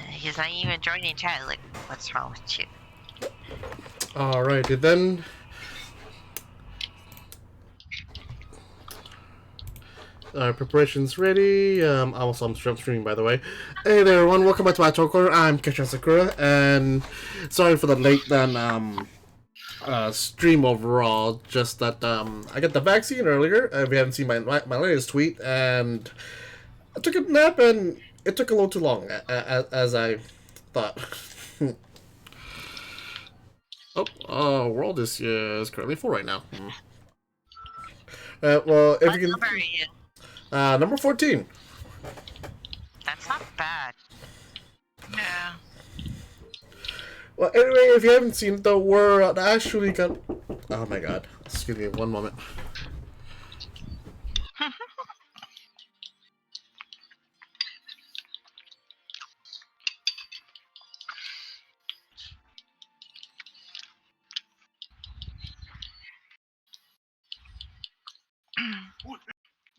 He's not even joining chat. Like, what's wrong with you? Alrighty then. Preparations ready. I'm streaming, by the way. Hey there, everyone. Welcome back to my Endwalker. I'm Kesha Sakura, and sorry for the late stream overall. Just that I got the vaccine earlier. If you haven't seen my latest tweet, and I took a nap, and it took a little too long, as I thought. World is currently full right now. Well, if What you can, number are you? number 14. That's not bad. Yeah. Well, anyway, if you haven't seen it though, we're actually got. Oh my god! Excuse me, one moment.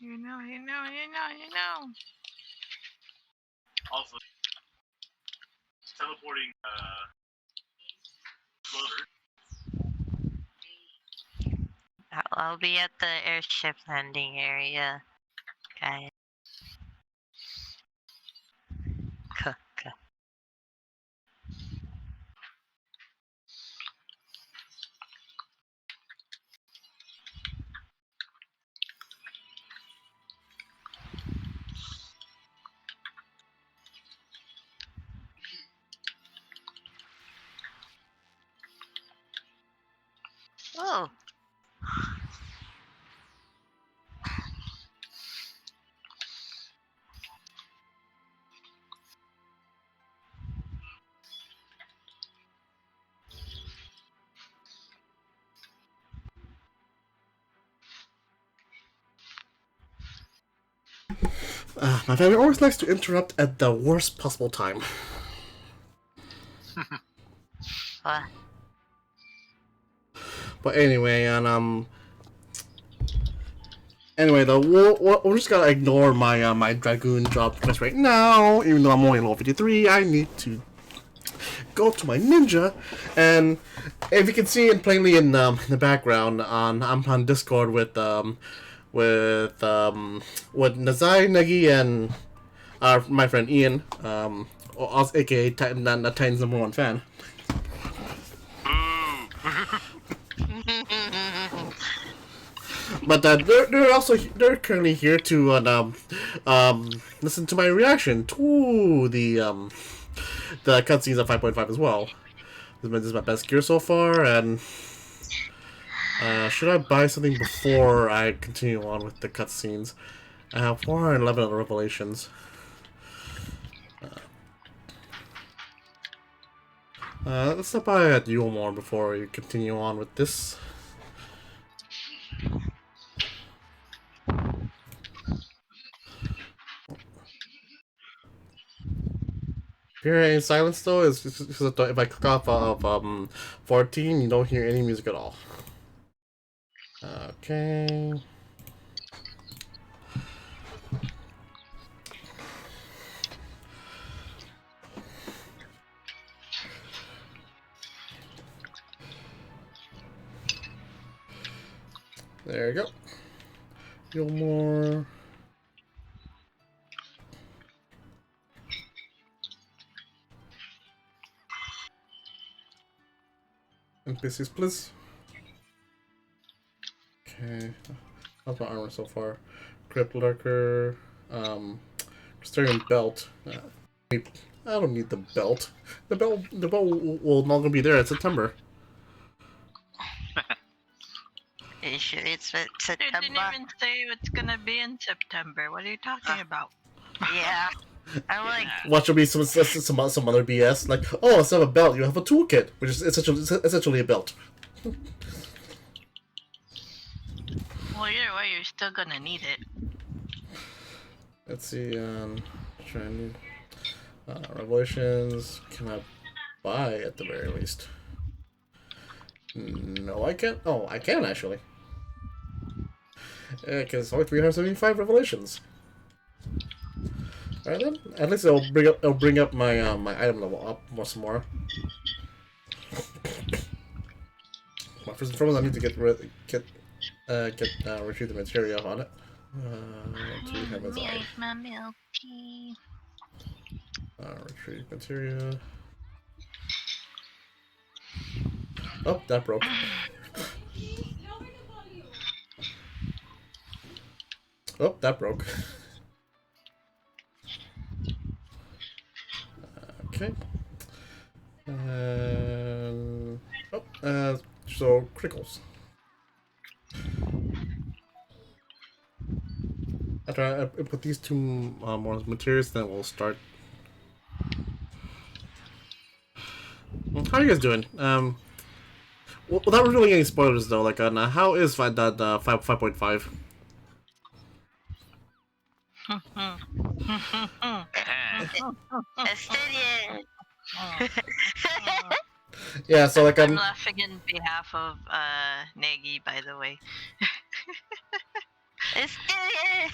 You know. Also, teleporting floater. I'll be at the airship landing area, guys. Okay. Oh. My family always likes to interrupt at the worst possible time. What? But anyway, anyway, though, we're just gonna ignore my my dragoon job quest right now. Even though I'm only level 53, I need to go to my ninja, and if you can see it plainly in the background, I'm on Discord with Nazai, Negi, and my friend Ian, aka Titan's #1 fan. But they're currently here to listen to my reaction to the cutscenes of 5.5 as well. This is my best gear so far, and should I buy something before I continue on with the cutscenes? I have 411 other revelations. Let's stop by at Yulmore before we continue on with this. If you hear any silence though, it's because if I click off of 14, you don't hear any music at all. Okay. There you go. Gilmore. NPCs, please. Okay. How's my armor so far? Crypt Lurker. Starian Belt. I don't need the belt. The belt will not gonna be there in September. Are you sure it's They September? didn't even say it's gonna be in September. What are you talking about? Yeah. I'm like, Watch there be some other BS like, oh, instead of a belt, you have a toolkit, which is essentially a belt. Well, either way, you're still gonna need it. Let's see. Trying Revelations. Can I buy at the very least? No, I can't. Oh, I can actually. Because it's only 375 Revelations. Alright then. At least it'll bring up my my item level up some more. Well, first and foremost, I need to retrieve the material on it. To have its eye. My milk tea. Retrieve material. Oh, that broke. Oh, that broke. Okay. So crickles. After I put these two more materials, then we'll start. How are you guys doing? Without revealing any spoilers though, like on how is that 5.5? Estinian. Yeah, so like I'm laughing in behalf of Negi, by the way. Estinian.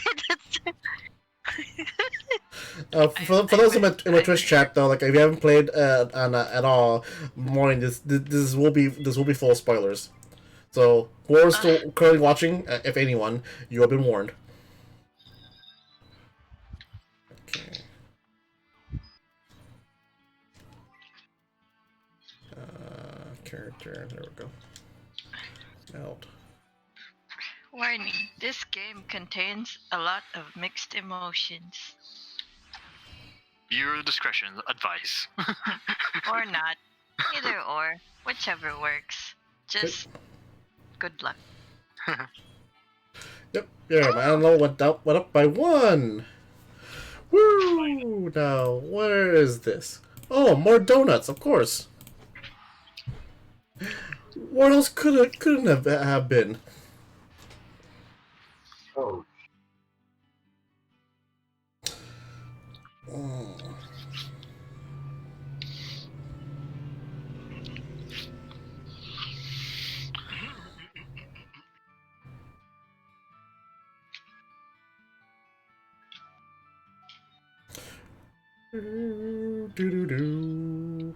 For those in my Twitch chat though, like if you haven't played at all, morning this will be full of spoilers. So whoever's still currently watching, if anyone, you have been warned. Okay. Character. There we go. Out. Warning, this game contains a lot of mixed emotions. Viewer discretion advice. Or not. Either or. Whichever works. Just good luck. Yep. Yeah, my download went up by 1. Woo! Now where is this? Oh, more donuts, of course. What else couldn't have been? Oh. Do.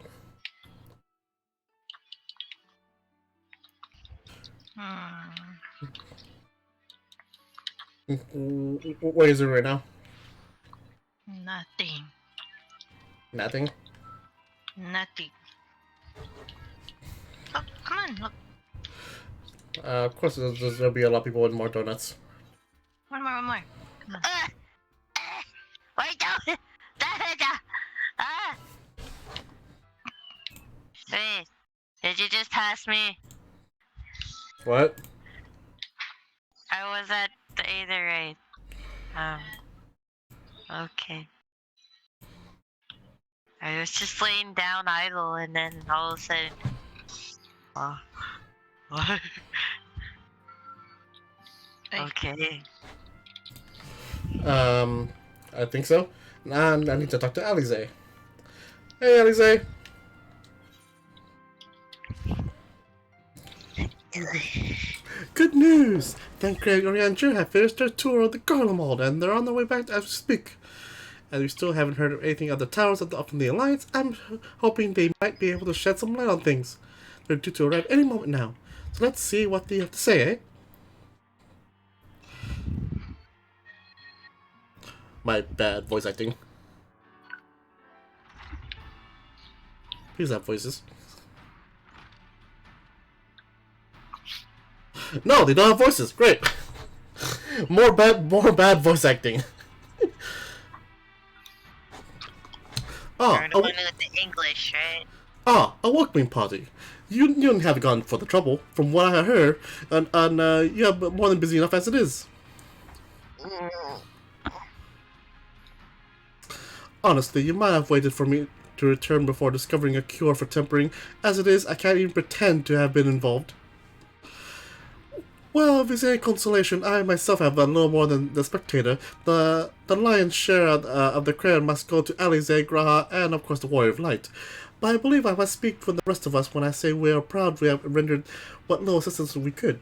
What is it right now? Nothing. Nothing. Nothing. Oh, come on, look. Of course, there'll be a lot of people with more donuts. One more. Come on. Wait, don't. Wait, did you just pass me? What? I was at the either right. Okay. I was just laying down idle and then all of a sudden... Oh. What? Okay. I think so. Nah, I need to talk to Alize. Hey, Alize. Good news! Thank Craig and Ranger have finished their tour of the Garlemald and they're on their way back as we speak. As we still haven't heard of anything of the towers up in the Alliance, I'm hoping they might be able to shed some light on things. They're due to arrive any moment now. So let's see what they have to say, eh? My bad voice acting. Please have voices. No, they don't have voices. Great. More bad voice acting. You're the one with the English, right? A welcoming party. You don't have gone for the trouble, from what I heard, and you're more than busy enough as it is. Honestly, you might have waited for me to return before discovering a cure for tempering. As it is, I can't even pretend to have been involved. Well, if it's any consolation, I myself have a little more than the spectator. The lion's share of the credit must go to Alize, Graha, and of course the Warrior of Light. But I believe I must speak for the rest of us when I say we are proud we have rendered what little assistance we could.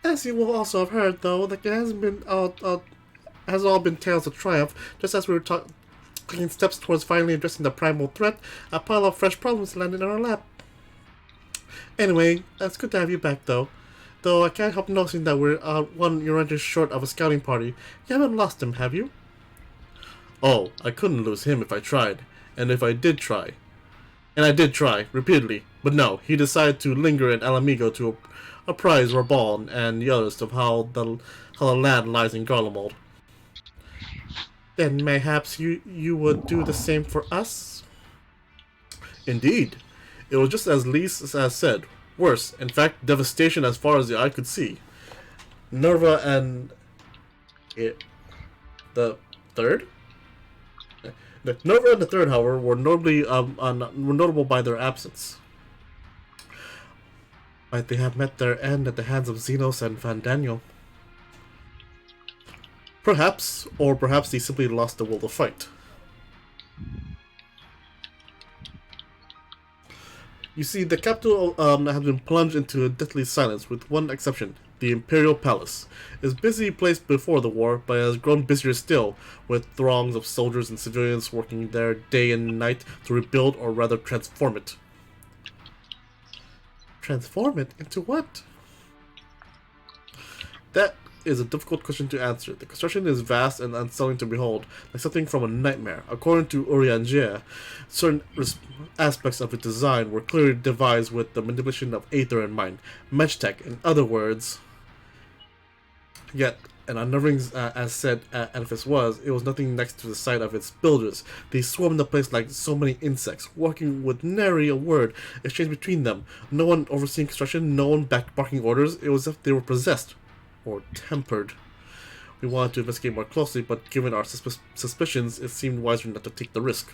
As you will also have heard, though, that it has all been tales of triumph. Just as we were taking steps towards finally addressing the primal threat, a pile of fresh problems landed in our lap. Anyway, it's good to have you back, though. Though I can't help noticing that we're one Uranus short of a scouting party. You haven't lost him, have you? Oh, I couldn't lose him if I tried. And if I did try. And I did try, repeatedly. But no, he decided to linger in Alamigo to apprise Rabon and the others of how the land lies in Garlemald. Then mayhaps you would do the same for us? Indeed. It was just as Lise has said. Worse, in fact, devastation as far as the eye could see. Nerva and... the third? Nerva and the third, however, were notable by their absence. Might they have met their end at the hands of Xenos and Fandaniel? Perhaps, or perhaps they simply lost the will to fight. You see, the capital has been plunged into a deathly silence, with one exception. The Imperial Palace is a busy place before the war, but has grown busier still, with throngs of soldiers and civilians working there day and night to rebuild or rather transform it. Transform it into what? That is a difficult question to answer. The construction is vast and unsettling to behold, like something from a nightmare. According to Urianger, certain aspects of its design were clearly devised with the manipulation of Aether in mind. Mechtech, in other words. Yet, and unnerving as said edifice was, it was nothing next to the sight of its builders. They swarmed the place like so many insects, working with nary a word exchanged between them. No one overseeing construction, no one barking orders. It was as if they were possessed. Or tempered. We wanted to investigate more closely, but given our suspicions, it seemed wiser not to take the risk.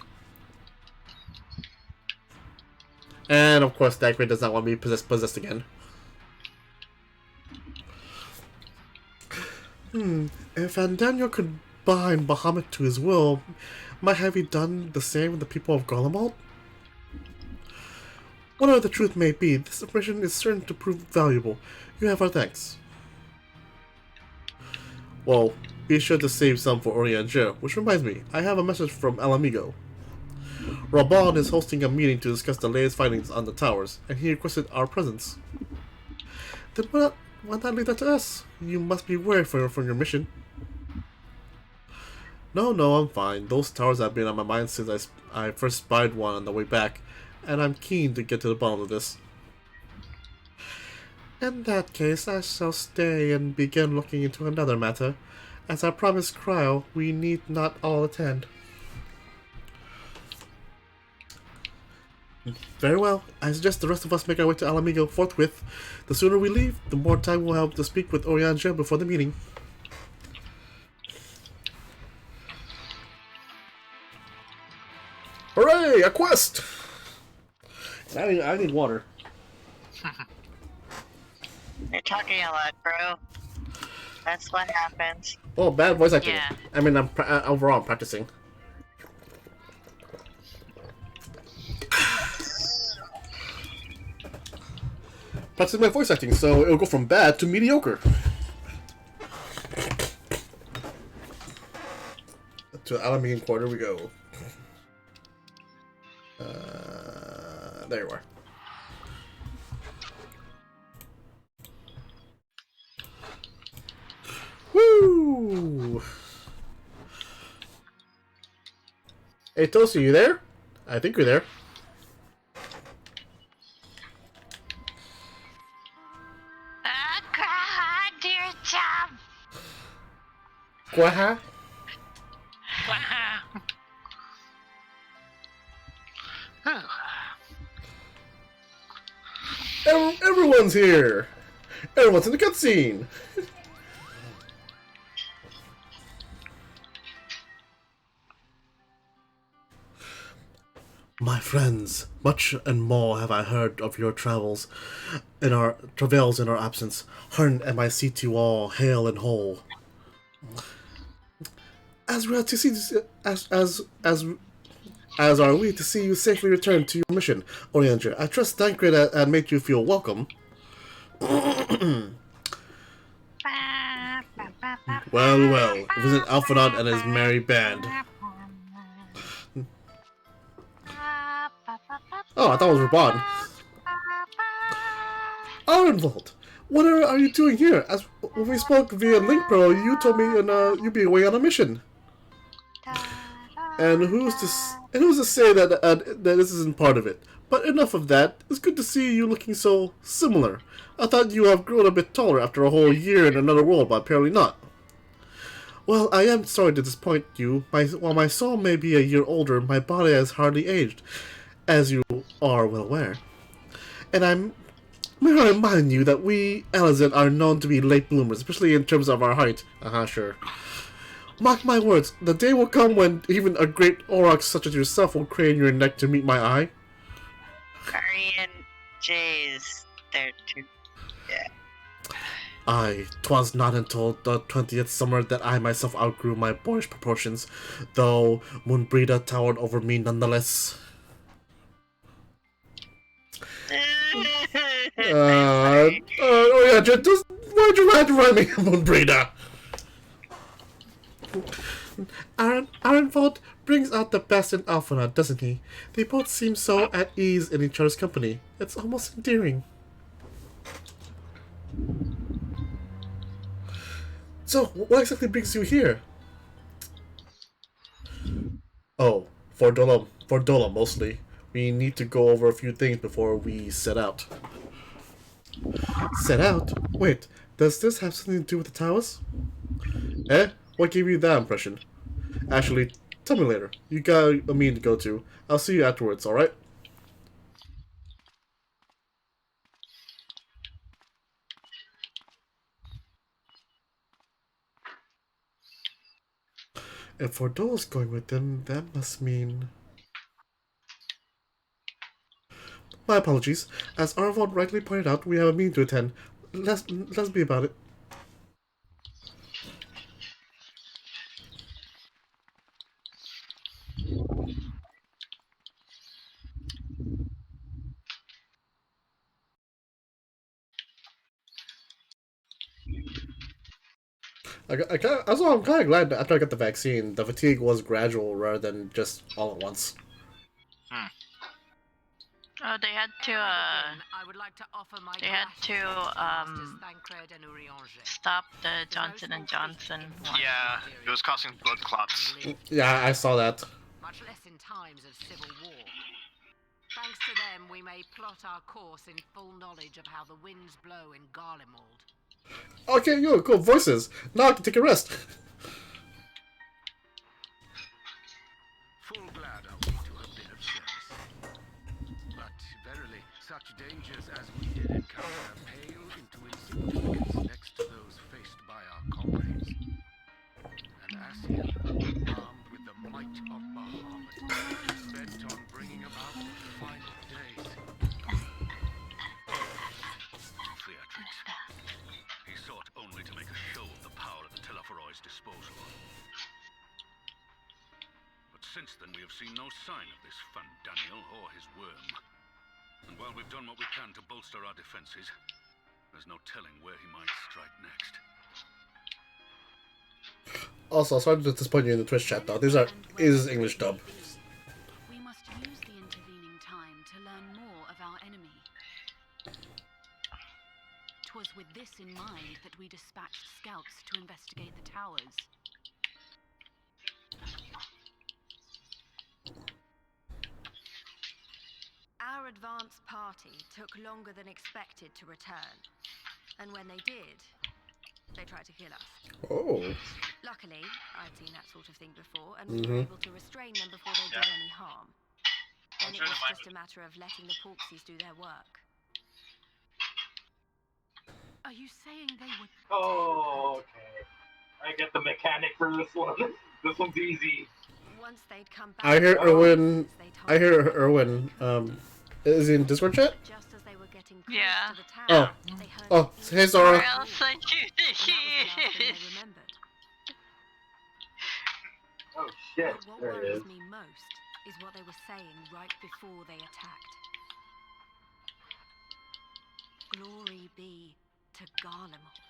And of course, Dagray does not want me possessed again. If Daniel could bind Bahamut to his will, might have he done the same with the people of Garlemald? Whatever the truth may be, this information is certain to prove valuable. You have our thanks. Well, be sure to save some for Urianger, which reminds me, I have a message from Alamigo. Rabon is hosting a meeting to discuss the latest findings on the towers, and he requested our presence. Then why not leave that to us? You must be wary from your mission. No, I'm fine. Those towers have been on my mind since I first spied one on the way back, and I'm keen to get to the bottom of this. In that case, I shall stay and begin looking into another matter. As I promised Cryo, we need not all attend. Very well. I suggest the rest of us make our way to Alamigo forthwith. The sooner we leave, the more time we'll have to speak with Urianger before the meeting. Hooray! A quest! I need water. You're talking a lot, bro. That's what happens. Oh, bad voice acting. Yeah. I mean, overall, I'm practicing. Practicing my voice acting, so it'll go from bad to mediocre. To Alamein Quarter we go. There you are. Woo! Hey, Tosi, you there? I think you're there. Dear Tom. Quaha? Everyone's here! Everyone's in the cutscene! My friends, much and more have I heard of your travails in our absence. Hearn and I see to you all hale and whole. As we are to see, as are we to see you safely return to your mission, Oriander. I trust Tancred had made you feel welcome. Well, well, visit Alphinaud and his merry band. Oh, I thought it was Raban. Arenvold, what are you doing here? As when we spoke via Link Pro, you told me you'd be away on a mission. And who's to say that this isn't part of it? But enough of that. It's good to see you looking so similar. I thought you have grown a bit taller after a whole year in another world, but apparently not. Well, I am sorry to disappoint you. While my soul may be a year older, my body has hardly aged, as you are well aware. And may I remind you that we Elazin are known to be late bloomers, especially in terms of our height. Sure. Mark my words, the day will come when even a great Auroch such as yourself will crane your neck to meet my eye. Korean J's there too. Yeah. Aye, 'twas not until the 20th summer that I myself outgrew my boyish proportions, though Moonbreda towered over me nonetheless. Oh yeah, just why'd you have to run me, Moonbreda? Arenvold brings out the best in Alphinaud, doesn't he? They both seem so at ease in each other's company. It's almost endearing. So, what exactly brings you here? Oh, for Dola mostly. We need to go over a few things before we set out. Set out? Wait, does this have something to do with the towers? Eh? What gave you that impression? Actually, tell me later. You got a meeting to go to. I'll see you afterwards, alright? If Fordola's going with them, that must mean... My apologies. As Arvon rightly pointed out, we have a meeting to attend. Let's be about it. I'm kind of glad that after I got the vaccine, the fatigue was gradual rather than just all at once. Oh, they had to stop the Johnson and Johnson one. Yeah, it was causing blood clots. Yeah, I saw that. Much less in times of civil war. Thanks to them, we may plot our course in full knowledge of how the winds blow in Garlemald. Okay, yo, cool voices. Now I can take a rest. Full glad are we to have been of service. But verily, such dangers as we did encounter pale into insignificance next to those faced by our comrades. And Asiel, armed with the might of Bahamut, bent on bringing about the final days. Theatrix. He sought only to make a show of the power at the Telephoroid's disposal. But since then we have seen no sign of this Fan Daniel or his worm. And while we've done what we can to bolster our defenses, there's no telling where he might strike next. Also, sorry to disappoint you in the Twitch chat, though. This is English dub. We must use the intervening time to learn more of our enemy. 'Twas with this in mind that we dispatched scouts to investigate the towers. Our advance party took longer than expected to return, and when they did, they tried to kill us. Oh. Luckily, I'd seen that sort of thing before, and we were able to restrain them before they did any harm. Then it was just a matter of letting the Porksies do their work. Are you saying they were... Oh, okay. I get the mechanic for this one. This one's easy. once they'd come back, I hear Erwin. they told I hear us that Erwin. Is he in Discord chat? just as they were getting close Yeah. to the Oh. tower, they heard Oh, the hey east Zora. Where wind, else are you? and that was the last thing they remembered. Oh shit, But what there it worries is. me most is what they were saying right before they attacked. Glory be to Garlemald.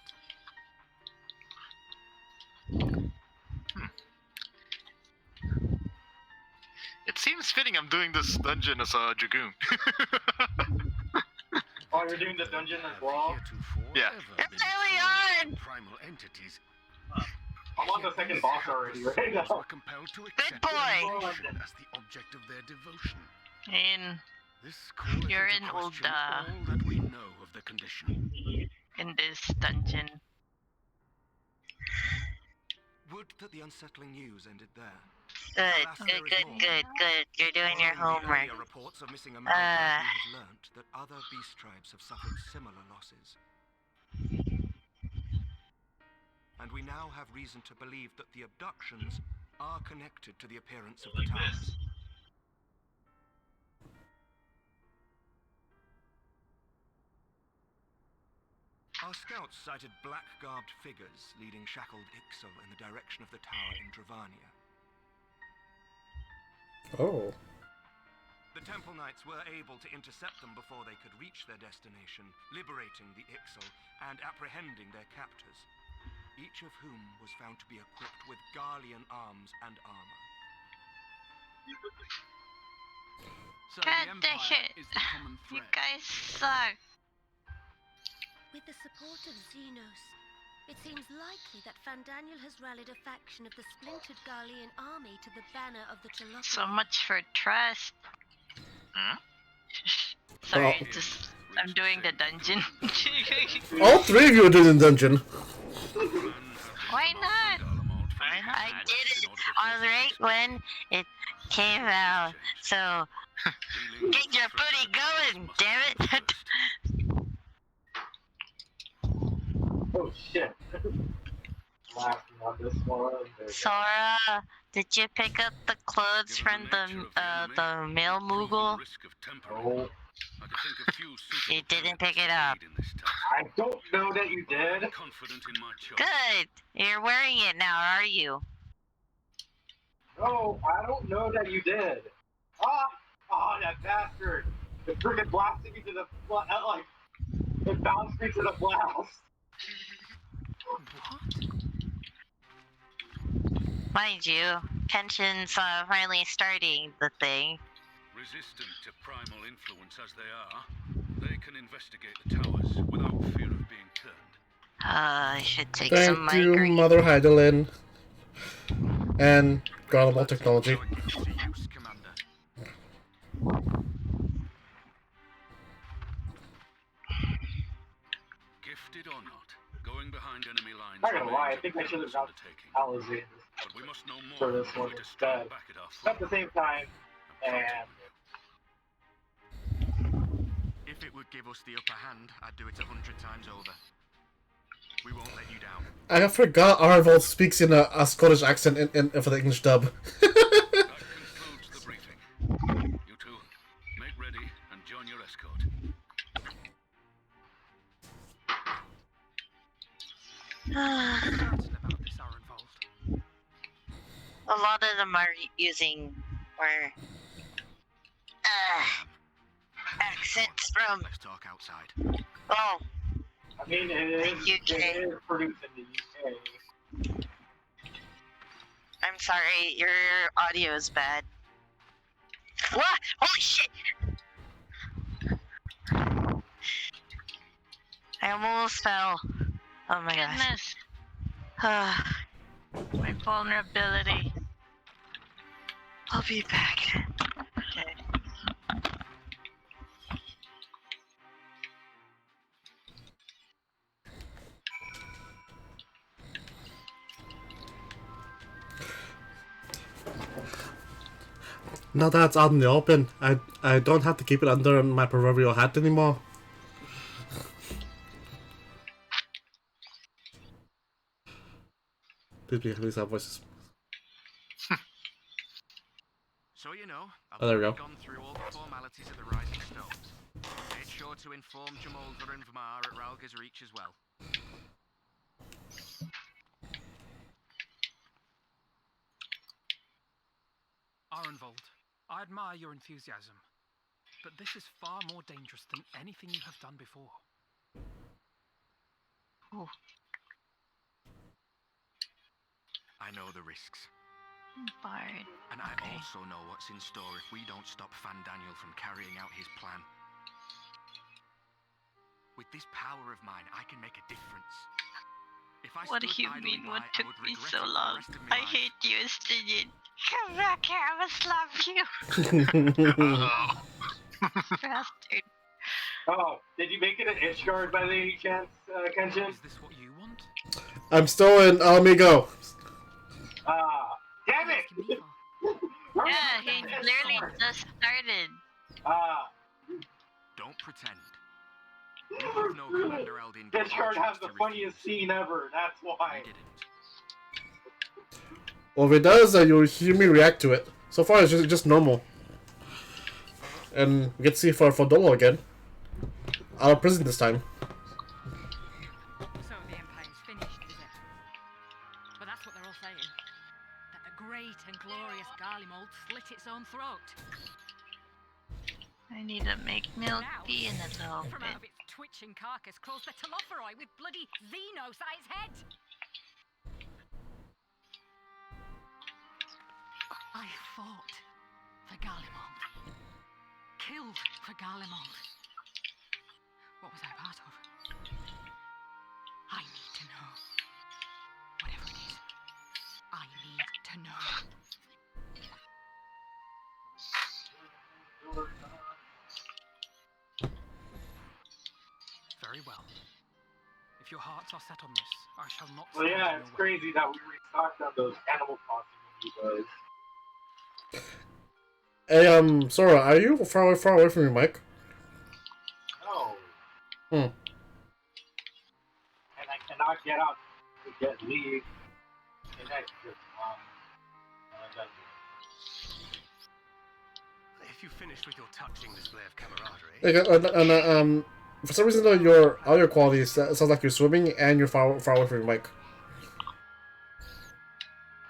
It seems fitting I'm doing this dungeon as a Dragoon. Oh, you're doing the dungeon as well? Yeah. Alien! Primal entities. I'm on the second boss already right now. Were compelled to accept boy. animation as the object of their devotion. This calleth You're into in question old, all that we know of the condition. in this dungeon. Would that the unsettling news ended there. Good, Alas, good, there is good, more. good, good. You're doing your Following the homework. earlier reports of missing Amalgam, we have learnt that other beast tribes have suffered similar losses. And we now have reason to believe that the abductions are connected to the appearance of the towers. Our scouts sighted black-garbed figures leading shackled Ixal in the direction of the tower in Dravania. Oh. The Temple Knights were able to intercept them before they could reach their destination, liberating the Ixal and apprehending their captors, each of whom was found to be equipped with Garlean arms and armor. So God the damn Empire it. is the common You thread. guys suck. With the support of Xenos, it seems likely that Fandaniel has rallied a faction of the splintered Garlean army to the banner of the Chaloth. So much for trust. Hmm? Sorry, Oh. I'm doing the dungeon. All three of you are doing the dungeon. Why not? I did it alright when it came out. So get your footy going, damn it! Oh shit. Laughing on this one. Sora, did you pick up the clothes from the male Moogle? Oh, You didn't pick it up. I don't know that you did. Good. You're wearing it now, are you? No, I don't know that you did. Ah, that bastard! It freaking blasted me to the like, it bounced me to the blast. Mind you, Kenshin's finally starting the thing. Resistant to primal influence as they are, they can investigate the towers without fear of being turned. I should take some Thank you, migraine. Mother Heidelin. And Garlemald Technology. Gifted or not, going behind enemy lines. Not gonna lie, I think I should have got Alizé But we must know more for this one to instead. stand back at our At the same time, and If it would give us the upper hand, I'd do it 100 times over. We won't let you down. I forgot Arvold speaks in a Scottish accent for the English dub. That concludes the briefing. You two, make ready and join your escort. A lot of them are using accents from. Let's talk outside. Oh, I mean, it is produced in the UK. I'm sorry, your audio is bad. What? Holy shit! I almost fell. Oh my gosh. Goodness, my vulnerability. I'll be back. Okay. Now that it's out in the open, I don't have to keep it under my proverbial hat anymore. Please have voices. So you know, I've Oh, there we already go. gone through all the formalities of the Rising Stones. Made sure to inform Jamolder and Vmar at Ralga's Reach as well. Arenvold, I admire your enthusiasm, but this is far more dangerous than anything you have done before. Oh. I know the risks. Bard. And I Okay. also know what's in store if we don't stop Fandaniel from carrying out his plan. With this power of mine, I can make a difference. If I What do stood you idly mean? by, What I took would me regret so it for the long? rest of my I life. hate you, Stingin. Come back here, I will slap you. Bastard. Oh, did you make it an Ishgard by any chance, Kenshin? Is this what you want? I'm still in Amigo. Ah, damn it! Yeah, he literally just started. Ah. Don't pretend. We both know Commander Eldin gave you a Ishgard chance has the to funniest scene ever, that's why. Well, if it does, you'll hear me react to it. So far, it's just normal. And we get to see Fodolo again. Out of prison this time. So the Empire's finished, is it? But that's what they're all saying. That the great and glorious Garlemald slit its own throat. I need to make milk tea in a little From bit. out of its twitching carcass crawls the Telophoroi with bloody Xenos at its head. I fought for Garlemald. Killed for Garlemald. What was I part of? I need to know. Whatever it is, I need to know. Very well. If your hearts are set on this, I shall not Well, stand yeah, in it's your way. crazy that we restocked on those animal costumes, you guys. Hey, Sora, are you far away from your mic? No. Hmm. And I cannot get out to get leave. And that's just If you finished with your touching display of camaraderie... Okay, for some reason, though, your audio quality sounds like you're swimming and you're far away from your mic.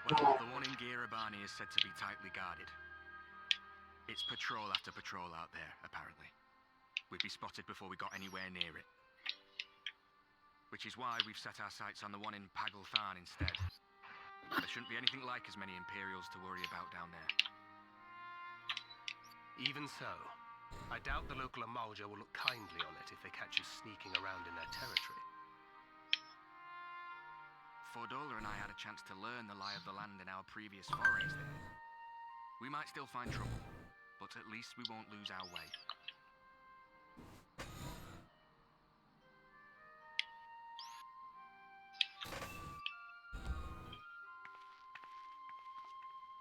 Well, the one in Girabani is said to be tightly guarded. It's patrol after patrol out there, apparently. We'd be spotted before we got anywhere near it. Which is why we've set our sights on the one in Paglthan instead. There shouldn't be anything like as many Imperials to worry about down there. Even so, I doubt the local Amalja will look kindly on it if they catch you sneaking around in their territory. Fordola and I had a chance to learn the lie of the land in our previous forays there. We might still find trouble, but at least we won't lose our way.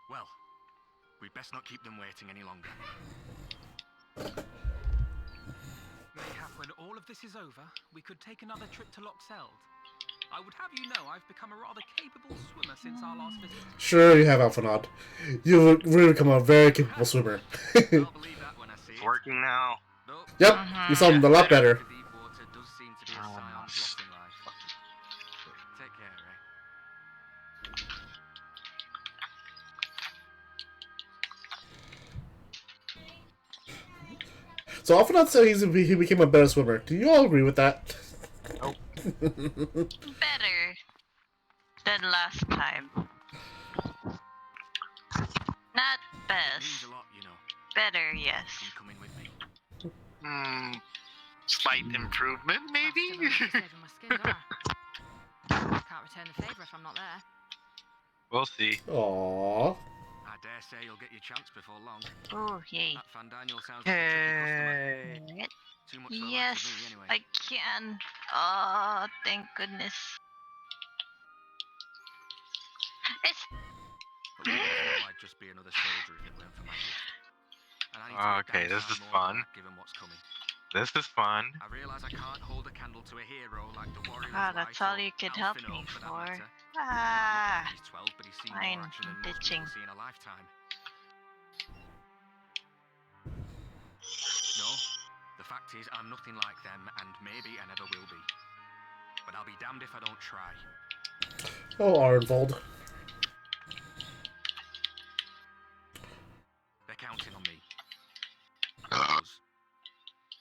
Well, we'd best not keep them waiting any longer. Mayhap when all of this is over, we could take another trip to Loxeld. I would have you know I've become a rather capable swimmer since our last visit. Sure, you have, Alphanod. You've really become a very capable swimmer. It's working now. Yep, you sound a lot better. Take care, Ray. So Alphanod said he became a better swimmer. Do you all agree with that? Nope. Better than last time. Not best. Better, yes. Slight improvement, maybe? Can't return the favor if I'm not there. We'll see. Aww. I dare say you'll get your chance before long. Oh, yay. That Fandaniel sounds like a tricky customer. Too much for the Yes, likes of me, anyway. I can. Oh, thank goodness. It's... But we both know I'd just be another soldier if it weren't for my gift. And I need to look Okay, down this far is more fun. than that, given what's coming. This is fun. I realise I can't hold a candle to a hero like the warrior. Ah, that's all you could help me for. Ah, He's 12, but he's seen fine, more action than most ditching. people see in a lifetime. fact is, I'm nothing like them, and maybe I never will be. But I'll be damned if I don't try. Oh, Arnvold. They're counting on me.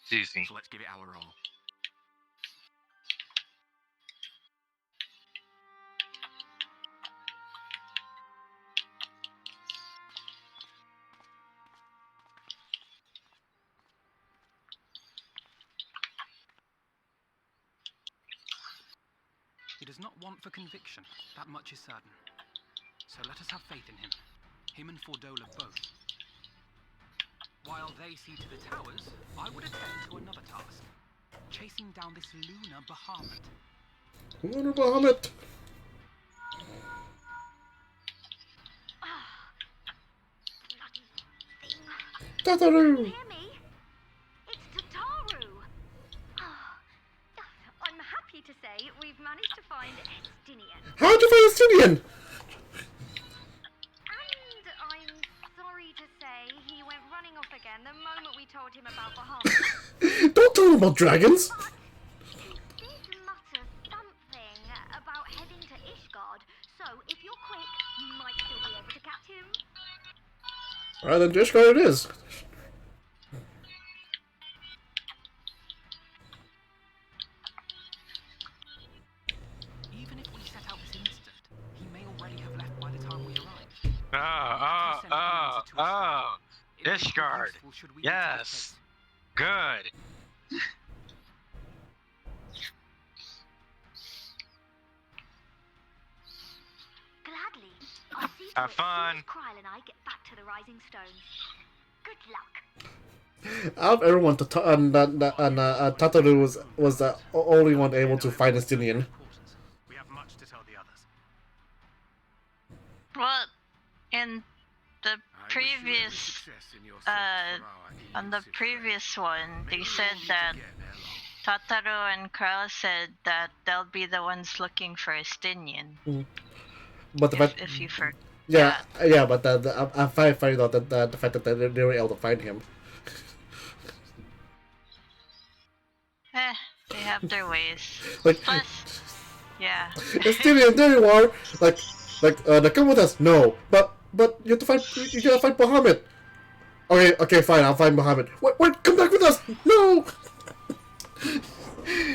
Excuse me. So let's give it our all. He does not want for conviction, that much is certain. So let us have faith in him. Him and Fordola both. While they see to the towers, I would attend to another task. Chasing down this lunar Bahamut. Lunar Bahamut! Tataru! Hear me? It's Tataru! I'm happy to say we've managed to find Estinian. How'd you find Estinian? And I'm sorry to say he went running off again the moment we told him about Bahamut. Don't tell him about dragons! He did mutter something about heading to Ishgard, so if you're quick, you might still be able to catch him. Alright, then Ishgard it is. Even if we set out this instant, he may already have left by the time we arrive. Ishgard. Yes. Good. Gladly. I'll see to Have it fun. As soon as Kryl and I get back to the Rising Stone. Good luck. Out of everyone, Tataru was the only one able to find Estinian. We have much to tell the others. Well, in the previous, on the previous one, they said that Tataru and Carl said that they'll be the ones looking for Estinian. But the fact, if you forget. yeah, but I find funny though that the fact that they were able to find him. They have their ways. Like, plus, yeah. Estinian, there you are. Come with us. No, but you have to find. You gotta find Bahamut. Okay, fine. I'll find Bahamut. Wait, come back with us. No.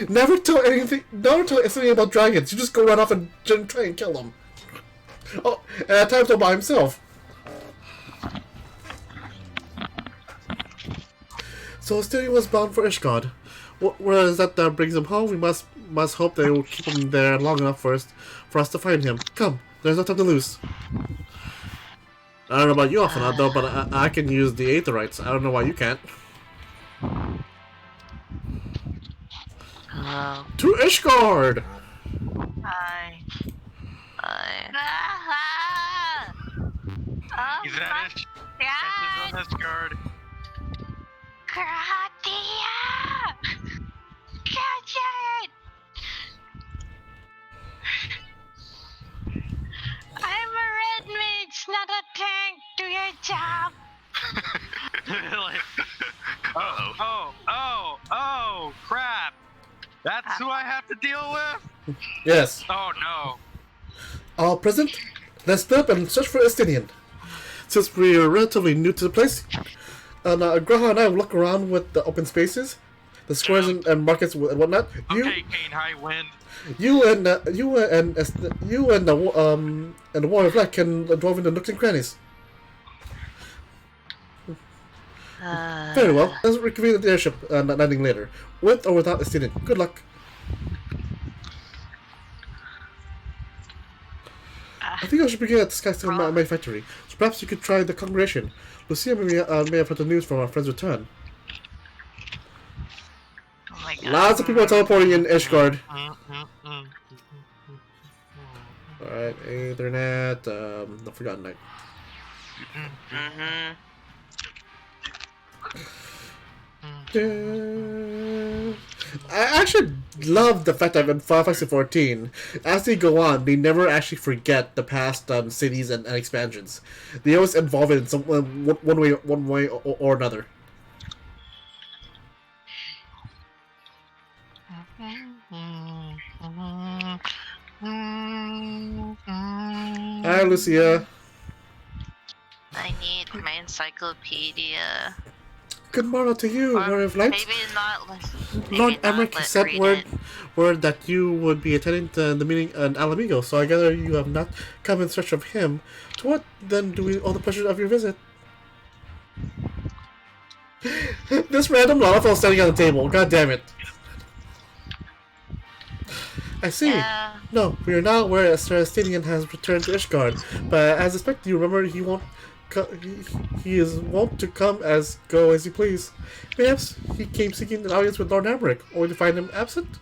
Never tell anything. Never tell anything about dragons. You just go run off and try and kill them. Oh, and at times all by himself. So Estinian was bound for Ishgard. Whereas that brings him home, we must hope they will keep him there long enough for us to find him. Come, there's no time to lose. I don't know about you, often though, but I can use the Aetherites. I don't know why you can't. To Ishgard! He's at Ish. He's on Ishgard. Gratia! Catch it! I'm a red mage, not a tank. Do your job. Oh, crap. That's who I have to deal with? Yes. Oh, no. All present, let's split up and search for Estinian. Since we are relatively new to the place, and Graha and I will look around with the open spaces, the squares and markets and whatnot. Okay, Kane High Wind. You and the Warrior of Light can drive into nooks and crannies. Very well. Let's reconvene at the airship landing later, with or without Estinian. Good luck. I think I should begin at the Skystone Manufactory. So perhaps you could try the congregation. Lucia may have heard the news from our friend's return. Oh my God. Lots of people are teleporting in Ishgard. Alright, Aethernet, the Forgotten Knight. I actually love the fact that in Final Fantasy 14, as they go on, they never actually forget the past cities and expansions. They always involve it in some one way or another. Hi, Lucia. I need my encyclopedia. Good morrow to you, Or Lord of Light. maybe not. Lord Emmerich sent word that you would be attending the meeting in Alamigo, so I gather you have not come in search of him. To what then do we owe the pleasure of your visit? This random Lalafell standing on the table. God damn it. I see. Yeah. No, we are now aware that Sarastinian has returned to Ishgard, but as expected, you remember he won't. He is wont to come as go as he please. Perhaps he came seeking an audience with Lord Emmerich, only to find him absent.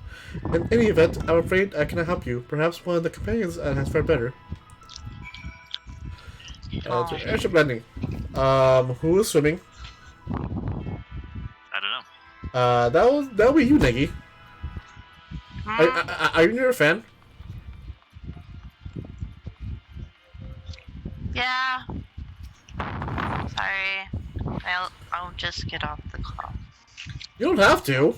In any event, I'm afraid I cannot help you. Perhaps one of the companions has fared better. Airship landing. Who is swimming? I don't know. That'll be you, Negi. Are you a fan? Yeah. Sorry. I'll just get off the call. You don't have to.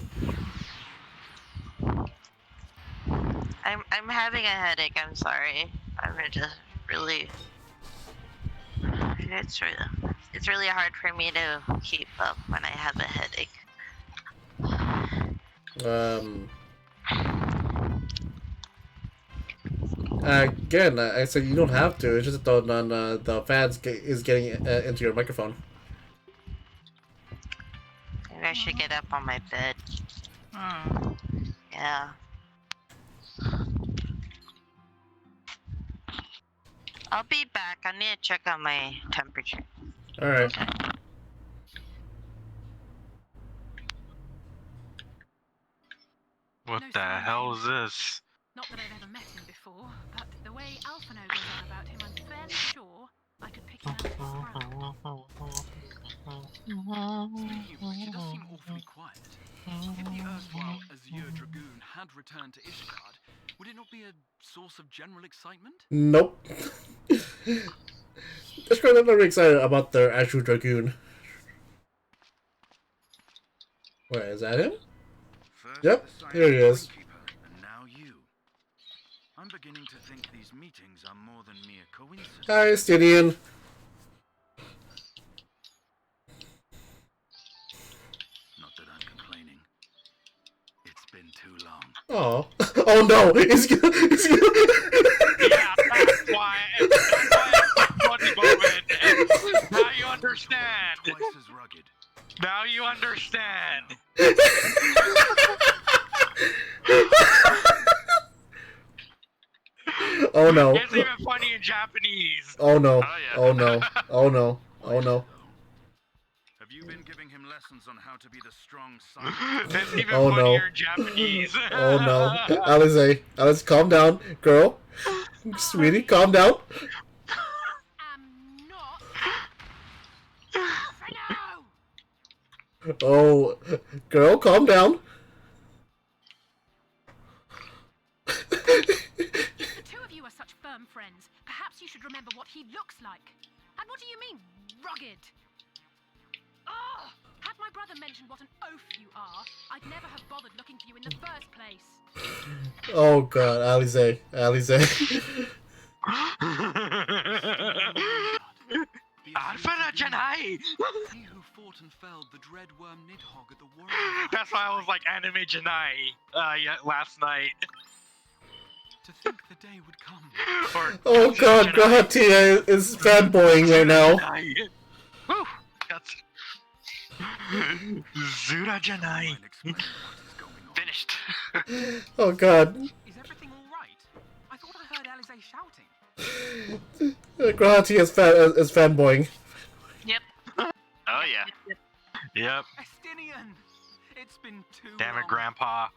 I'm having a headache. I'm sorry. I'm just really. It's really hard for me to keep up when I have a headache. Again, I said you don't have to. It's just that the fans is getting into your microphone. Maybe I should get up on my bed. Yeah. I'll be back. I need to check on my temperature. Alright. What the hell is this? Not that I've ever met him before, but the way Alphino goes on about him, I'm fairly sure I could pick him out of a crowd. Speaking of which, it does seem awfully quiet. If the erstwhile Azure Dragoon had returned to Ishgard, would it not be a source of general excitement? Nope. Ishgard not very excited about their Azure Dragoon. Wait, is that him? Yep, here he is. And now you. I'm beginning to think these meetings are more than mere coincidence. Hi, Stidian. Not that I'm complaining. It's been too long. Oh. Oh no! It's gonna... Yeah, that's why it's a funny moment. Now you understand. Twice as rugged. Now you understand. Oh no. It's even funny in Japanese. Oh no. Oh no. Oh no. Oh no. Have you been giving him lessons on how to be the strong silent? It's even Oh funnier no. in Japanese. Oh no. Alice, calm down. Girl. Sweetie, calm down. Oh, girl, calm down. The two of you are such firm friends. Perhaps you should remember what he looks like. And what do you mean, rugged? Oh, had my brother mentioned what an oaf you are, I'd never have bothered looking for you in the first place. Oh god, Alize. Alpha Janai! He who fought and felled the dread worm Nidhogg at the war. That's why I was like anime Janai last night. To think the day would come. Oh god, Grahatia is fanboying right now. Woo! That's Zura Janai. Finished. Oh god. Is everything alright? I thought I heard Alize shouting. Grahatia is fanboying. Yep. Oh yeah. Yep. Estinian! It's been too Damn long. it, Grandpa.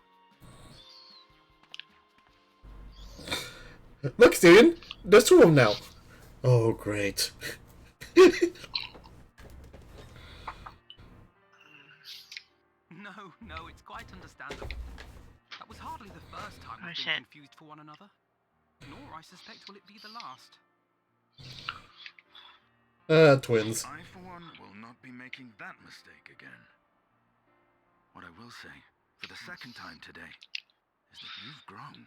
Look, Steven, there's two of them now. Oh, great. No, it's quite understandable. That was hardly the first time we've been confused for one another. Nor, I suspect, will it be the last. Twins. I, for one, will not be making that mistake again. What I will say, for the second time today, is that you've grown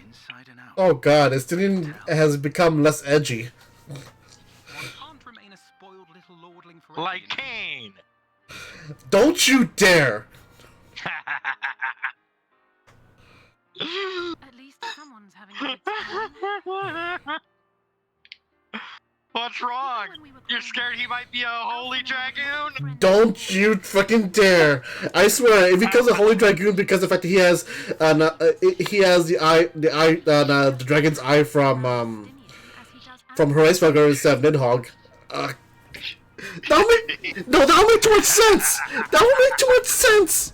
inside and out. Oh god, Estinian has become less edgy. One can't remain a spoiled little lordling forever. Like Kane! Don't you dare! At least someone's having a good time. What's wrong? You're scared he might be a holy dragoon? Don't you fucking dare! I swear, if he becomes a holy dragoon because of the fact that he has the dragon's eye from Horizon instead of Nidhogg. That'll make too much sense! That'll make too much sense!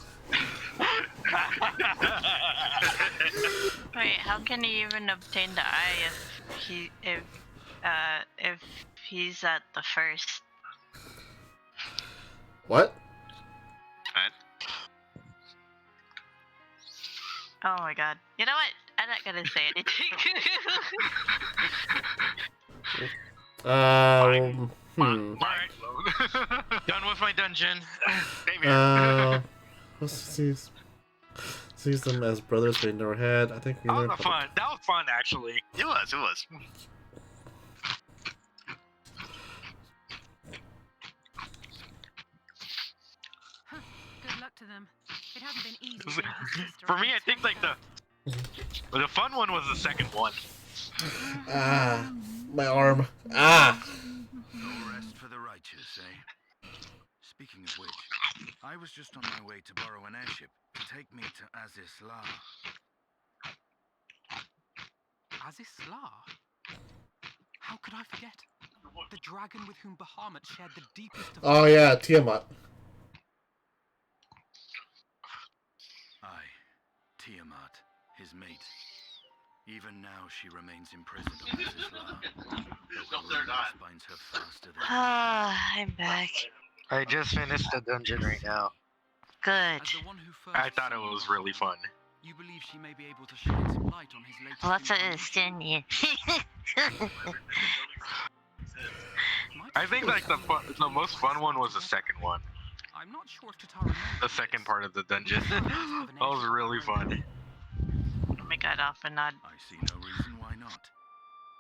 Wait, how can he even obtain the eye if he's at the first? What? Oh my god. You know what? I'm not gonna say anything. Alright. Done with my dungeon. Same here. Let's see them as brothers, but never had. I think we That learned. was fun. That was fun, actually. It was. Good luck to them. It hasn't been easy. For me, I think like the fun one was the second one. Ah, my arm. Ah. No rest for the righteous, eh? Speaking of which, I was just on my way to borrow an airship to take me to Azisla. Azisla? How could I forget? The dragon with whom Bahamut shared the deepest of... Oh yeah, Tiamat. Aye, Tiamat, his mate. Even now she remains imprisoned on Azisla. Binds her faster than... I'm back. I just finished the dungeon right now. Good. I thought it was really fun. You believe she may be able to shine some light on his latest... Lots of this, didn't you? I think like the most fun one was the second one. I'm not sure if Tatara... The second part of the dungeon. That was really fun. Oh my god, off and on. I see no reason why not.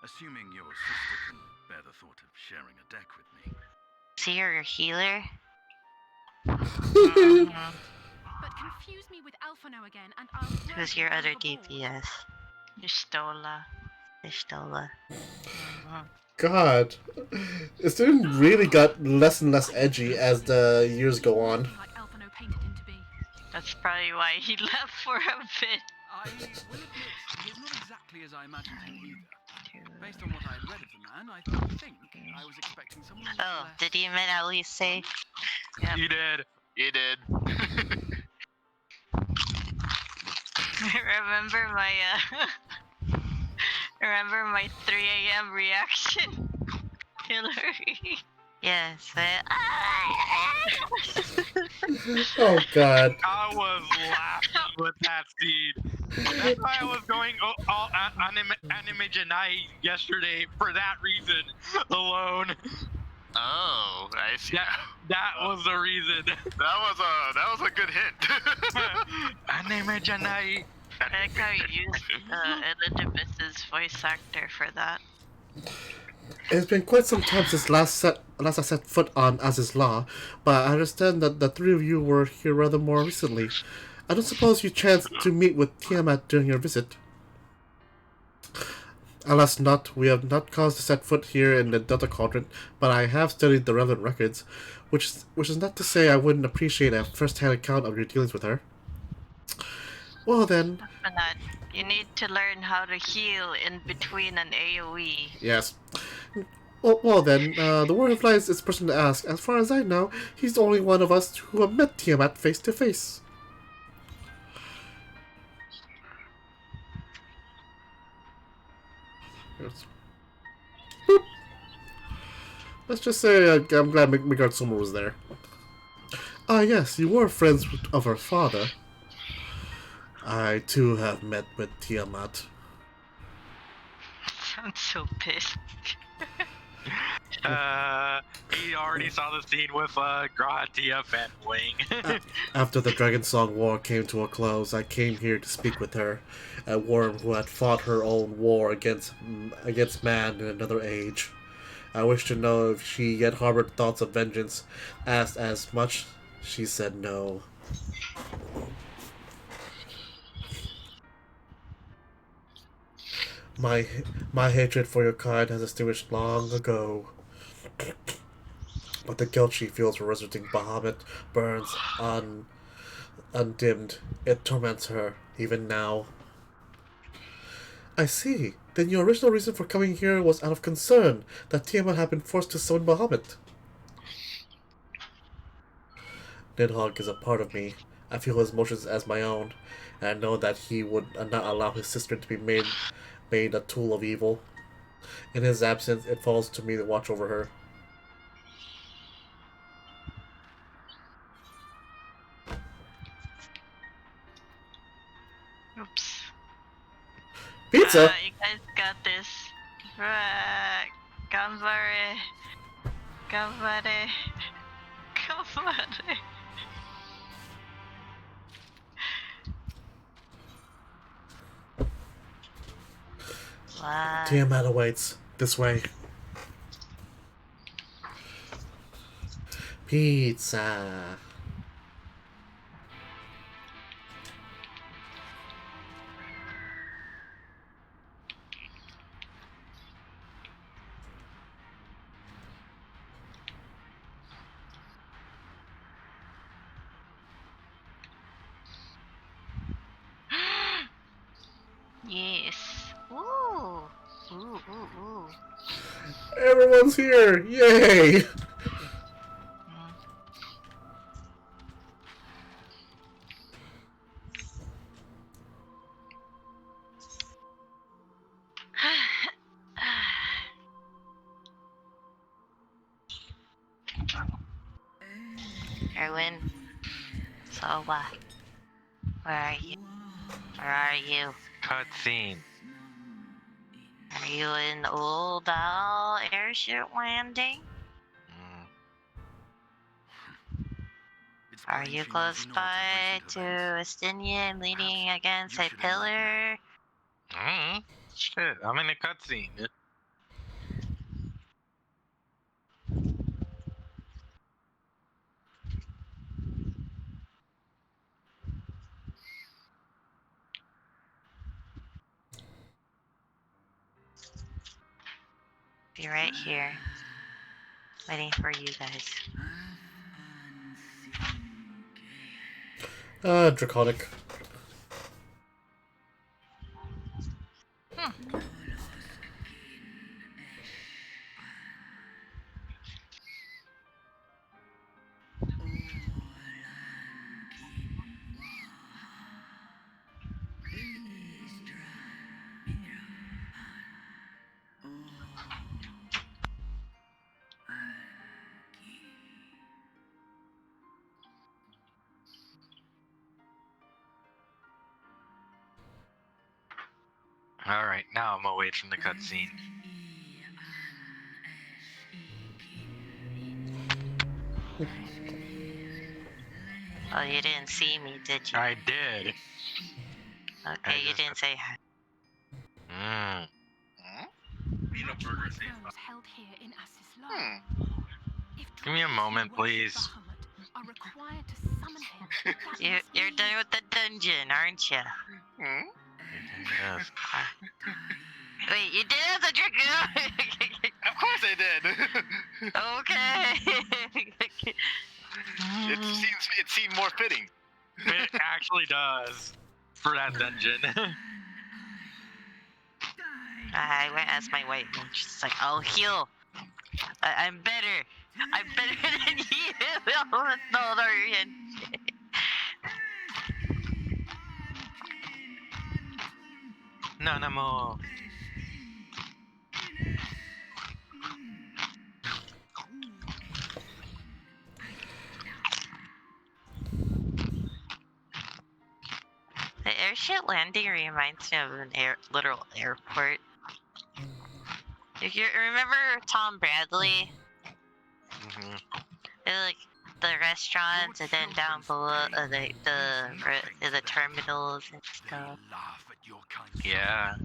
Assuming your sister can bear the thought of sharing a deck with me. So you're a healer? But confuse me with Alphano again, and I'll... Who's your other DPS? Istola. Istola. God, this dude really got less and less edgy as the years go on. That's probably why he left for a bit. I will admit, he's not exactly as I imagined him either. Based on what I had read of the man, I think I was expecting someone a little Oh, less... did Demon at least say? Yep. You did. You did. Remember my 3 a.m. reaction, Hillary? Yes. Oh god. I was laughing with that scene. That's why I was going all anime Janai yesterday for that reason alone. Oh, I see. That was the reason. That was a good hint. Anime Janai. I like how you used Elizabeth's voice actor for that. It's been quite some time since last I set foot on Azisla, but I understand that the three of you were here rather more recently. I don't suppose you chanced to meet with Tiamat during your visit. Alas not, we have not caused to set foot here in the Delta Quadrant, but I have studied the relevant records, which is not to say I wouldn't appreciate a first-hand account of your dealings with her. Well then... You need to learn how to heal in between an AoE. Yes. Well then, the word of lies is the person to ask. As far as I know, he's the only one of us who have met Tiamat face to face. Boop. Let's just say I'm glad Migartsuma was there. Ah yes, you were friends of her father. I too have met with Tiamat. Sounds so pissed. He already saw the scene with Gratia Fenwing. After the Dragon Song War came to a close, I came here to speak with her, a worm who had fought her own war against man in another age. I wish to know if she yet harbored thoughts of vengeance. Asked as much, she said no. My my hatred for your kind has extinguished long ago. But the guilt she feels for resurrecting Bahamut burns undimmed. It torments her, even now. I see. Then your original reason for coming here was out of concern that Tiamat had been forced to summon Bahamut. Nidhogg is a part of me. I feel his emotions as my own, and I know that he would not allow his sister to be made a tool of evil. In his absence, it falls to me to watch over her. Oops. Pizza? You guys got this. Ganbare. Ganbare. Ganbare. Tiamat awaits. This way. Pizza. Yes. Ooh. Ooh, ooh, ooh. Everyone's here! Yay! Erwin. So, where are you? Where are you? Cutscene. Are you in Old Owl Airship Landing? Are you close by to Estinian leaning against a pillar? Shit, I'm in a cutscene. Be right here. Waiting for you guys. Draconic. Alright, now I'm away from the cutscene. Oh, you didn't see me, did you? I did. Okay, you didn't say hi. Peanut burger Those held here in Asisla. Give me a moment, please. Are required to summon him. You're done with the dungeon, aren't you? Yes. Wait, you did have the dragoon? Of course I did. Okay. It seemed more fitting. It actually does for that dungeon. I went as my white mage. It's like, I'll heal. I'm better. I'm better than you. No, Dorian. No more. The airship landing reminds me of an literal airport. You remember Tom Bradley? Mm-hmm. Like the restaurants, and then down below, the terminals and stuff. Laugh at your kind. Yeah.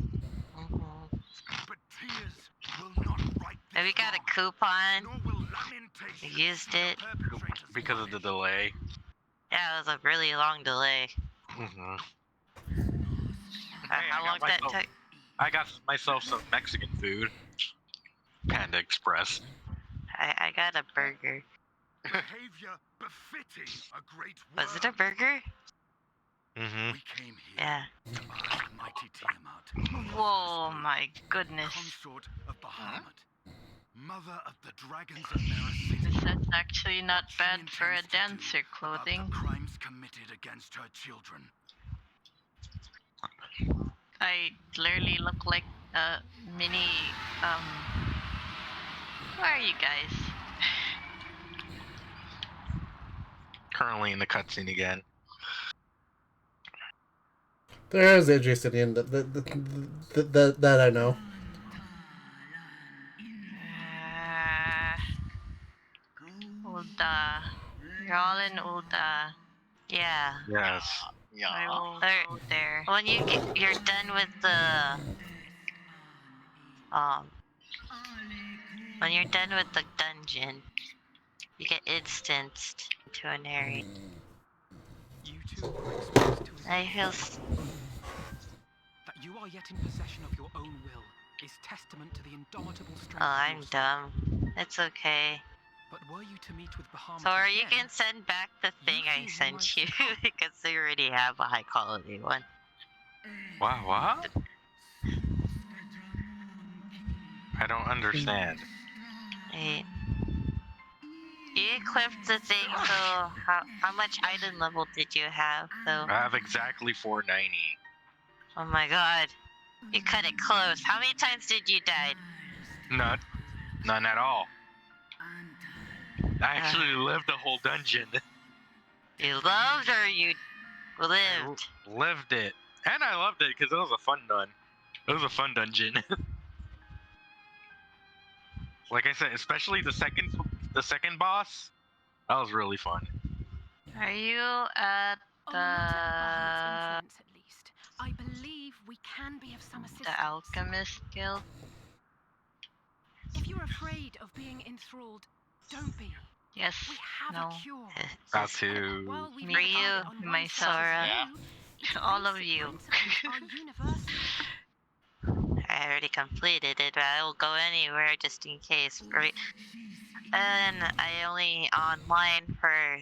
But tears will not right this Have you got a coupon? nor will lamentation You used it? Because of the delay. Yeah, it was a really long delay. Mm-hmm. How long did that take? I got myself some Mexican food. Panda Express. I got a burger. Behavior befitting a great Was it a burger? Mm-hmm. We came here Yeah. to ask mighty Tiamat, Whoa, my goodness. consort of Bahamut, mother of the dragons of Nereus, That's actually not bad for a dancer clothing. crimes committed against her children. I literally look like a mini, where are you guys? Currently in the cutscene again. There's AJ City, that I know. Ulda. You're all in Ulda. Yeah. Yes. I will go there. When you're done with the when you're done with the dungeon, you get instanced into an area. You two were exposed to I feel that you are yet in possession of your own will is testament to the indomitable strength Oh, of I'm your soul. dumb. It's okay. But were you to meet with Bahamut So, or you again, can send back the thing I sent you because they already have a high quality one. What? I don't understand. Hey. You equipped the thing, so how much item level did you have, though? I have exactly 490. Oh my god. You cut it close. How many times did you die? None at all. I actually lived the whole dungeon. You loved or you lived? Lived it. And I loved it because it was a fun dun. It was a fun dungeon. Like I said, especially the second boss, that was really fun. Are you at At least, I believe we can be of some assistance. the Alchemist Guild? If you're afraid of being enthralled, don't be. Yes. We have No. a cure. Got to. While we Me, rely on one myself, side Yeah. of you, all of you. are universal. I already completed it, but I will go anywhere just in case, right? And I only online for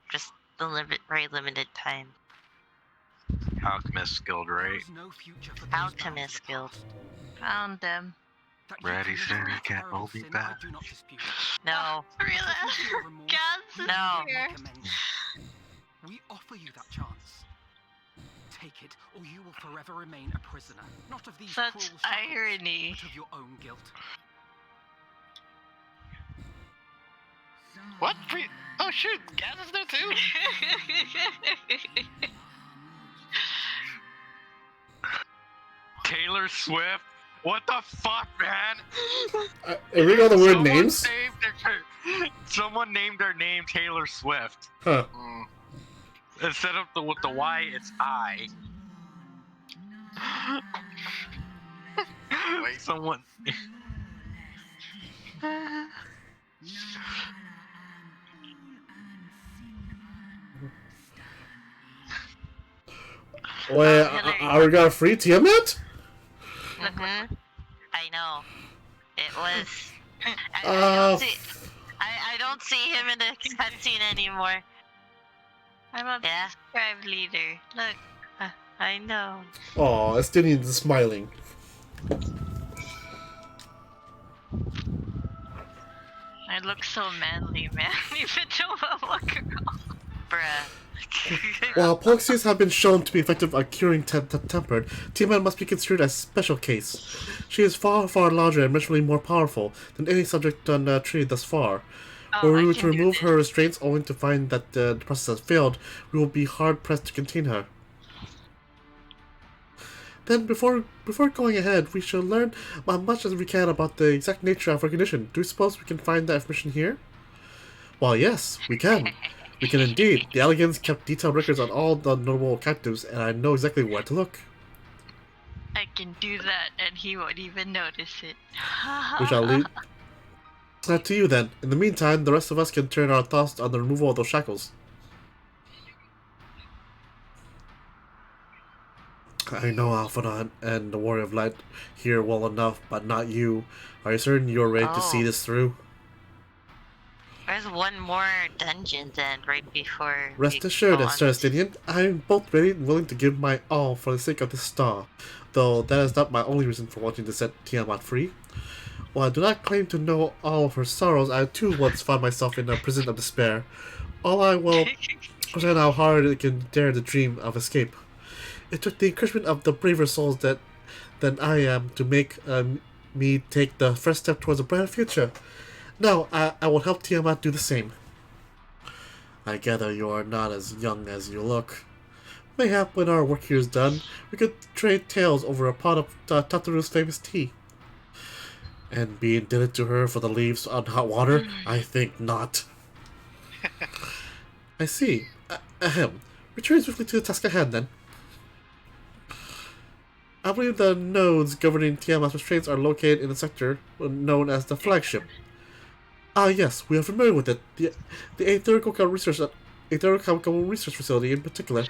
just the very limited time. Alchemist Guild, right? Alchemist Guild. Found them. Ready, steady, can't hold me back. No. Really? Gaz No. here. We offer you that chance. Take it, or you will forever remain a prisoner. Not of these Such cruel shackles, irony. but of your own guilt. What? Oh shoot, Gaz is there too? Taylor Swift? What the fuck, man? We know the word names? Someone named their name Taylor Swift. Huh. Instead of with the Y, it's I. Wait, someone. Wait, are we got a free Tiamat? I know. It was. I don't see him in the cutscene anymore. I'm a scribe leader. Look. I know. Aw, Estinian's smiling. I look so manly, man. Even though I'm a girl. Bruh. While Poxies have been shown to be effective at curing tempered, Tiamat must be considered a special case. She is far, far larger and measurably more powerful than any subject treated thus far. Were we to remove her restraints only to find that the process has failed, we will be hard-pressed to contain her. Then, before going ahead, we should learn as much as we can about the exact nature of our condition. Do you suppose we can find that information here? Well, yes, we can. We can indeed. The Elegans kept detailed records on all the notable captives, and I know exactly where to look. I can do that, and he won't even notice it. We shall leave that to you then. In the meantime, the rest of us can turn our thoughts on the removal of those shackles. I know Alphana and the Warrior of Light here well enough, but not you. Are you certain you're ready to see this through? There's one more dungeon then, right before. Rest assured, Sir Estinian, I am both ready and willing to give my all for the sake of this star, though that is not my only reason for wanting to set Tiamat free. While I do not claim to know all of her sorrows, I too once found myself in a prison of despair. All I will understand how hard it can dare to dream of escape. It took the encouragement of the braver souls than I am to make me take the first step towards a brighter future. Now, I will help Tiamat do the same. I gather you are not as young as you look. Mayhap when our work here is done, we could trade tales over a pot of Tataru's famous tea. And be indebted to her for the leaves on hot water? I think not. I see. Ahem. Return swiftly to the task at hand, then. I believe the nodes governing Tiamat's restraints are located in a sector known as the flagship. Ah, yes, we are familiar with it. The Aetherical Research Facility in particular.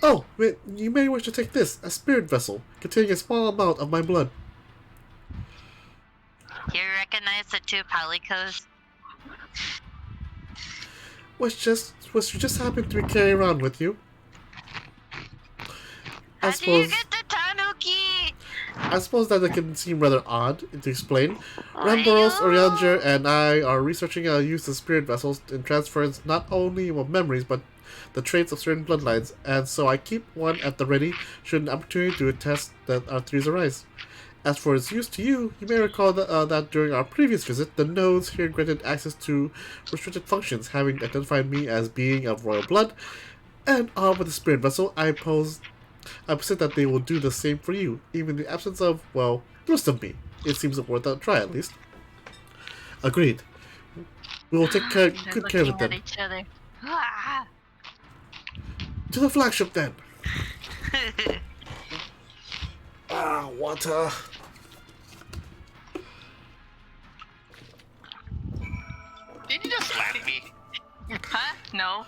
Oh, you may wish to take this, a spirit vessel, containing a small amount of my blood. You recognize the two Palicos? Which you just happen to be carrying around with you. How do you get the Tanuki? I suppose that it can seem rather odd to explain. Ramboros, Orianger, and I are researching our use of spirit vessels in transference not only of memories but the traits of certain bloodlines, and so I keep one at the ready should an opportunity to attest that our theories arise. As for its use to you, you may recall that during our previous visit, the nodes here granted access to restricted functions, having identified me as being of royal blood, and armed with a spirit vessel, I posit that they will do the same for you, even in the absence of, well, the rest of me. It seems worth a try, at least. Agreed. We will take good care of it then. Each other. To the flagship then! Water. Did you just slap me? Huh? No.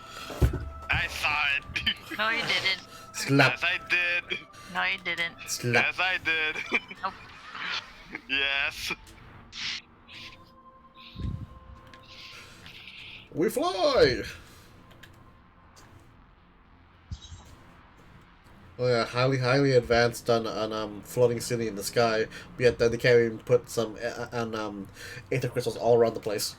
I saw it. No, you didn't. Slap. Yes, I did. No, you didn't. Slap. Yes, I did. Nope. Yes. We fly! Oh yeah, highly advanced on floating city in the sky. But yet then they can't even put some aether crystals all around the place.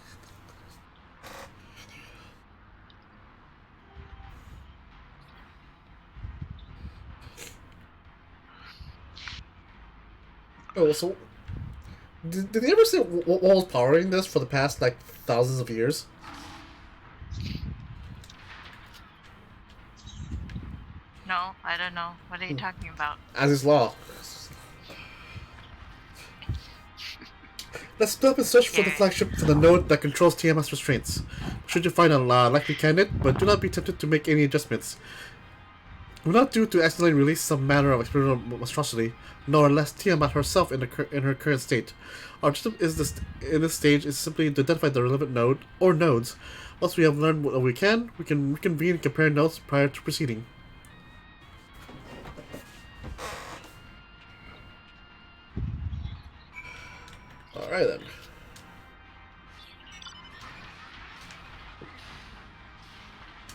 Oh, so did they ever say what was powering this for the past like thousands of years? No, I don't know. What are you talking about? As is law. Let's split up and search for the flagship for the node that controls TMS restraints. Should you find a likely candidate, but do not be tempted to make any adjustments. Do not due to accidentally release some manner of experimental monstrosity, nor unless Tiamat herself in her current state. Our objective in this stage is simply to identify the relevant node or nodes. Once we have learned what we can reconvene and compare notes prior to proceeding. Alright then.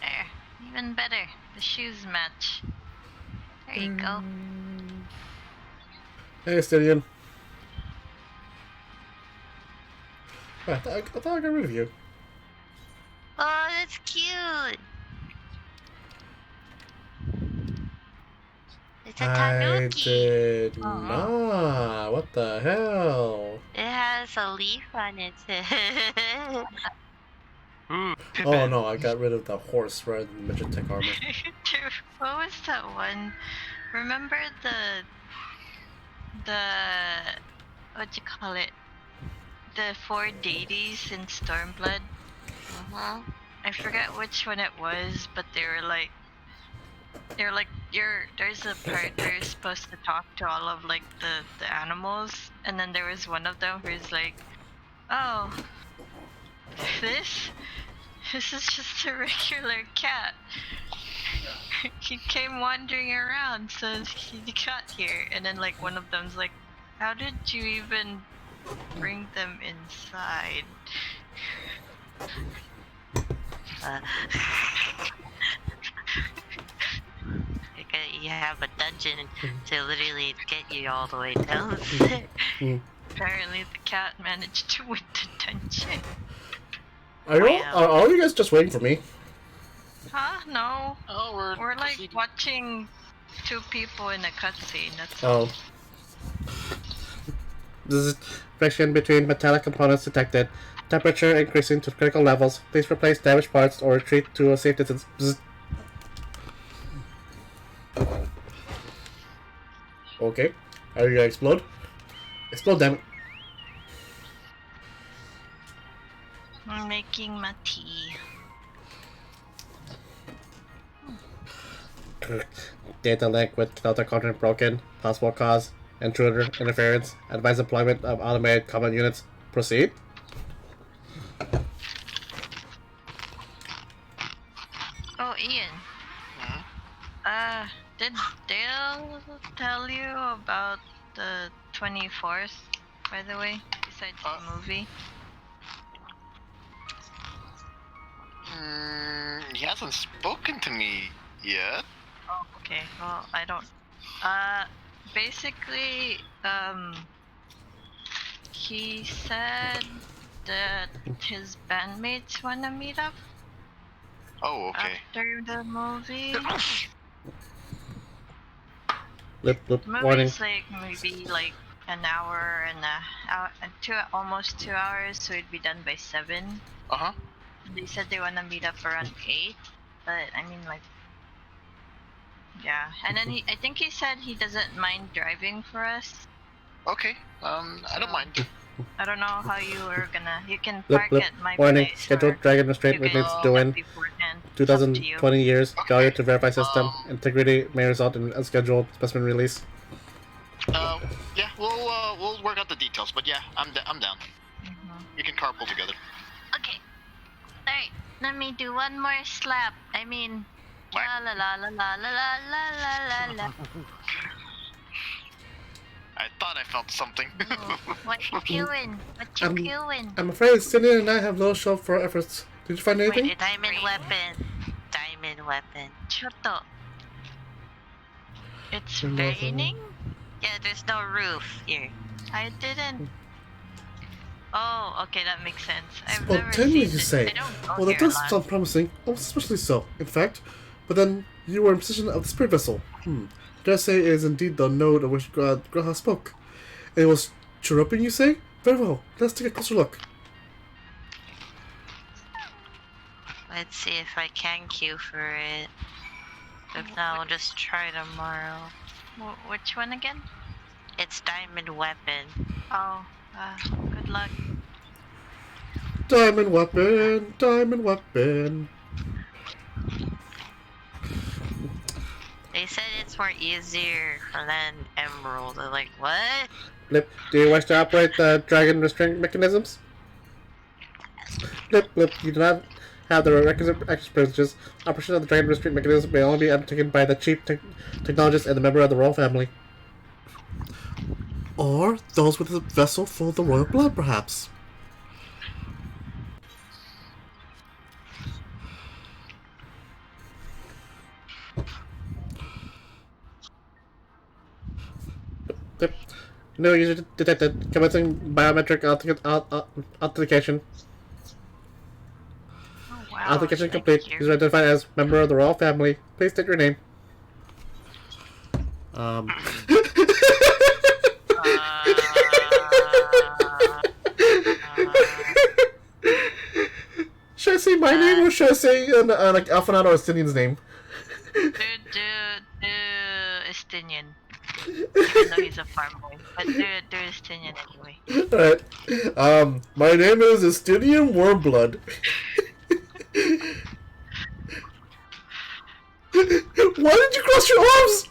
There. Even better. The shoes match. There you go. Hey, Styrian. I thought I got rid of you. Oh, that's cute. It's a I tanuki. did not. What the hell? It has a leaf on its head. Ooh, Oh no, I got rid of the horse rather than midget tech armor. Dude, what was that one? Remember the what you call it? The 4 deities in Stormblood? I forget which one it was, but there's a part where you're supposed to talk to all of like the animals, and then there was one of them who's like, oh, this is just a regular cat. He came wandering around, so he got here, and then like one of them's like, how did you even bring them inside? You have a dungeon to literally get you all the way down there. Apparently the cat managed to win the dungeon. Are all you guys just waiting for me? Huh? No. Oh, we're like watching 2 people in a cutscene, that's all. This is friction between metallic components detected. Temperature increasing to critical levels. Please replace damaged parts or retreat to a safe distance. Bzz. Okay. Are you gonna explode? Explode, damn it. I'm making my tea. Data link with Delta quadrant broken. Possible cause. Intruder interference. Advise deployment of automated combat units. Proceed. Oh, Ian. Did Dale tell you about the 24th, by the way, besides the movie? He hasn't spoken to me yet. Oh, okay. Well, I don't. Basically, he said that his bandmates wanna meet up. Oh, okay. After the movie. Blip, blip, The warning. movie's like maybe like an hour and almost 2 hours, so it'd be done by 7. They said they wanna meet up around 8, but I mean like, yeah. And then I think he said he doesn't mind driving for us. Okay. I don't mind. I don't know how you can Blip, park blip, at my warning. place. Scheduled dragon restraint remains due in 2020 years. Failure to verify system integrity may result in unscheduled specimen release. Yeah, we'll work out the details, but yeah, I'm down. We can carpool together. Okay. Alright, let me do one more slap. I mean, la la la la la la la la la la. I thought I felt something. What you doing? What you doing? I'm afraid Cindy and I have little show for our efforts. Did you find anything? Wait, diamond weapon. Diamond weapon. Choto. It's raining? Yeah, there's no roof here. I didn't. Oh, okay, that makes sense. I've Well, never tell me, seen you it. say. I don't go Well, that here a does lot. sound promising. Oh, especially so, in fact. But then, you were in possession of the spirit vessel. Dare I say it is indeed the node of which Graha spoke. And it was chirruping, you say? Very well, let's take a closer look. Let's see if I can queue for it. If not, we'll just try tomorrow. Which one again? It's diamond weapon. Oh, good luck. Diamond weapon, diamond weapon. They said it's more easier than emerald. They're like, what? Blip, do you wish to operate the dragon restraint mechanisms? Blip, blip, you do not have the requisite access privileges. Operation of the dragon restraint mechanism may only be undertaken by the chief technologist and the member of the royal family. Or those with a vessel full of the royal blood, perhaps. Blip. No user detected. Commencing biometric authentication. Oh, wow. Authentication complete. User identified as member of the royal family. Please state your name. Should I say my name or should I say like Alphanado or Stinian's name? Do Estinian. Even though he's a farm boy. But do Estinian anyway. Alright. My name is Estinian Wormblood. Why did you cross your arms?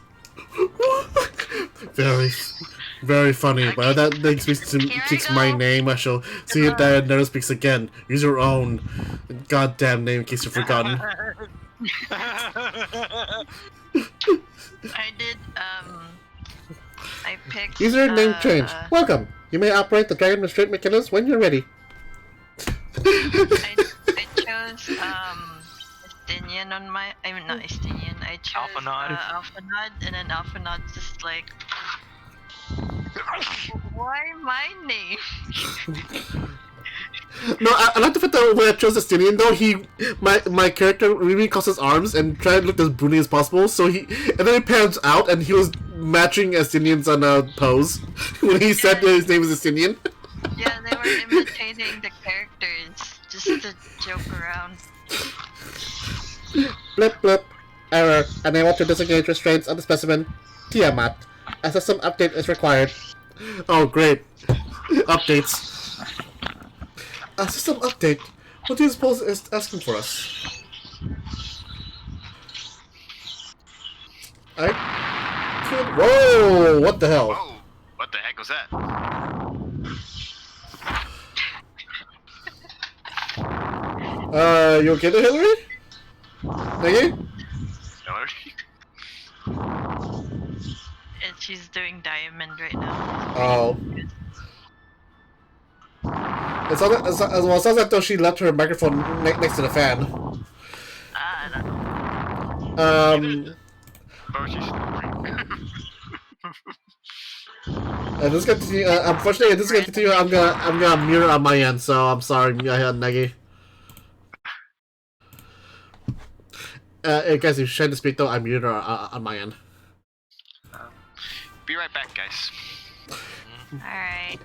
Very funny. But that makes me speaks my name. I shall see if that never speaks again. Use your own goddamn name in case you've forgotten. I did, I picked, User name change. Welcome. You may operate the dragon restraint mechanism when you're ready. I chose, Estinian on my, I mean, not Estinian, I chose, Alphanod, and then Alphanod's just like, why my name? No, I like the fact that when I chose Estinian, though, my character really crossed his arms and tried to look as broody as possible, so and then he pans out and he was matching Estinian's pose when he said that his name was Estinian. Yeah, they were imitating the characters, just to joke around. Blip blip. Error. Unable to disengage restraints on the specimen. Tiamat. A system update is required. Oh, great. Updates. A system update? What do you suppose is asking for us? Whoa! What the hell? Whoa! What the heck was that? You okay there, Hillary? Thank you? Hillary? And she's doing diamond right now. Oh. It sounds like though she left her microphone next to the fan. I don't know. Oh, she's This is gonna continue. Unfortunately, this is gonna continue. I'm gonna mute it on my end. So I'm sorry, Negi. Guys, if you're trying to speak though, I'm muted on my end. Be right back, guys. Alright.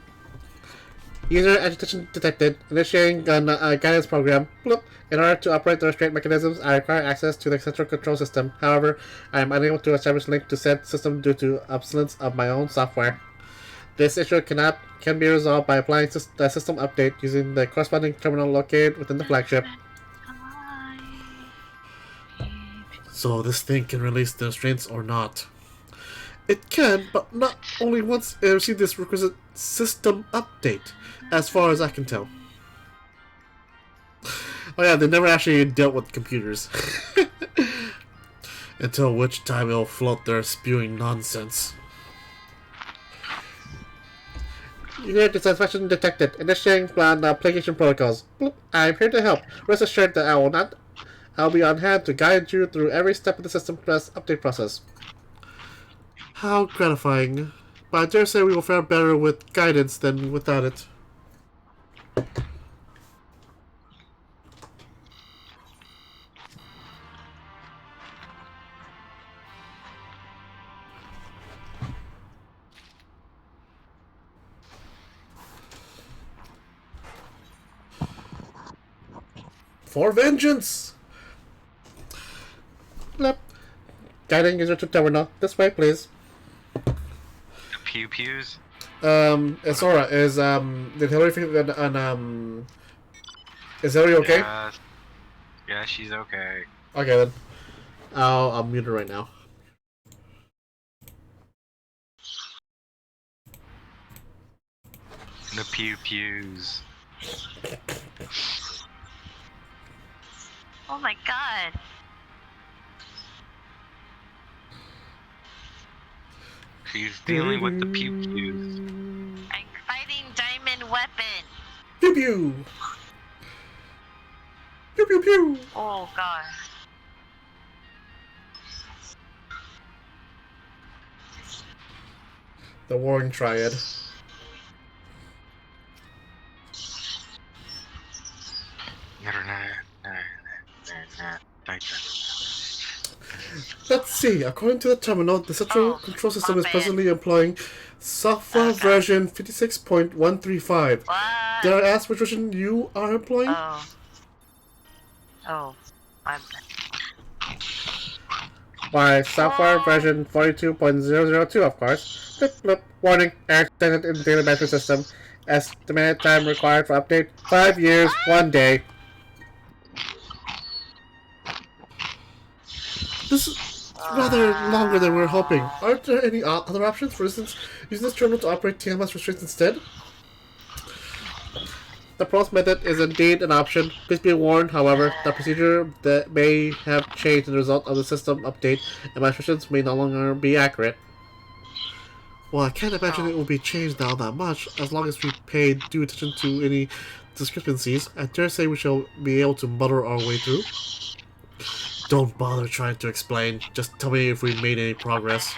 User agitation detected. Initiating guidance program. Bloop. In order to operate the restraint mechanisms, I require access to the central control system. However, I am unable to establish a link to said system due to obsolescence of my own software. This issue can be resolved by applying the system update using the corresponding terminal located within the flagship. So this thing can release the restraints or not. It can, but not only once it received this requisite system update, as far as I can tell. Oh yeah, they never actually dealt with computers. Until which time it'll float their spewing nonsense. Unit dissatisfaction detected. Initiating application protocols. Bloop. I'm here to help. Rest assured that I'll be on hand to guide you through every step of the system update process. How gratifying. But I dare say we will fare better with guidance than without it. For vengeance! Blip. Guiding user to terminal. This way, please. The pew pews. Sora, did Hillary is Hillary okay? Yeah, she's okay. Okay then. I'll mute her right now. The pew pews. Oh my god. She's dealing with the pew pews. I'm fighting diamond weapon. Pew pew. Pew pew pew. Oh god. The Warring Triad. Let's see. According to the terminal, the central control system is presently employing software version 56.135. Did I ask which version you are employing? Oh, I'm. By software version 42.002, of course. Blip, blip. Warning, error detected in the daily management system. Estimated time required for update 5 years, 1 day. This is rather longer than we were hoping. Aren't there any other options? For instance, using this terminal to operate TMS restraints instead? The pros method is indeed an option. Please be warned, however, the procedure that may have changed as a result of the system update, and my restrictions may no longer be accurate. Well, I can't imagine it will be changed now that much, as long as we pay due attention to any discrepancies. I dare say we shall be able to muddle our way through. Don't bother trying to explain. Just tell me if we made any progress.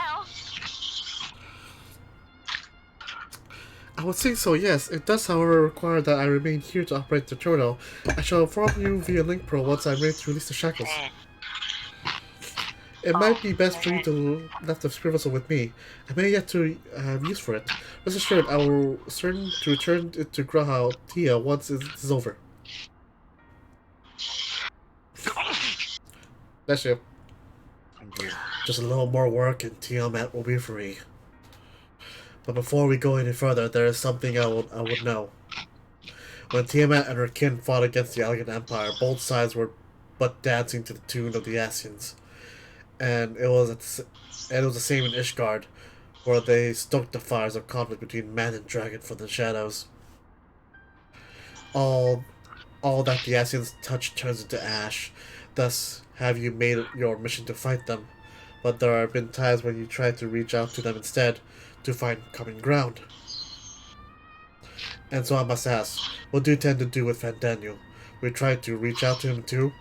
I would think so, yes. It does, however, require that I remain here to operate the terminal. I shall inform you via link pro once I'm ready to release the shackles. It might be best for you to let the spirit vessel with me. I may yet to have use for it. Rest assured, I will certain to return it to Graha Tia once it is over. That's you. Just a little more work and Tiamat will be free. But before we go any further, there is something I would know. When Tiamat and her kin fought against the Elegant Empire, both sides were but dancing to the tune of the Asians. And it was the same in Ishgard, where they stoked the fires of conflict between man and dragon from the shadows. All that the Asians touch turns into ash. Thus, have you made it your mission to fight them? But there have been times when you tried to reach out to them instead, to find common ground. And so I must ask, what do you tend to do with Fandaniel? We tried to reach out to him too?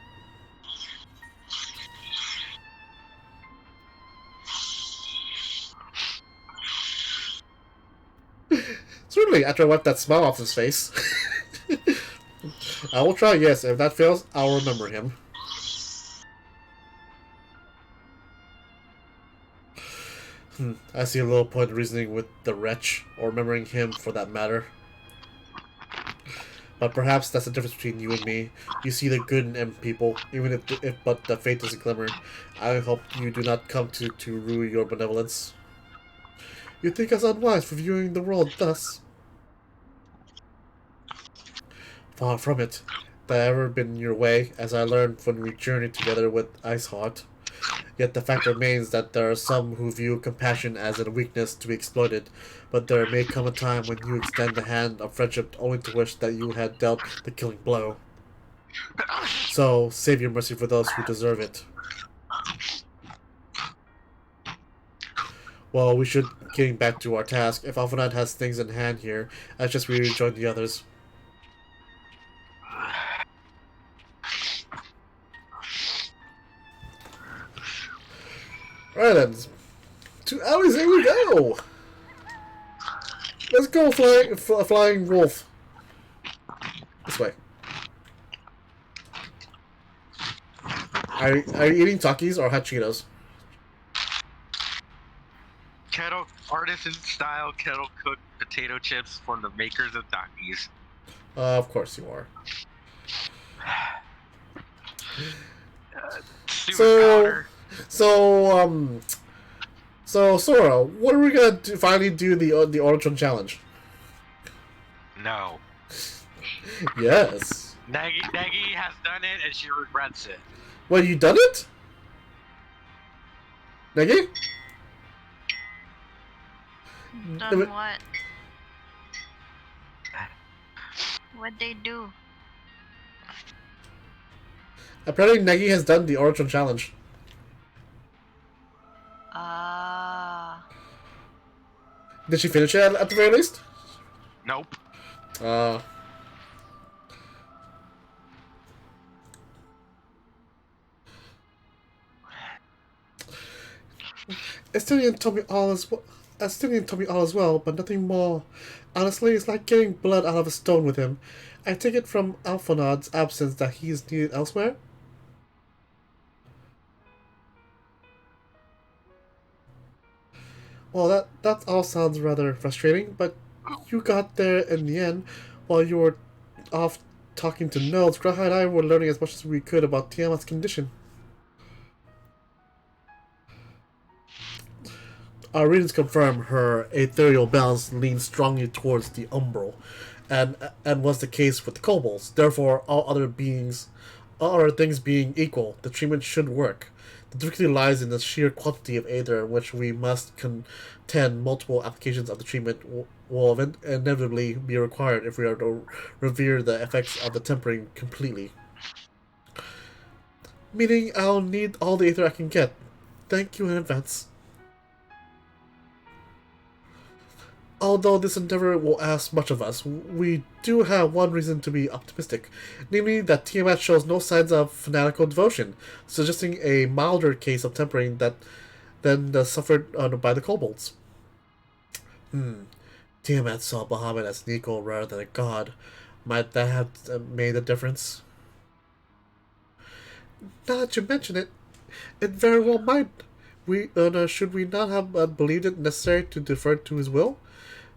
Certainly, after I wiped that smile off his face. I will try, yes. If that fails, I'll remember him. I see a little point in reasoning with the wretch, or remembering him for that matter. But perhaps that's the difference between you and me. You see the good in people, even if but the fate doesn't glimmer. I hope you do not come to rue your benevolence. You think us unwise for viewing the world thus? Far from it. That ever been your way, as I learned when we journeyed together with Iceheart. Yet the fact remains that there are some who view compassion as a weakness to be exploited, but there may come a time when you extend the hand of friendship only to wish that you had dealt the killing blow. So, save your mercy for those who deserve it. Well, we should getting back to our task. If Alphanite has things in hand here, I suggest we rejoin the others. Right then, 2 hours, here we go! Let's go, flying wolf. This way. Are you eating Takis or hot Cheetos? Artisan style kettle cooked potato chips from the makers of Takis. Of course you are. So Sora, what are we gonna finally do the Orotron challenge? No. Yes. Nagi has done it and she regrets it. Well, you done it? Nagi? Done what? What'd they do? Apparently, Nagi has done the Orotron challenge. Did she finish it at the very least? Nope. Estinian told me all as well, but nothing more. Honestly, it's like getting blood out of a stone with him. I take it from Alphonad's absence that he is needed elsewhere? Well, that all sounds rather frustrating, but you got there in the end while you were off talking to nodes, Graha and I were learning as much as we could about Tiamat's condition. Our readings confirm her ethereal balance leans strongly towards the umbral, and was the case with the kobolds. Therefore, all other things being equal, the treatment should work. The difficulty lies in the sheer quantity of aether in which we must contend multiple applications of the treatment will inevitably be required if we are to revere the effects of the tempering completely. Meaning I'll need all the aether I can get. Thank you in advance. Although this endeavor will ask much of us, we do have one reason to be optimistic, namely that Tiamat shows no signs of fanatical devotion, suggesting a milder case of tempering than the suffered by the kobolds. Tiamat saw Bahamut as an equal rather than a god. Might that have made a difference? Now that you mention it, it very well might. Should we not have believed it necessary to defer to his will?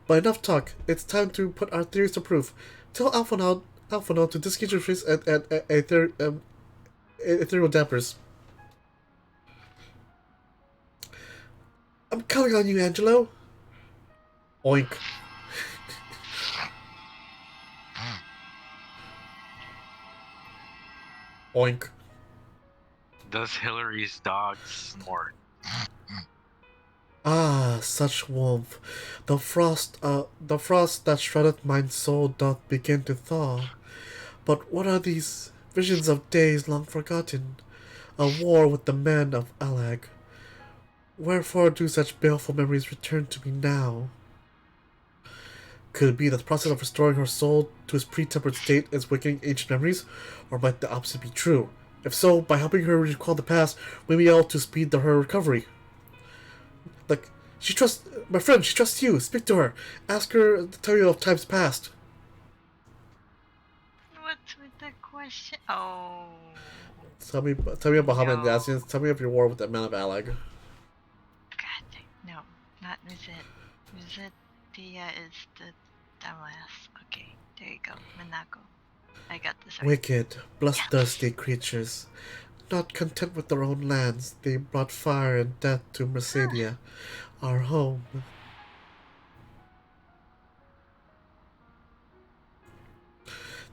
But enough talk. It's time to put our theories to proof. Tell Alphonal to disengage your face at ethereal dampers. I'm counting on you, Angelo. Oink. Oink. Does Hillary's dog snort? Ah, such warmth. The frost that shreddeth mine soul doth begin to thaw. But what are these visions of days long forgotten? A war with the men of Alag. Wherefore do such baleful memories return to me now? Could it be that the process of restoring her soul to its pre-tempered state is waking ancient memories, or might the opposite be true? If so, by helping her recall the past, we may be able to speed her recovery. She trusts my friend. She trusts you. Speak to her. Ask her to tell you of times past. What's with the question? Oh. Tell me about Bahamut Dacians. Tell me of your war with that man of Alag. God, no, not Mizet. Mizet is the dumbass. Okay, there you go, Minako. I got this. Wicked, bloodthirsty creatures. Not content with their own lands, they brought fire and death to Mercedia, our home.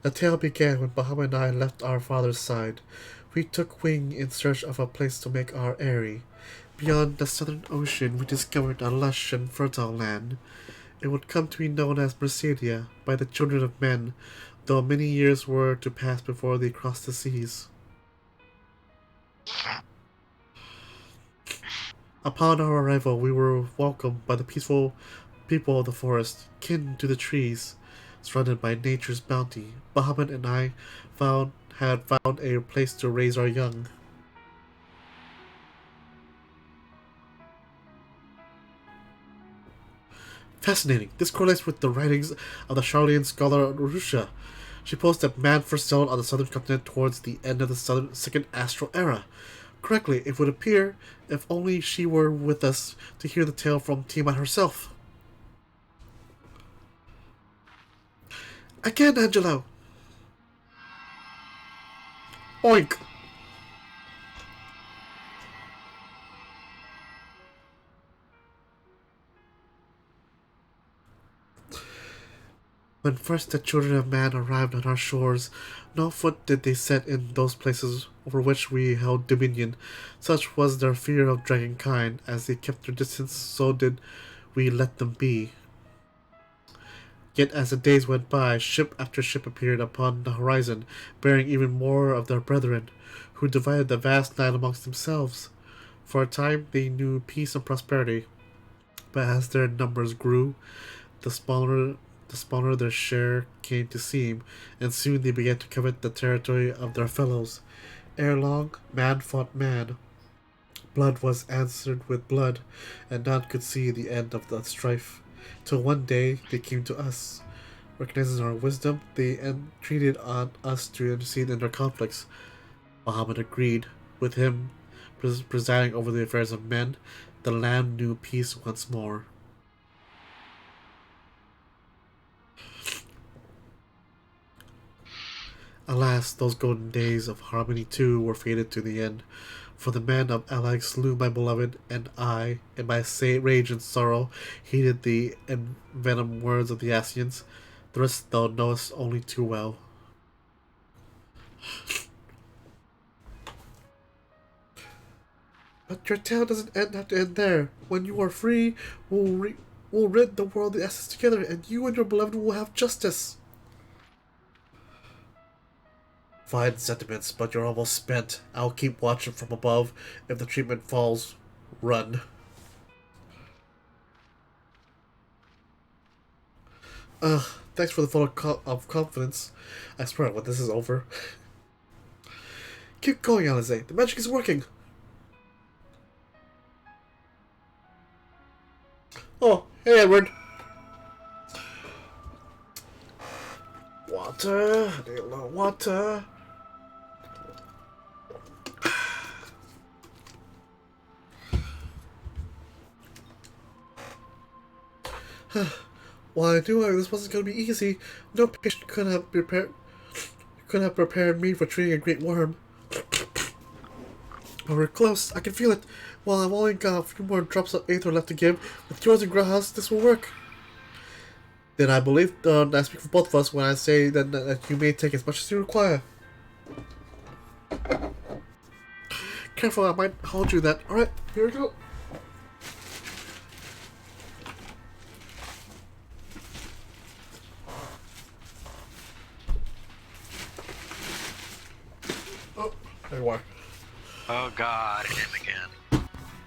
The tale began when Bahamut and I left our father's side. We took wing in search of a place to make our eyrie. Beyond the southern ocean, we discovered a lush and fertile land. It would come to be known as Mercedia by the children of men, though many years were to pass before they crossed the seas. Upon our arrival, we were welcomed by the peaceful people of the forest, kin to the trees, surrounded by nature's bounty. Bahamut and I had found a place to raise our young. Fascinating. This correlates with the writings of the Charlean scholar Rusha. She posed that man first settled on the southern continent towards the end of the second astral era. Correctly, it would appear, if only she were with us to hear the tale from Tiamat herself. Again, Angelo! Oink! When first the children of man arrived on our shores, no foot did they set in those places over which we held dominion. Such was their fear of dragonkind. As they kept their distance, so did we let them be. Yet as the days went by, ship after ship appeared upon the horizon, bearing even more of their brethren, who divided the vast land amongst themselves. For a time they knew peace and prosperity, but as their numbers grew, the smaller their share came to seem, and soon they began to covet the territory of their fellows. Ere long, man fought man. Blood was answered with blood, and none could see the end of the strife. Till one day they came to us. Recognizing our wisdom, they entreated on us to intercede in their conflicts. Bahamut agreed. With him presiding over the affairs of men, the land knew peace once more. Alas, those golden days of harmony too were faded to the end. For the men of Alag slew my beloved, and I, in my rage and sorrow, heeded the envenomed words of the Asians. The rest thou knowest only too well. But your tale doesn't have to end there. When you are free, we'll rid the world of the Essex together, and you and your beloved will have justice. Fine sentiments, but you're almost spent. I'll keep watching from above. If the treatment falls, run. Thanks for the vote of confidence. I swear, when this is over. Keep going, Alize. The magic is working. Oh, hey, Edward. Water. I need a little water. Well, I knew this wasn't going to be easy. No patient could have prepared me for treating a great worm. But we're close. I can feel it. Well, I've only got a few more drops of Aether left to give. With yours and Graha's, this will work. Then I believe I speak for both of us when I say that you may take as much as you require. Careful, I might hold you that. Alright, here we go. Oh, there you are. Oh god, him again.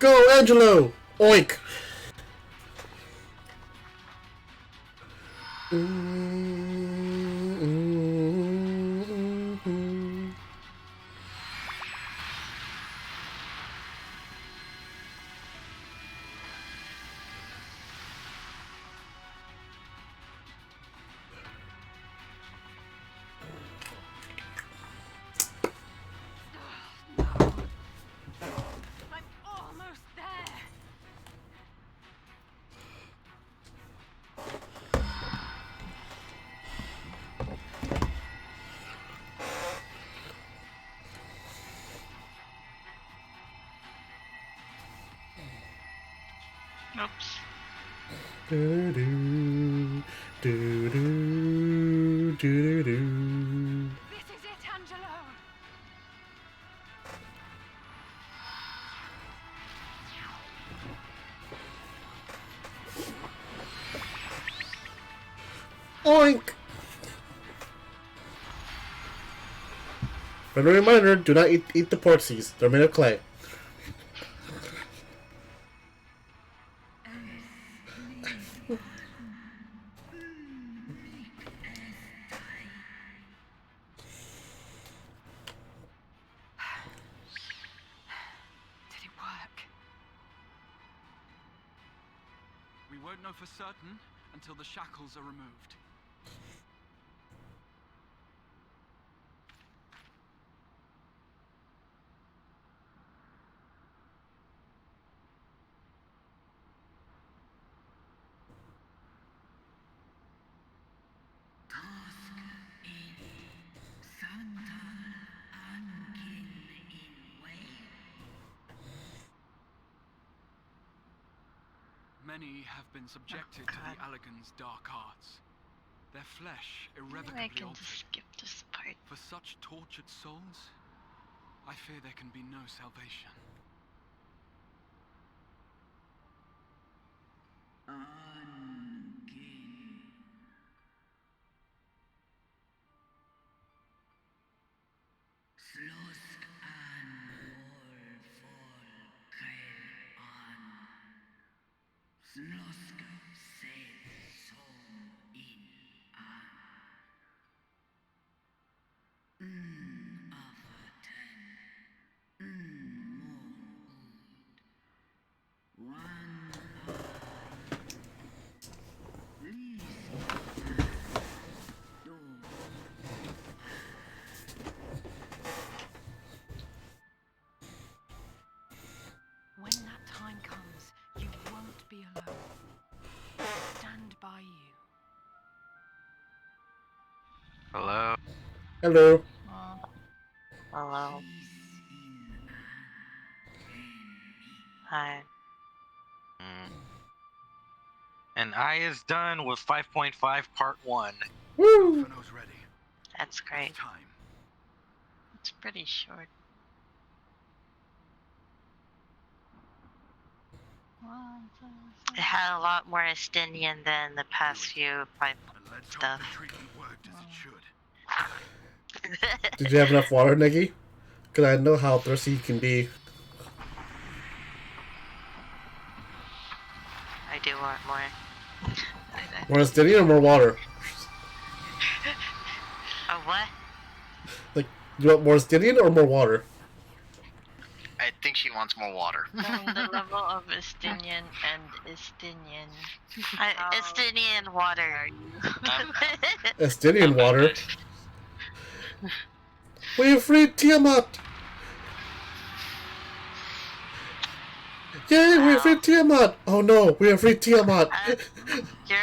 Go, Angelo! Oink! Oops. Do do do do do do. This is it, Angelo. Oink! Friendly reminder, do not eat the portsies. They're made of clay. Did it work? We won't know for certain until the shackles are removed. Many have been subjected to the Allagan's dark arts. Their flesh irrevocably I can altered. just skip this part. For such tortured souls, I fear there can be no salvation. When that time comes, you won't be alone. Stand by you. Hello? Hello. Hello. Hi. And I is done with 5.5 Part 1. Woo! That's great. It's pretty short. It had a lot more Estinian than the past few pipe stuff. Did you have enough water, Negi? Because I know how thirsty you can be. I do want more. More Estinian or more water? Oh, what? Like, do you want more Estinian or more water? I think she wants more water. The level of Estinian and Estinian. Estinian water. Estinian water? We have freed Tiamat! Yay, we have freed Tiamat! Oh no, we have freed Tiamat! Your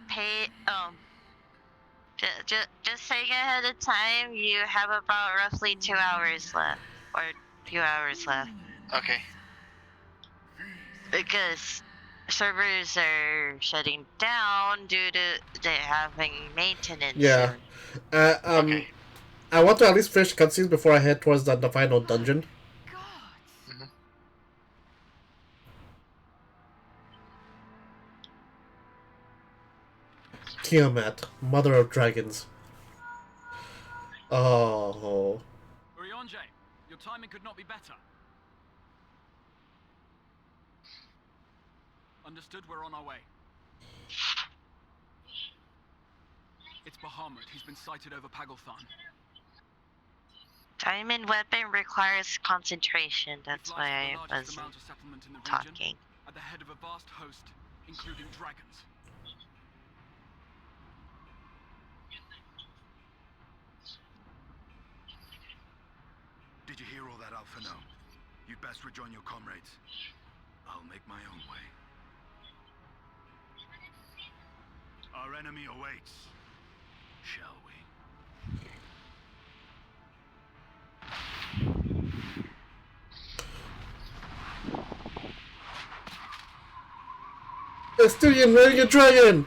pay. Just saying ahead of time, you have about roughly 2 hours left, or a few hours left. Okay. Because servers are shutting down due to they having maintenance. Yeah. soon. I want to at least finish cutscenes before I head towards the final dungeon. Tiamat, Mother of Dragons. Oh. Urianje, your timing could not be better. Understood, we're on our way. It's Bahamut. He's been sighted over Pagalthan. Diamond weapon requires concentration. That's why I wasn't talking. At the head of a vast host, including dragons. Did you hear all that, Alphino? You'd best rejoin your comrades. I'll make my own way. Our enemy awaits. Shall we? Estinian wearing a dragon!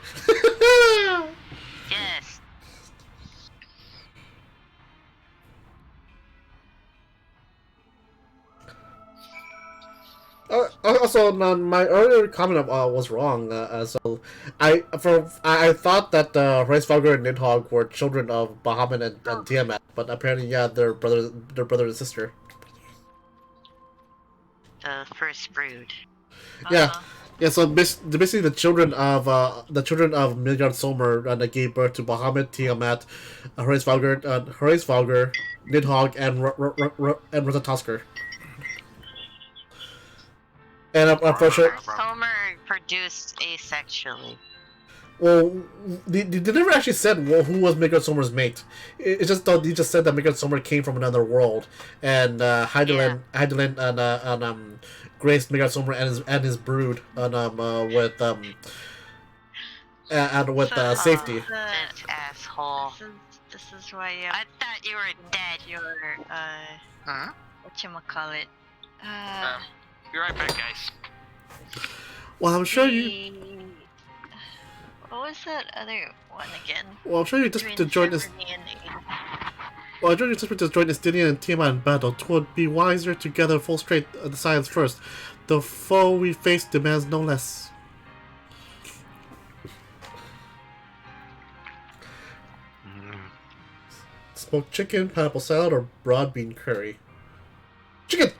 Yes. Also, my earlier comment was wrong. So I thought that Reisvalger and Nidhogg were children of Bahamut and Tiamat, but apparently, yeah, they're brother and sister. The first brood. Yeah, yeah. So basically, the children of Midgard Somer that gave birth to Bahamut, Tiamat, Reisvalger, Nidhogg, and Ratatoskr. And unfortunately, Homer produced asexually. well, they never actually said who was Midgard Somer's mate. It's just he just said that Midgard Somer came from another world, and Heidelin and graced Midgard Somer and his brood with safety. This asshole. This is why I thought you were dead. You're whatchamacallit. Be right back, guys. Well, I'm sure you. What was that other one again? Well, I'm sure you just to join this. Well, I'm sure you just to join Estinian and Tiamat in battle. 'Twould be wiser to gather full strength the science first. The foe we face demands no less. Smoked chicken, pineapple salad, or broad bean curry? Chicken!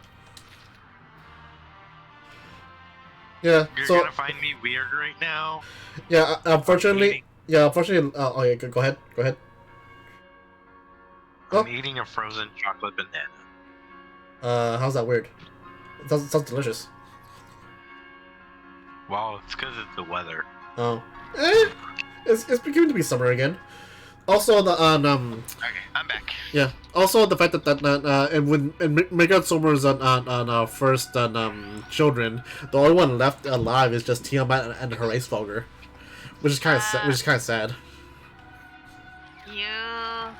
Yeah, You're so gonna find me weird right now. yeah, unfortunately, oh yeah, go ahead. I'm eating a frozen chocolate banana. How's that weird? It sounds delicious. Well, it's because it's the weather. Oh, it's beginning to be summer again. Also, the Okay, I'm back. yeah. Also, the fact that and when Midgard Somer's first children, the only one left alive is just Tiamat and Reisvalger, which is kind of sad. You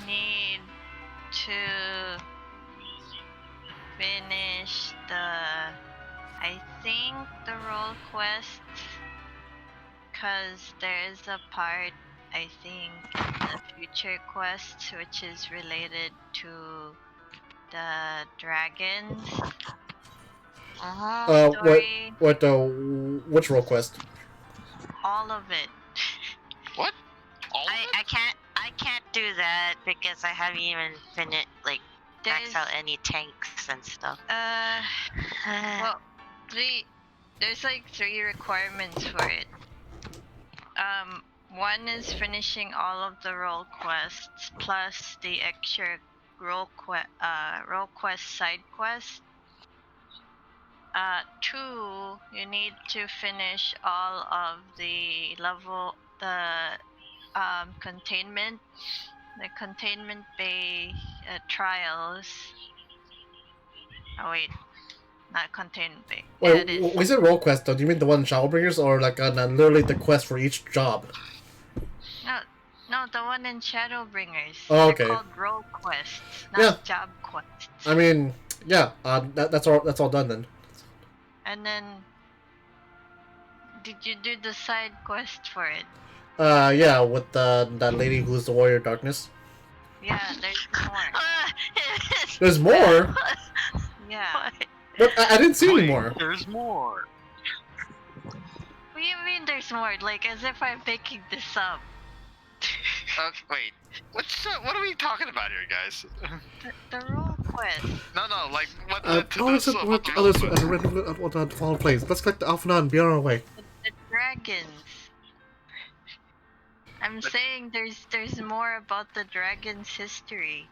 need finish I think the role quest, cause there's a part I think in the future quests which is related to the dragons. Story. Which role quest? All of it. What? I can't do that because I haven't even finished max out any tanks and stuff. Well, there's like 3 requirements for it. One is finishing all of the role quests plus the extra role quest side quest. 2, you need to finish all of the containment bay trials. Oh wait, not containment bay. Wait, is it role quest though? Do you mean the one in Shadowbringers or like literally the quest for each job? No, the one in Shadowbringers. Oh, okay. They're called role quests, not job quests. I mean, yeah, that's all done then. And then, did you do the side quest for it? Yeah, with that lady who's the warrior of darkness. Yeah, there's more. There's more? Yeah. But I didn't see any more. There's more. What do you mean there's more? Like, as if I'm making this up. Wait. What are we talking about here, guys? The role quest. No, like what? What others what follow plays? Let's collect the Alpha and be on our way. The dragons. I'm saying there's more about the dragon's history.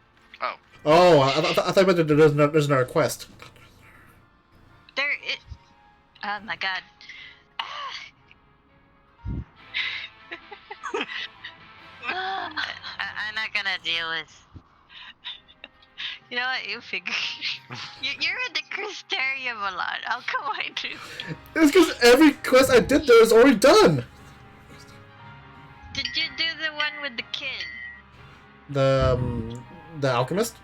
Oh, I thought you meant there's another quest. Oh my god. I'm not gonna deal with. You know what? You figure. You're in the Crystarium a lot. How come I do? It's because every quest I did there is already done. Did you do the one with the kid? The alchemist?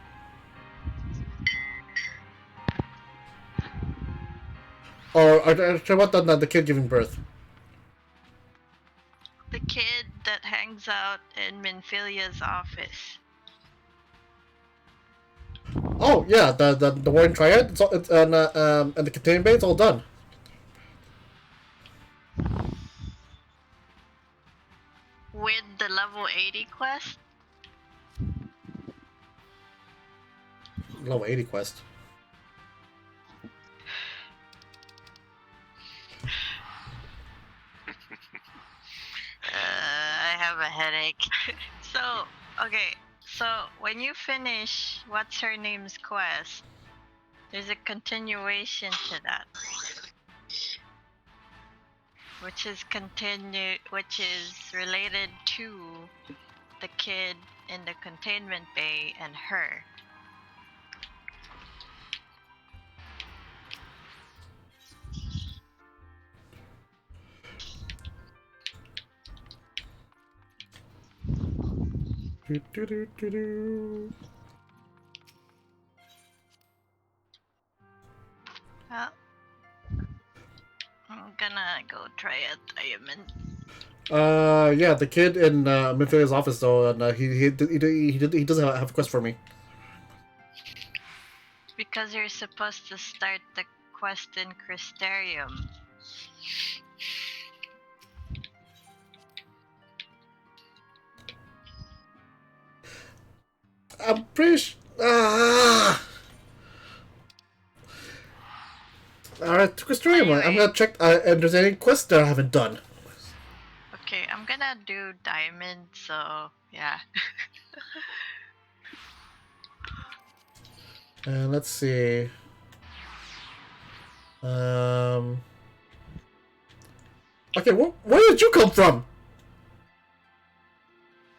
Or what the kid giving birth? The kid that hangs out in Minfilia's office. Oh yeah, the Warring Triad. And the containment bay. It's all done. With the level 80 quest? Level 80 quest. I have a headache. So when you finish What's Her Name's quest, there's a continuation to that. Which is related to the kid in the containment bay and her. Well, I'm gonna go try a diamond. Yeah, the kid in Minfilia's office though, and he doesn't have a quest for me. Because you're supposed to start the quest in Crystarium. I'm pretty sure. Alright, Crystarium. Anyway. I'm gonna check if there's any quests that I haven't done. Okay, I'm gonna do diamond, so yeah. Let's see. Okay, where did you come from?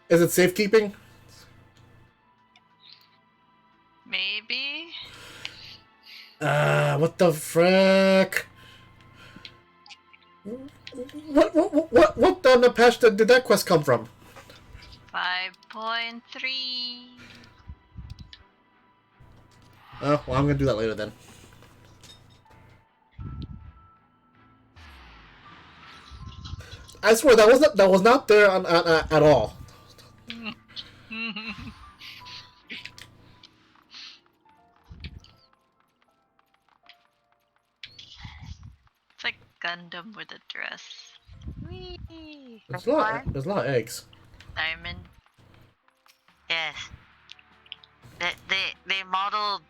Is it safekeeping? Maybe. What the frick? What on the patch did that quest come from? 5.3. Oh, well, I'm gonna do that later then. I swear that was not there at all. It's like Gundam with a dress. Whee! There's a lot. There's a lot of eggs. Diamond. Yes. They modeled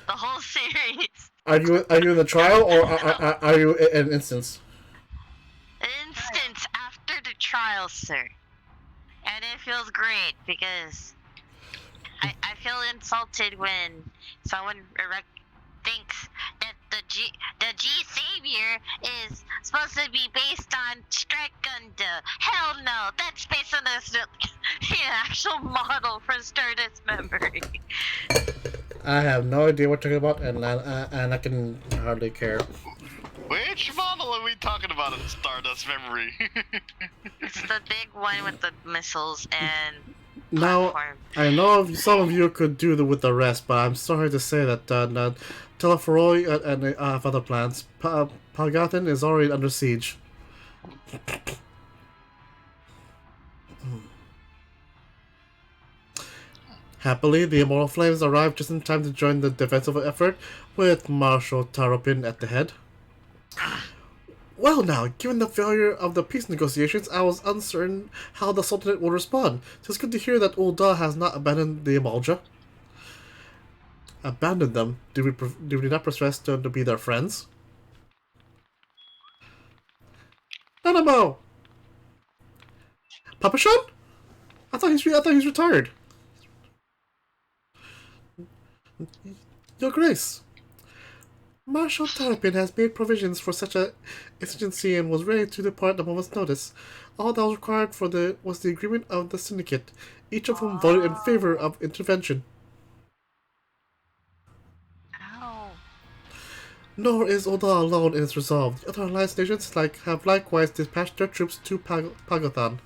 the whole series. Are you in the trial or are you in an instance? Instance after the trial, sir. And it feels great because I feel insulted when someone thinks that the G Savior is supposed to be based on Strike Gundam. Hell no, that's based on the actual model from Stardust Memory. I have no idea what you're talking about, and I can hardly care. Which model are we talking about in Stardust Memory? It's the big one with the missiles and Now, I know some of you could do with the rest, but I'm sorry to say that Teleferoi and other plants, Pagathan is already under siege. Happily, the Immortal Flames arrived just in time to join the defensive effort, with Marshal Taropin at the head. Well now, given the failure of the peace negotiations, I was uncertain how the Sultanate would respond. It's good to hear that Ul'dah has not abandoned the Amalja. Abandoned them? Did we not profess to be their friends? Nanamo! Papa Sean? I thought he's retired. Your Grace. Marshal Taropin has made provisions for such an exigency and was ready to depart at a moment's notice. All that was required was the agreement of the syndicate, each of whom voted in favor of intervention. Ow. Nor is Ul'dah alone in its resolve. The other alliance nations have likewise dispatched their troops to Pagathan.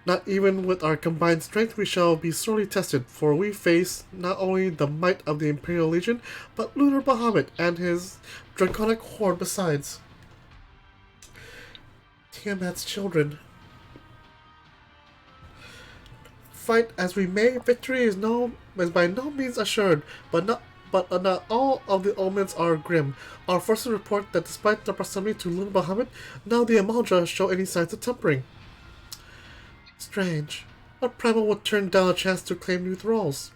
Not even with our combined strength we shall be sorely tested, for we face not only the might of the Imperial Legion, but Lunar Bahamut and his draconic horde besides. Tiamat's children. Fight as we may, victory is by no means assured, but not all of the omens are grim. Our forces report that despite their proximity to Lunar Bahamut, now the Amalja show any signs of tempering. Strange. What primal would turn down a chance to claim new thralls?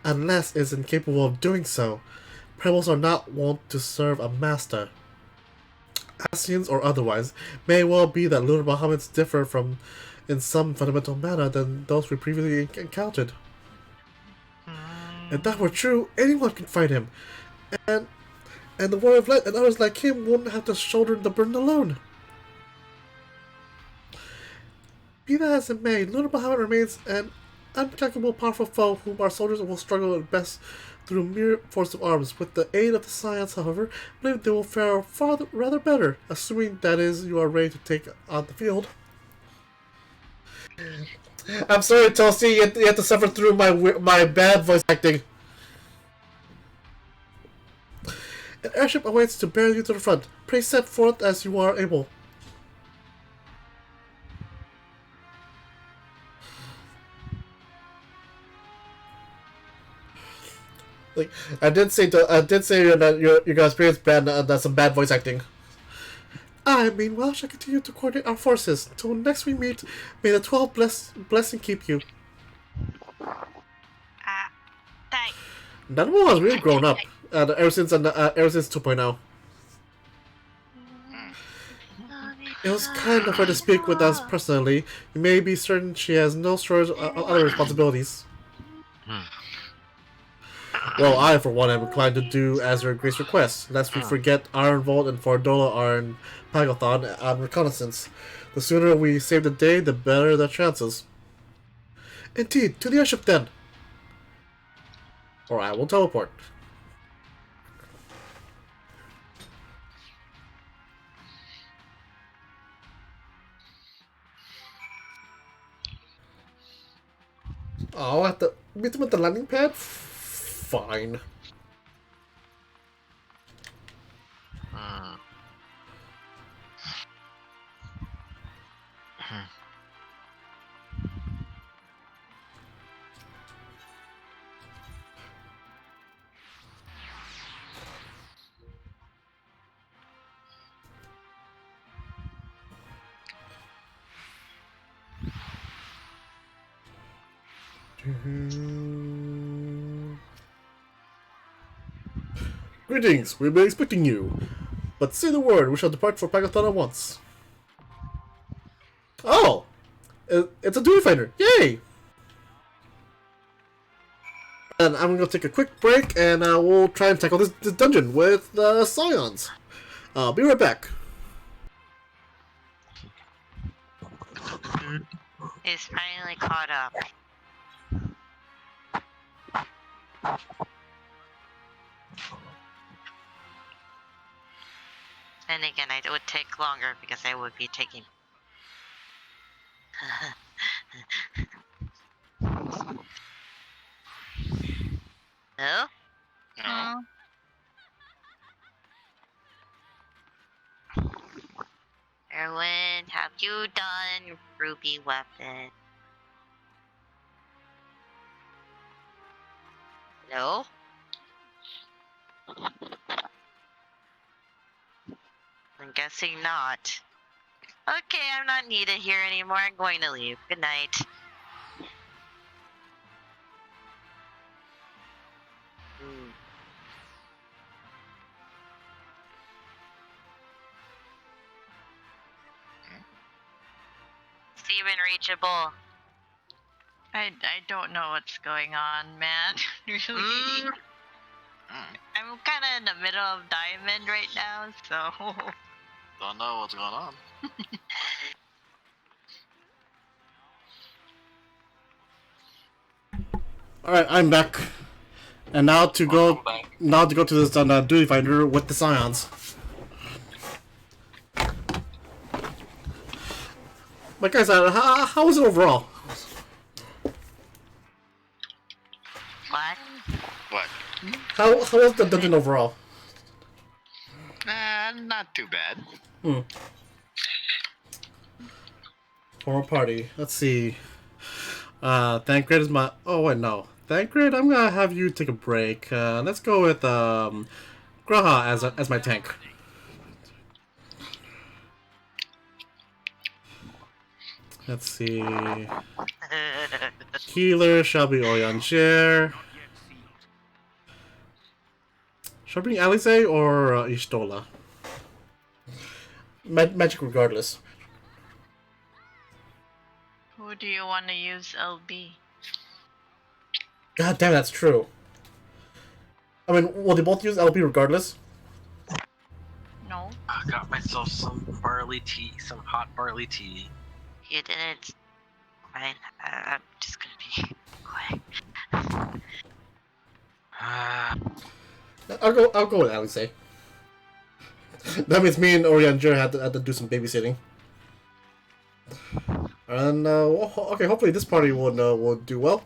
Unless it is incapable of doing so. Primals are not wont to serve a master. Ascians or otherwise, may well be that Lunar Bahamuts differ from in some fundamental manner than those we previously encountered. If that were true, anyone can fight him. And the Warrior of Light and others like him wouldn't have to shoulder the burden alone. Be that as it may, Lunar Bahamut remains an uncalculable powerful foe whom our soldiers will struggle at best through mere force of arms. With the aid of the Scions, however, I believe they will fare rather better, assuming, that is, you are ready to take on the field. I'm sorry, Tulsi, you have to suffer through my bad voice acting. An airship awaits to bear you to the front. Pray set forth as you are able. I did say that you're gonna experience some bad voice acting. I, meanwhile, shall continue to coordinate our forces. Till next we meet, may the 12 bless and keep you. Thanks. Nanamo has really grown up ever since 2.0. It was kind of her to speak with us personally. You may be certain she has no shortage of other responsibilities. Well, I, for one, am inclined to do as Her Grace requests, lest we forget Ironvolt and Fardola are in Pagathan on reconnaissance. The sooner we save the day, the better the chances. Indeed, to the airship then! Or I will teleport. Oh, at the meet them at the landing pad? Fine. Greetings, we've been expecting you. But say the word, we shall depart for Pagathon at once. Oh! It's a duty finder! Yay! And I'm gonna take a quick break, and we'll try and tackle this dungeon with the Scions. I'll be right back. He's finally caught up. And again, it would take longer because I would be taking... No? No. Erwin, have you done your ruby weapon? No? I'm guessing not. Okay, I'm not needed here anymore. I'm going to leave. Good night. Steven reachable. I don't know what's going on, man. Really. I'm kind of in the middle of Diamond right now, so... Don't know what's going on. Alright, I'm back. And now to go to this duty finder with the Scions. But guys, how was it overall? What? What? How was the dungeon overall? Not too bad. Former party. Let's see. Thancred is my... Oh, wait, no. Thancred, I'm gonna have you take a break. Let's go with, Graha as my tank. Let's see... Healer shall be Oyanjir. Should I bring Alice or Ishtola? Magic regardless. Who do you want to use LB? God damn, that's true. I mean, will they both use LB regardless? No. I got myself some barley tea, some hot barley tea. You didn't. Fine. I'm just gonna be quiet. I'll go with Alice. That means me and Orianger had to do some babysitting. And okay, hopefully this party will do well.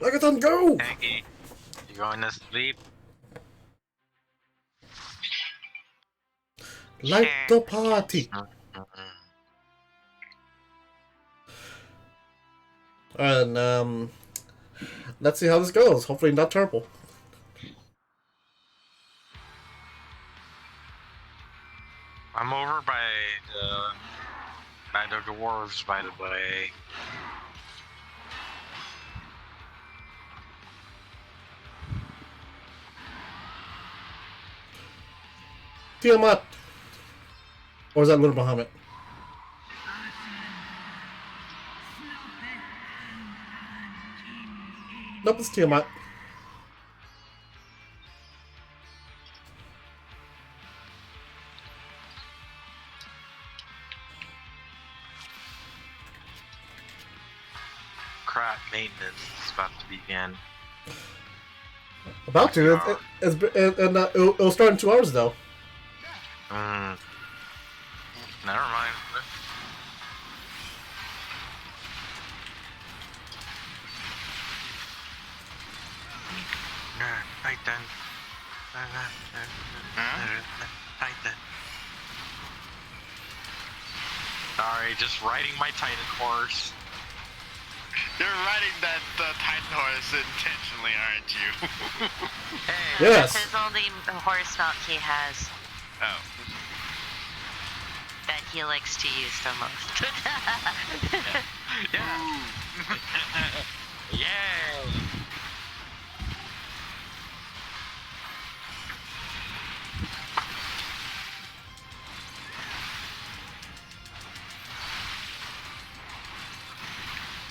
Legathon, go! Aggie, you going to sleep? Light the party. And let's see how this goes. Hopefully not terrible. I'm over by the dwarves, by the way. Tiamat! Or is that Little Bahamut? Nope, it's Tiamat. Crap, maintenance is about to begin. About to. It'll start in 2 hours though. Never mind. Titan. Titan. Sorry, just riding my Titan horse. You're riding that Titan horse intentionally, aren't you? Hey. Yes. That's his only horse mount he has. Oh. That he likes to use the most. Yeah. Yeah.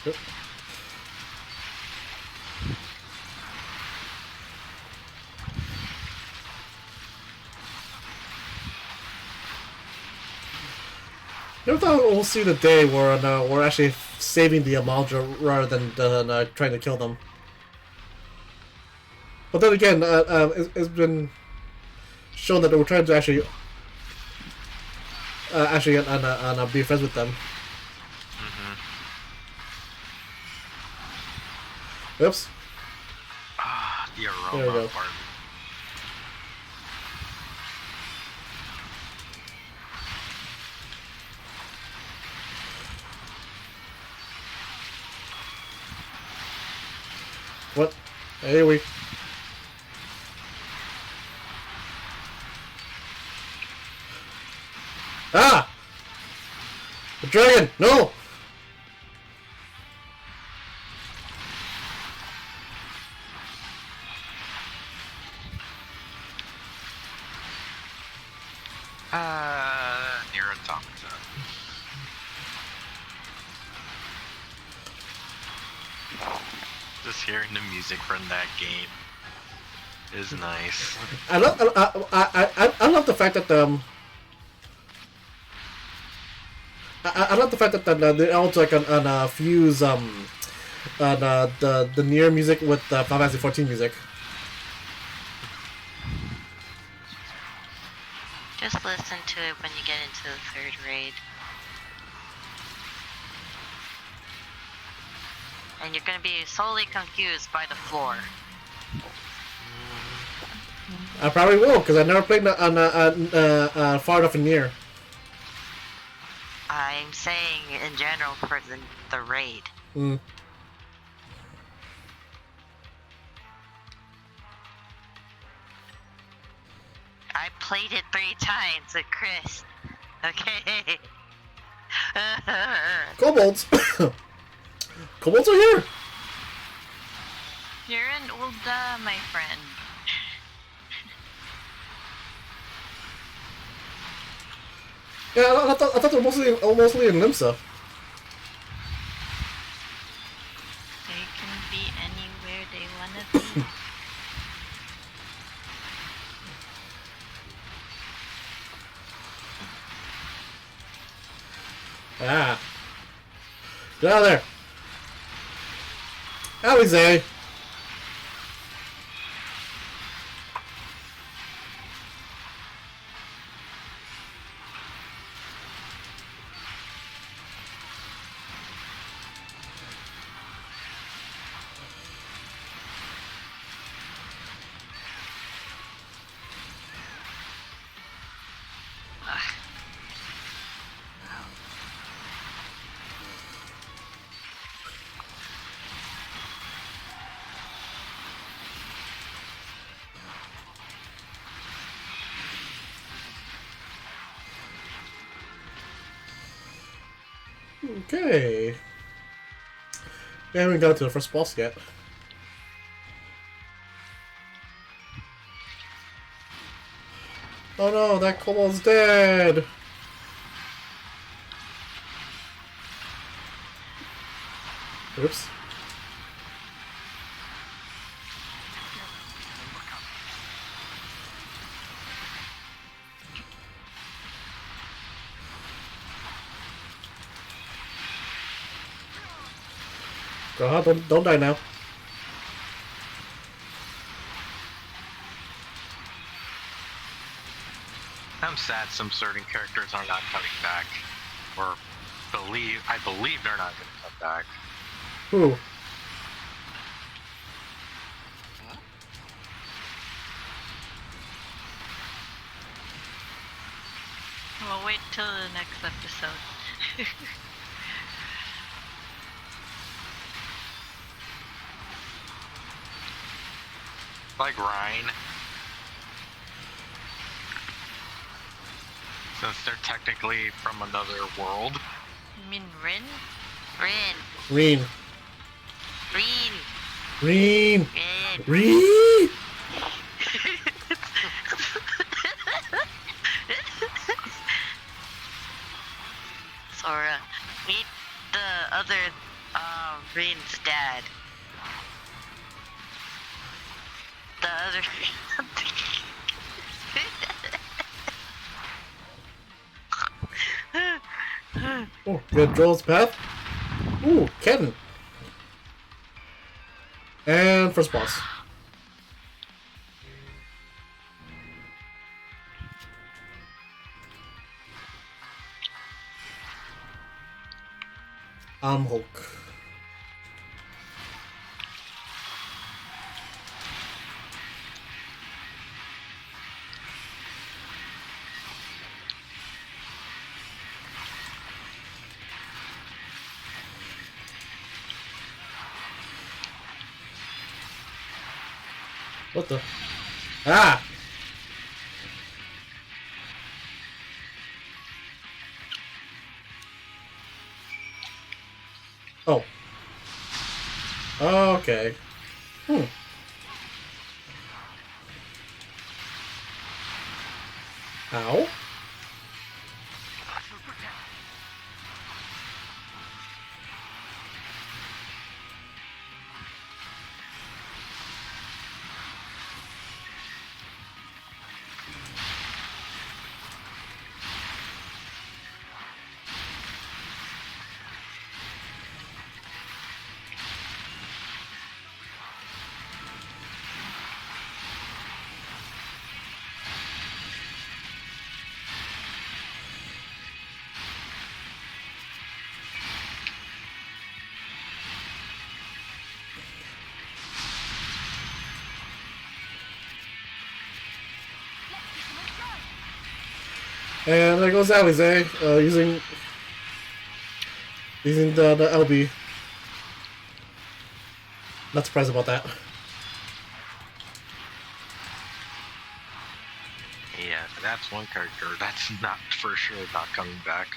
Yep. Never thought we'll see the day where we're actually saving the Amalja rather than trying to kill them. But then again, it's been shown that we're trying to actually be friends with them. Oops. Ah, the aroma There we go. part. What? Here we. Ah! The dragon! No! Near automata. Just hearing the music from that game is nice. I love the fact that I love the fact that they also fuse the Nier music with the Final Fantasy 14 music. Just listen to it when you get into the third raid. And you're gonna be solely confused by the floor. I probably will, because I never played far enough in Nier. I'm saying in general for the raid. Mm. I played it 3 times with Chris. Okay. Kobolds! Kobolds are here! You're an Ulda, my friend. Yeah, I thought they're mostly in Limsa. They can be anywhere they wanna be. Ah. Get out of there! Alizé! Okay. We haven't got to the first boss yet. Oh no, that kobold's dead! Oops. Don't die now. I'm sad some certain characters are not coming back. Or I believe they're not gonna come back. Who? until the next episode. Like Rhine. Since they're technically from another world. You mean Rin? Reen. Reen. Reen. Sora, meet the other Reen's dad. The other. Oh, good Joel's path. Ooh, Kevin. And first boss. Hulk. What the? Ah! Oh. Okay. Ow. And there goes Alize, using the LB. Not surprised about that. Yeah, that's one character that's not for sure not coming back.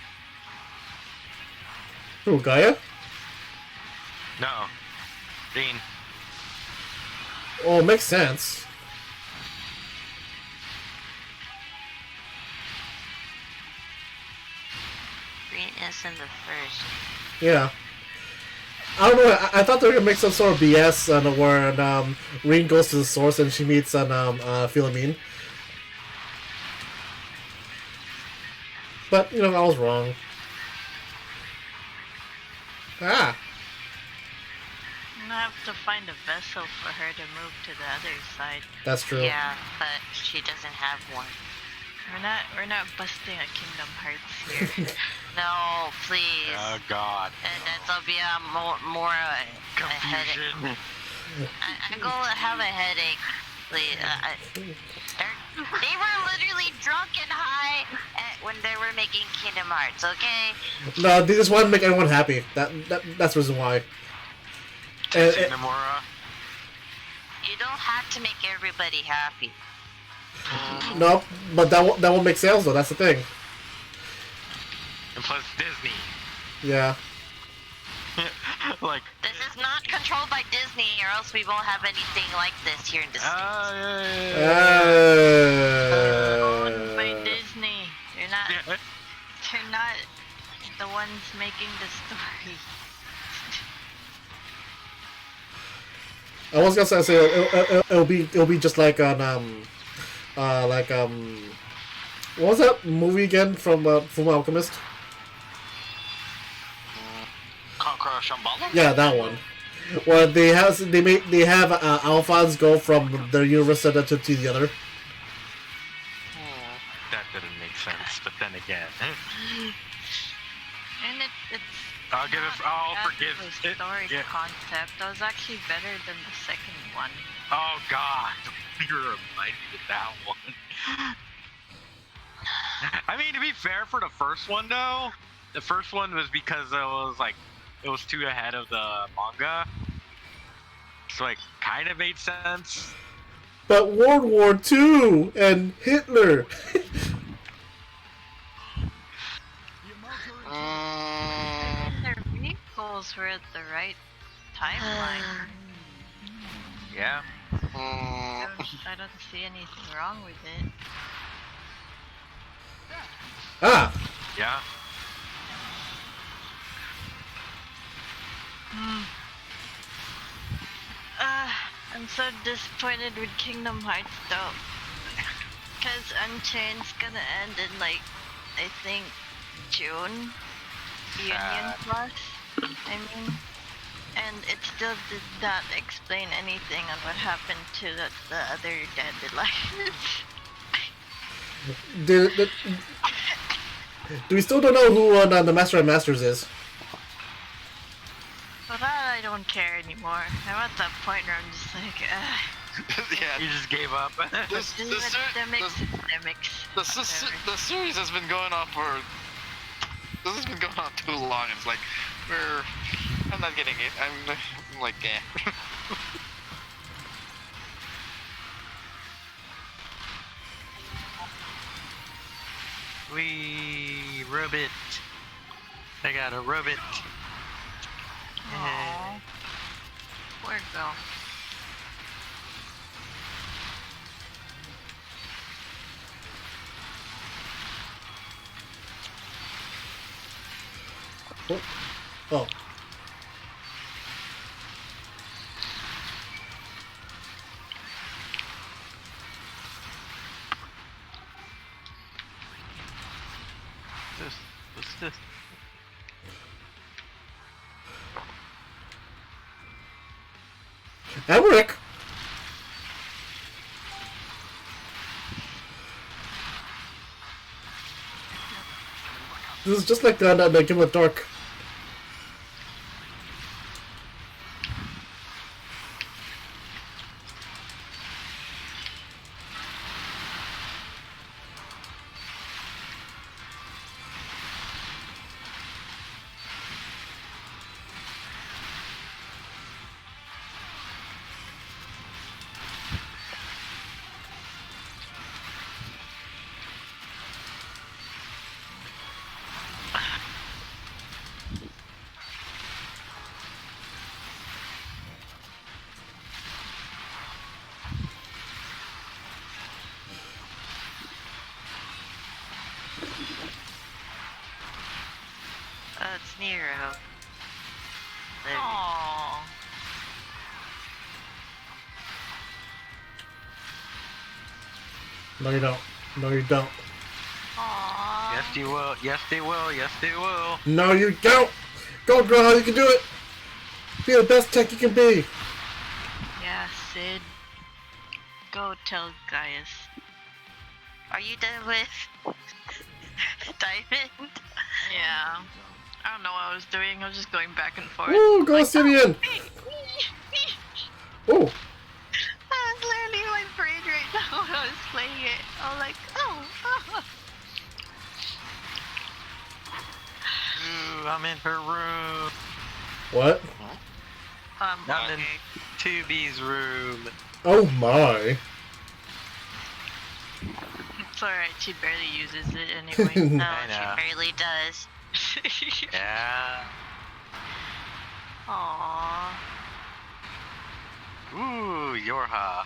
Who, Gaia? No. Dean. Oh, makes sense. Reen is in the first. Yeah. I don't know. I thought they were gonna make some sort of BS where Reen goes to the source and she meets Philomene. But I was wrong. Ah. I have to find a vessel for her to move to the other side. That's true. Yeah, but she doesn't have one. We're not busting a Kingdom Hearts here. No, please. Oh God. That'll be more a headache. I'm gonna have a headache. Please. They were literally drunk and high when they were making Kingdom Hearts. Okay. No, they just want to make everyone happy. That's the reason why. Nomura. You don't have to make everybody happy. No, but that won't make sales though. That's the thing. And plus Disney. Yeah. Like. This is not controlled by Disney, or else we won't have anything like this here in the States. Owned by Disney. They're not the ones making the story. I was gonna say it'll be just like on what was that movie again from Alchemist? Conqueror Shambhala? Yeah, that one. Where they have Alphons go from their universe to the other. That didn't make sense, but then again. And it's I'll forgive the story concept. That was actually better than the second one. Oh God, you reminded me of that one. I mean, to be fair for the first one though, the first one was because it was too ahead of the manga, so it kind of made sense. But World War II and Hitler. I mean, their vehicles were at the right timeline. Yeah. I don't see anything wrong with it. Ah. Yeah. I'm so disappointed with Kingdom Hearts though. Because Unchained's gonna end in like, I think, June? Union Plus? I mean, and it still did not explain anything on what happened to the other dandelions. Do we still don't know who the Master of Masters is? Well, that I don't care anymore. I'm at that point where I'm just like, Yeah. You just gave up. The series has been going on for. This has been going on too long. It's like, I'm not getting it. I'm like, eh. We rub it. I gotta rub it. Aww. Where'd it go? Oh. What's this? Emmerich! This is just like the Game of Dark. It's Nero. Aww. No, you don't. No, you don't. Aww. Yes, you will. Yes, they will. Yes, they will. No, you don't. Go, girl. You can do it. Be the best tech you can be. Yeah, Sid. Go tell Gaius. Are you done with Diamond? Yeah. I don't know what I was doing. I was just going back and forth. Woo, go like, Simeon. Oh. That was literally my brain right now when I was playing it. I was like, oh. Ooh, I'm in her room. What? I'm in 2B's room. Oh my. It's alright, she barely uses it anyway. No, I know. she barely does. Yeah. Aww. Ooh, Yorha.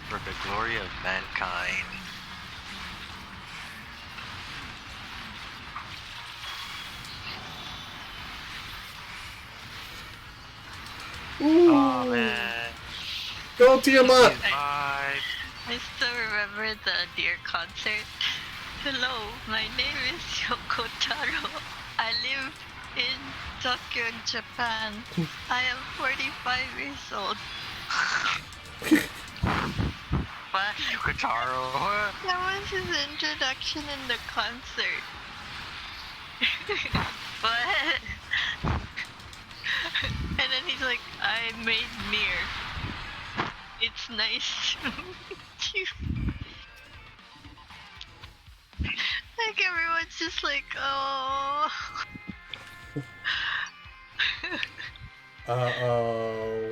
For the glory of mankind. Ooh. Oh man. Go Tiamat. I still remember the Deer concert. Hello, my name is Yoko Taro. I live in Tokyo, Japan. I am 45 years old. What? Yoko Taro. That was his introduction in the concert. What? And then he's like, I made Nier. It's nice to meet you. just like, oh.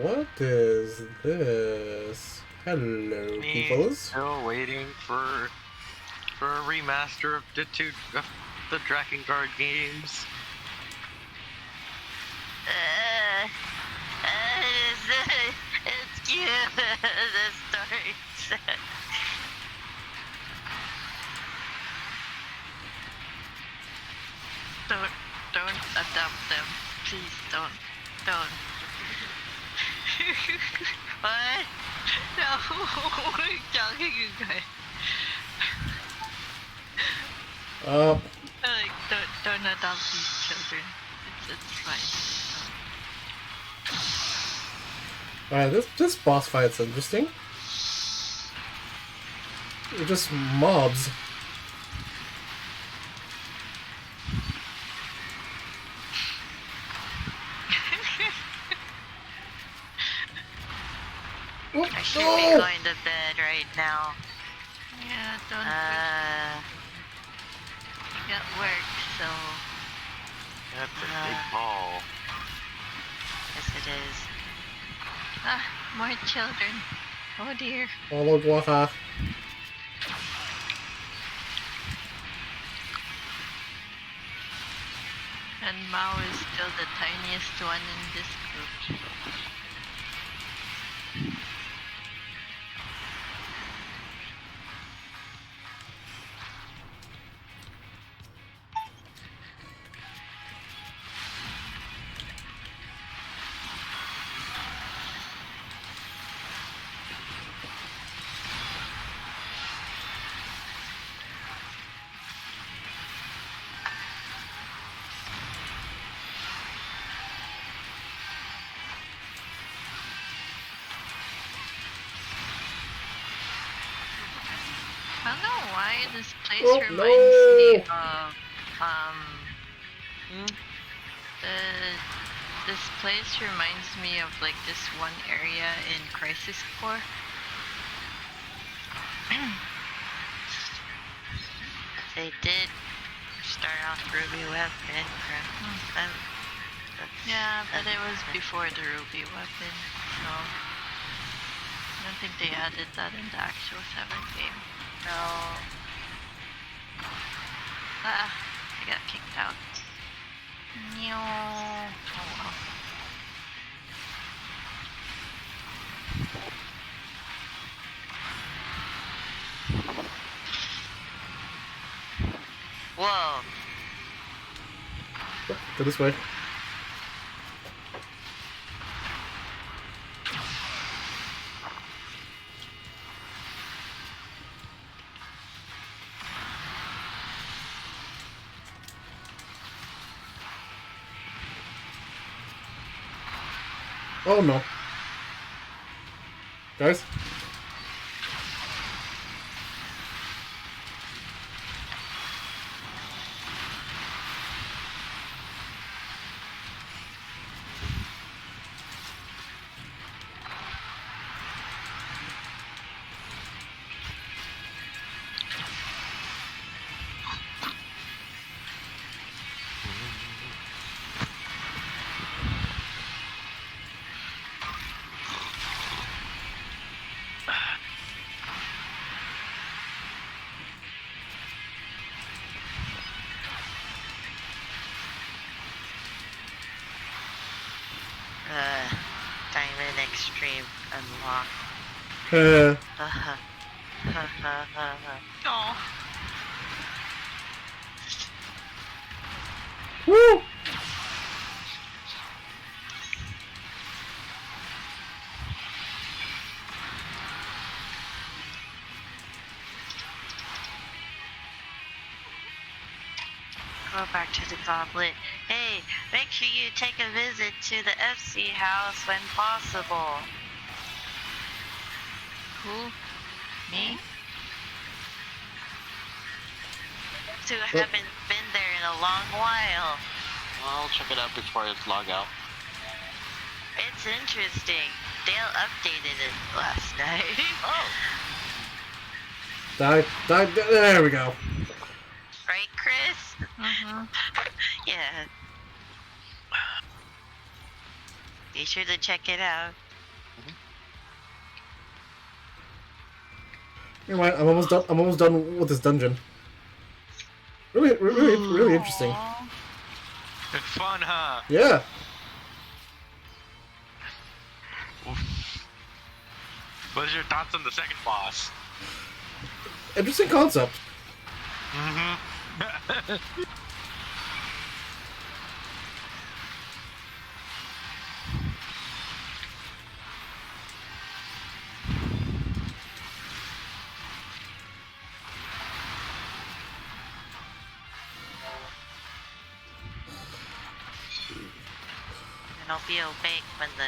What is this? Hello, Me peoples. still waiting for a remaster of the Drakengard games. It's cute. The story. Don't adopt them. Please don't. What? No, we're joking, you guys. Like, don't adopt these children. It's fine. Alright, this boss fight's interesting. They're just mobs. I should be going to bed right now. Yeah, don't. You got work, so. That's a big ball. Yes, it is. Ah, more children. Oh dear. Follow Guaha. And Mao is still the tiniest one in this group. I don't know why this place reminds me of this place reminds me of like this one area in Crisis Core. They did start off Ruby Weapon. Yeah, but it was before the Ruby Weapon, so I don't think they added that in the actual 7 game. No. Ah, I got kicked out. No. Oh well. Whoa. Go this way. Oh no. Guys? Diamond Extreme unlock. Oh. Woo! Go back to the goblet. Hey, make sure you take a visit to the FC house when possible. Who? Me? Who haven't been there in a long while. I'll check it out before I log out. It's interesting. Dale updated it last night. Die, there we go. Right, Chris? Yeah. Be sure to check it out. You know what? I'm almost done. I'm almost done with this dungeon. Really interesting. It's fun, huh? Yeah. What's your thoughts on the second boss? Interesting concept. And I'll be awake when the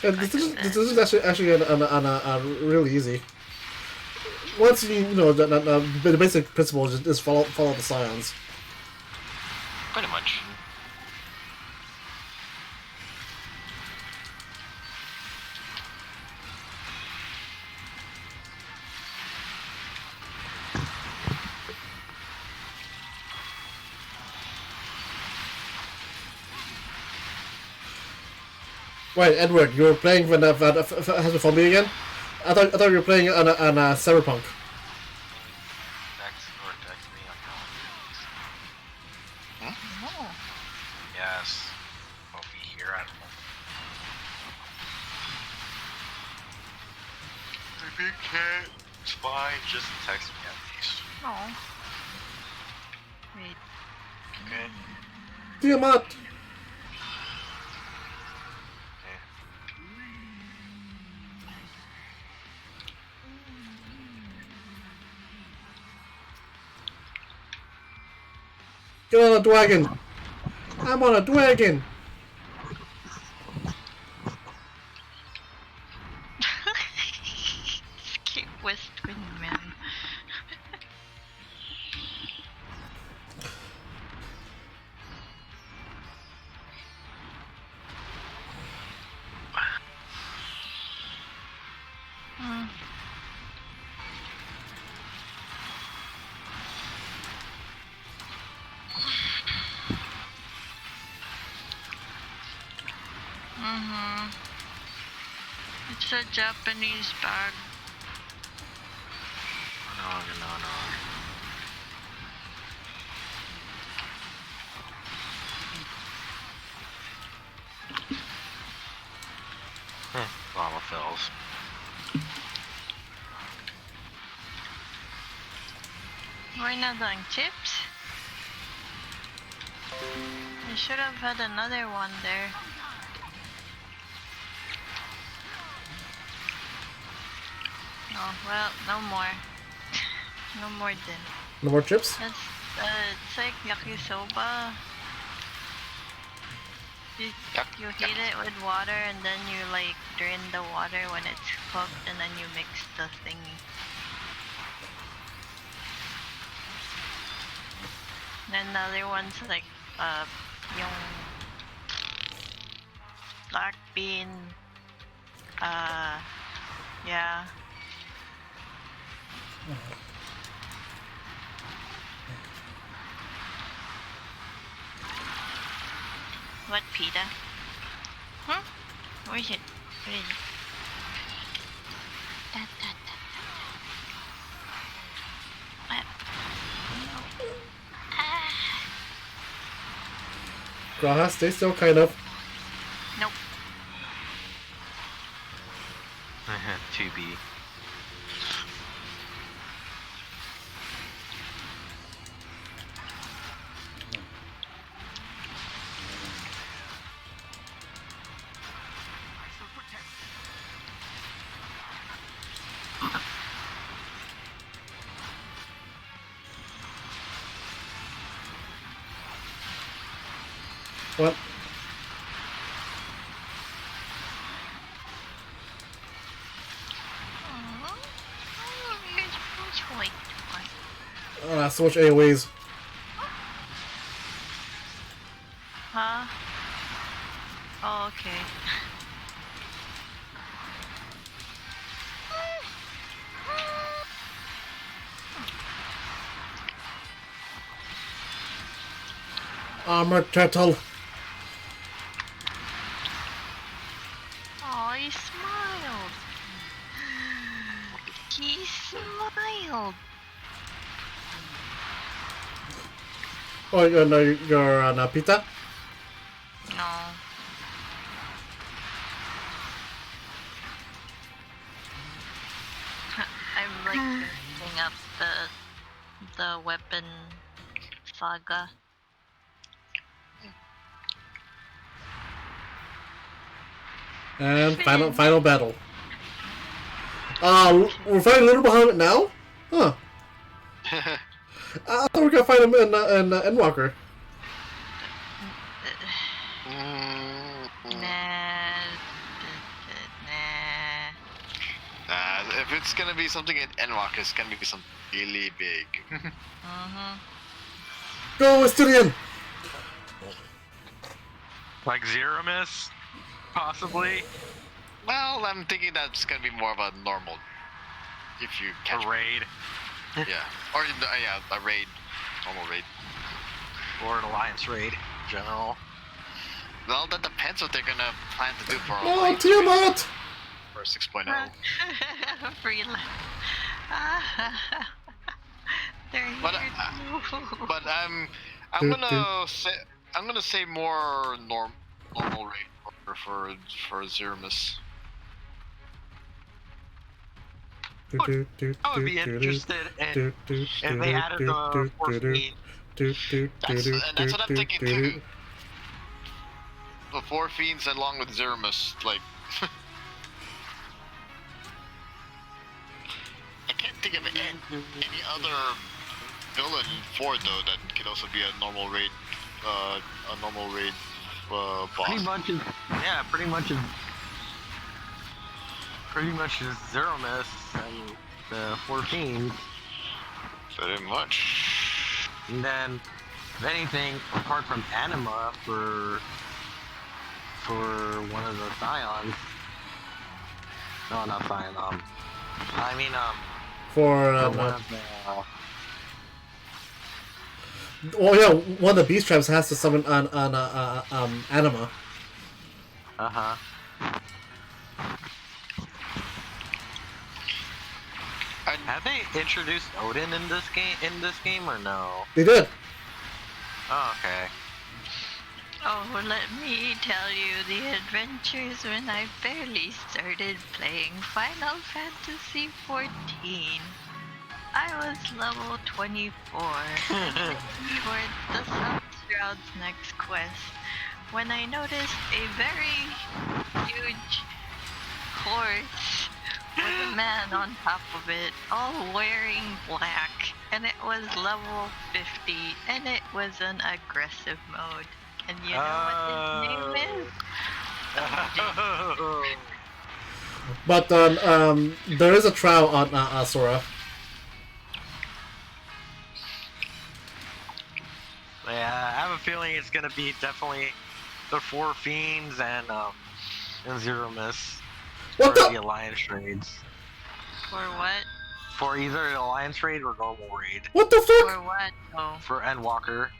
Yeah, this is actually really easy. Once you know the basic principle is just follow the scions. Pretty much. Wait, Edward, you were playing Phasmophobia again? I thought you were playing on Cyberpunk. Text me on Hmm? Yes. I'll be here at home. If you can't, it's fine. Just text me at least. Oh. Wait. Okay. Tiamat! Get on a dragon! I'm on a dragon! Escape West Wind, man. It's a Japanese bag. No. Llama fills. Why not on chips? I should have had another one there. Oh, well, no more. No more then. No more chips? That's, it's like yakisoba. You heat it with water and then you like drain the water when it's cooked and then you mix the thingy. And the other one's like, yung black bean, yeah. What, pita? Where is it? Where is it? Graha, stay still, kind of. Nope. 2B. What? So much AoEs. Huh? Oh, okay. Armor turtle. Oh, he smiled. He smiled. Oh, you're on pizza? No. I'm like finishing up the weapon saga. And final battle. We're fighting Little Bahamut now? Huh. I thought we were gonna fight him in Endwalker. If it's gonna be something in Endwalker, it's gonna be something really big. Go, Estilian! Like Zero Miss, possibly. Well, I'm thinking that's gonna be more of a normal. If you catch a raid. Yeah, or yeah, a raid, normal raid, or an alliance raid in general. Well, that depends what they're gonna plan to do for No, Tiamat! For 6.0. Freelance. But I'm gonna say more normal raid for Zeramus. I would be interested in if they added the force feed. That's what I'm thinking too. The 4 fiends along with Zeramus, like. I can't think of any other villain for it though that could also be a normal raid, boss. Pretty much is Zero Miss and the 4 fiends. Pretty much. And then, if anything, apart from Anima for one of the Scions. No, not Scion. For one of the. Oh yeah, one of the beast tribes has to summon on Anima. Have they introduced Odin in this game or no? They did. Oh, okay. Oh, let me tell you the adventures when I barely started playing Final Fantasy XIV. I was level 24 for the Sun Shroud's next quest when I noticed a very huge horse with a man on top of it, all wearing black, and it was level 50, and it was an aggressive mode. And you know what his name is? But there is a trial on Asura. Yeah, I have a feeling it's gonna be definitely the 4 fiends and Zero Miss. What for the alliance raids. For what? For either an alliance raid or normal raid. What the fuck? For what? Oh. For Endwalker.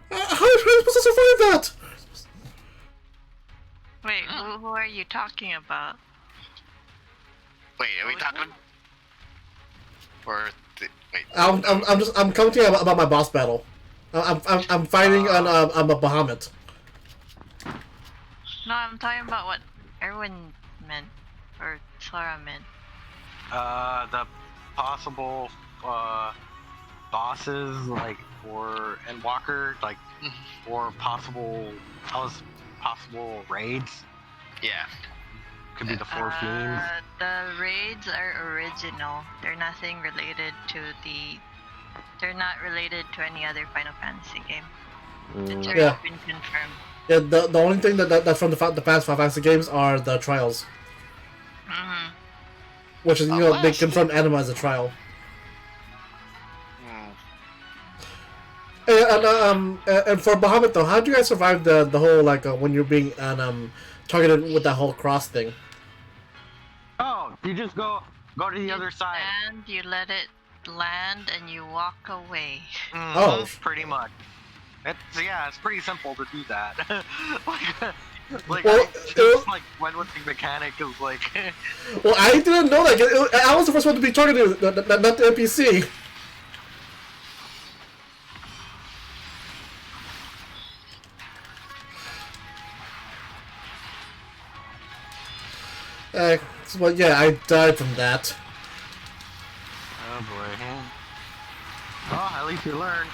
How are you supposed to survive that? Wait, who are you talking about? Wait, are we talking? Or wait? I'm commenting about my boss battle. I'm fighting on a Bahamut. No, I'm talking about what Erwin meant or Sora meant. The possible bosses like for Endwalker, like or possible raids. Yeah. Could be the 4 fiends. The raids are original. They're nothing related to the. They're not related to any other Final Fantasy game. It's already been confirmed. Yeah, the only thing that's from the past Final Fantasy games are the trials. Which is, they confirmed Anima as a trial. And for Bahamut though, how did you guys survive the whole when you're being targeted with that whole cross thing? Oh, you just go to the other side. And you let it land and you walk away. Oh, pretty much. It's pretty simple to do that. like Well, just like one thing mechanic is like. Well, I didn't know that. I was the first one to be targeted, not the NPC. Well, yeah, I died from that. Oh boy. Oh, at least you learned.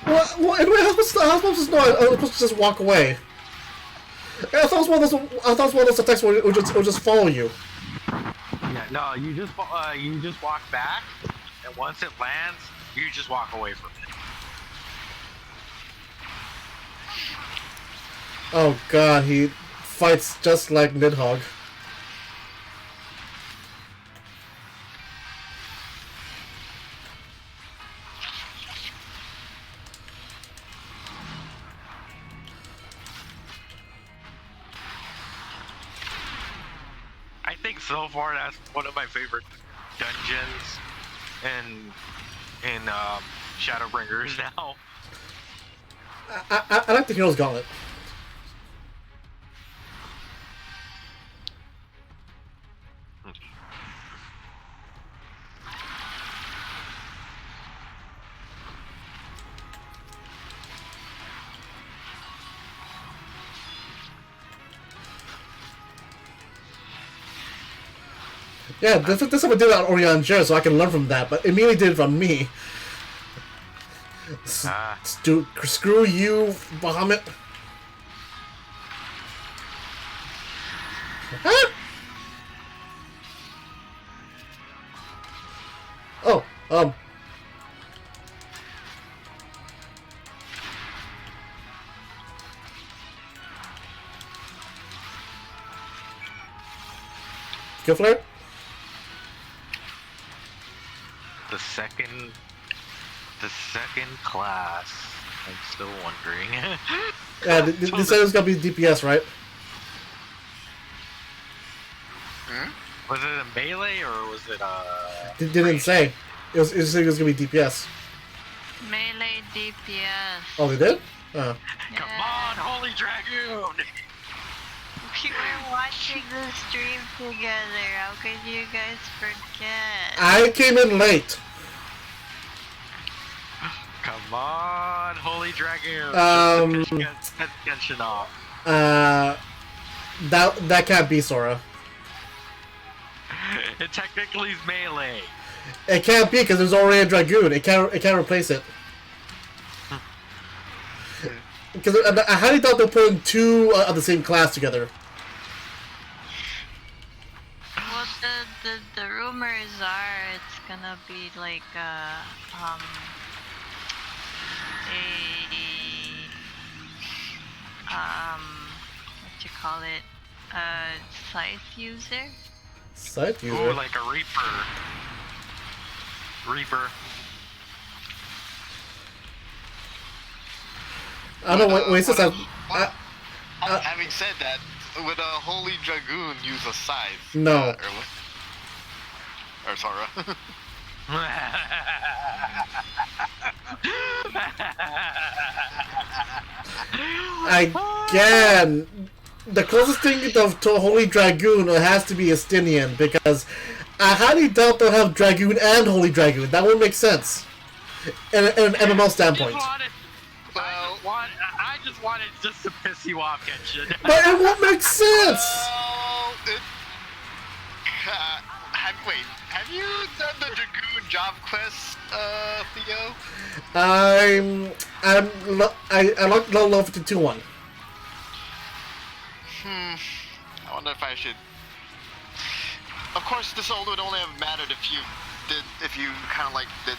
Well, anyway, how was I supposed to know? I was supposed to just walk away. I thought it was one of those attacks where it would just follow you. Yeah, no, you just walk back, and once it lands, you just walk away from it. Oh god, he fights just like Nidhogg. I think so far that's one of my favorite dungeons in Shadowbringers now. I like the Hero's Gauntlet. Yeah, this is what I did on Orion Jer, so I can learn from that, but it immediately did it from me. Screw you, Bahamut. Huh? Oh, Skill Flare? The second class. I'm still wondering. Yeah, they said it was gonna be DPS, right? Was it a melee or was it They didn't say. It was gonna be DPS. Melee DPS. Oh, they did? Oh. Come on, Holy Dragoon! We were watching the stream together. How could you guys forget? I came in late. Come on, Holy Dragoon! Genshin off. That can't be Sora. It technically is melee. It can't be because there's already a Dragoon. It can't replace it. Because I highly doubt they're putting two of the same class together. Well, the rumors are it's gonna be like what you call it, scythe user. Scythe user. Ooh, like a Reaper. I don't know. Wait, since having said that, would a Holy Dragoon use a scythe? No. Or Sora. Again, the closest thing to a Holy Dragoon has to be Estinian, because I highly doubt they'll have Dragoon and Holy Dragoon. That would make sense. In an MMO standpoint. I just wanted just to piss you off, Genshin. But it won't make sense! Have you done the Dragoon job quest, Theo? I like level 52 one. I wonder if I should. Of course, this would only have mattered if you kind of like did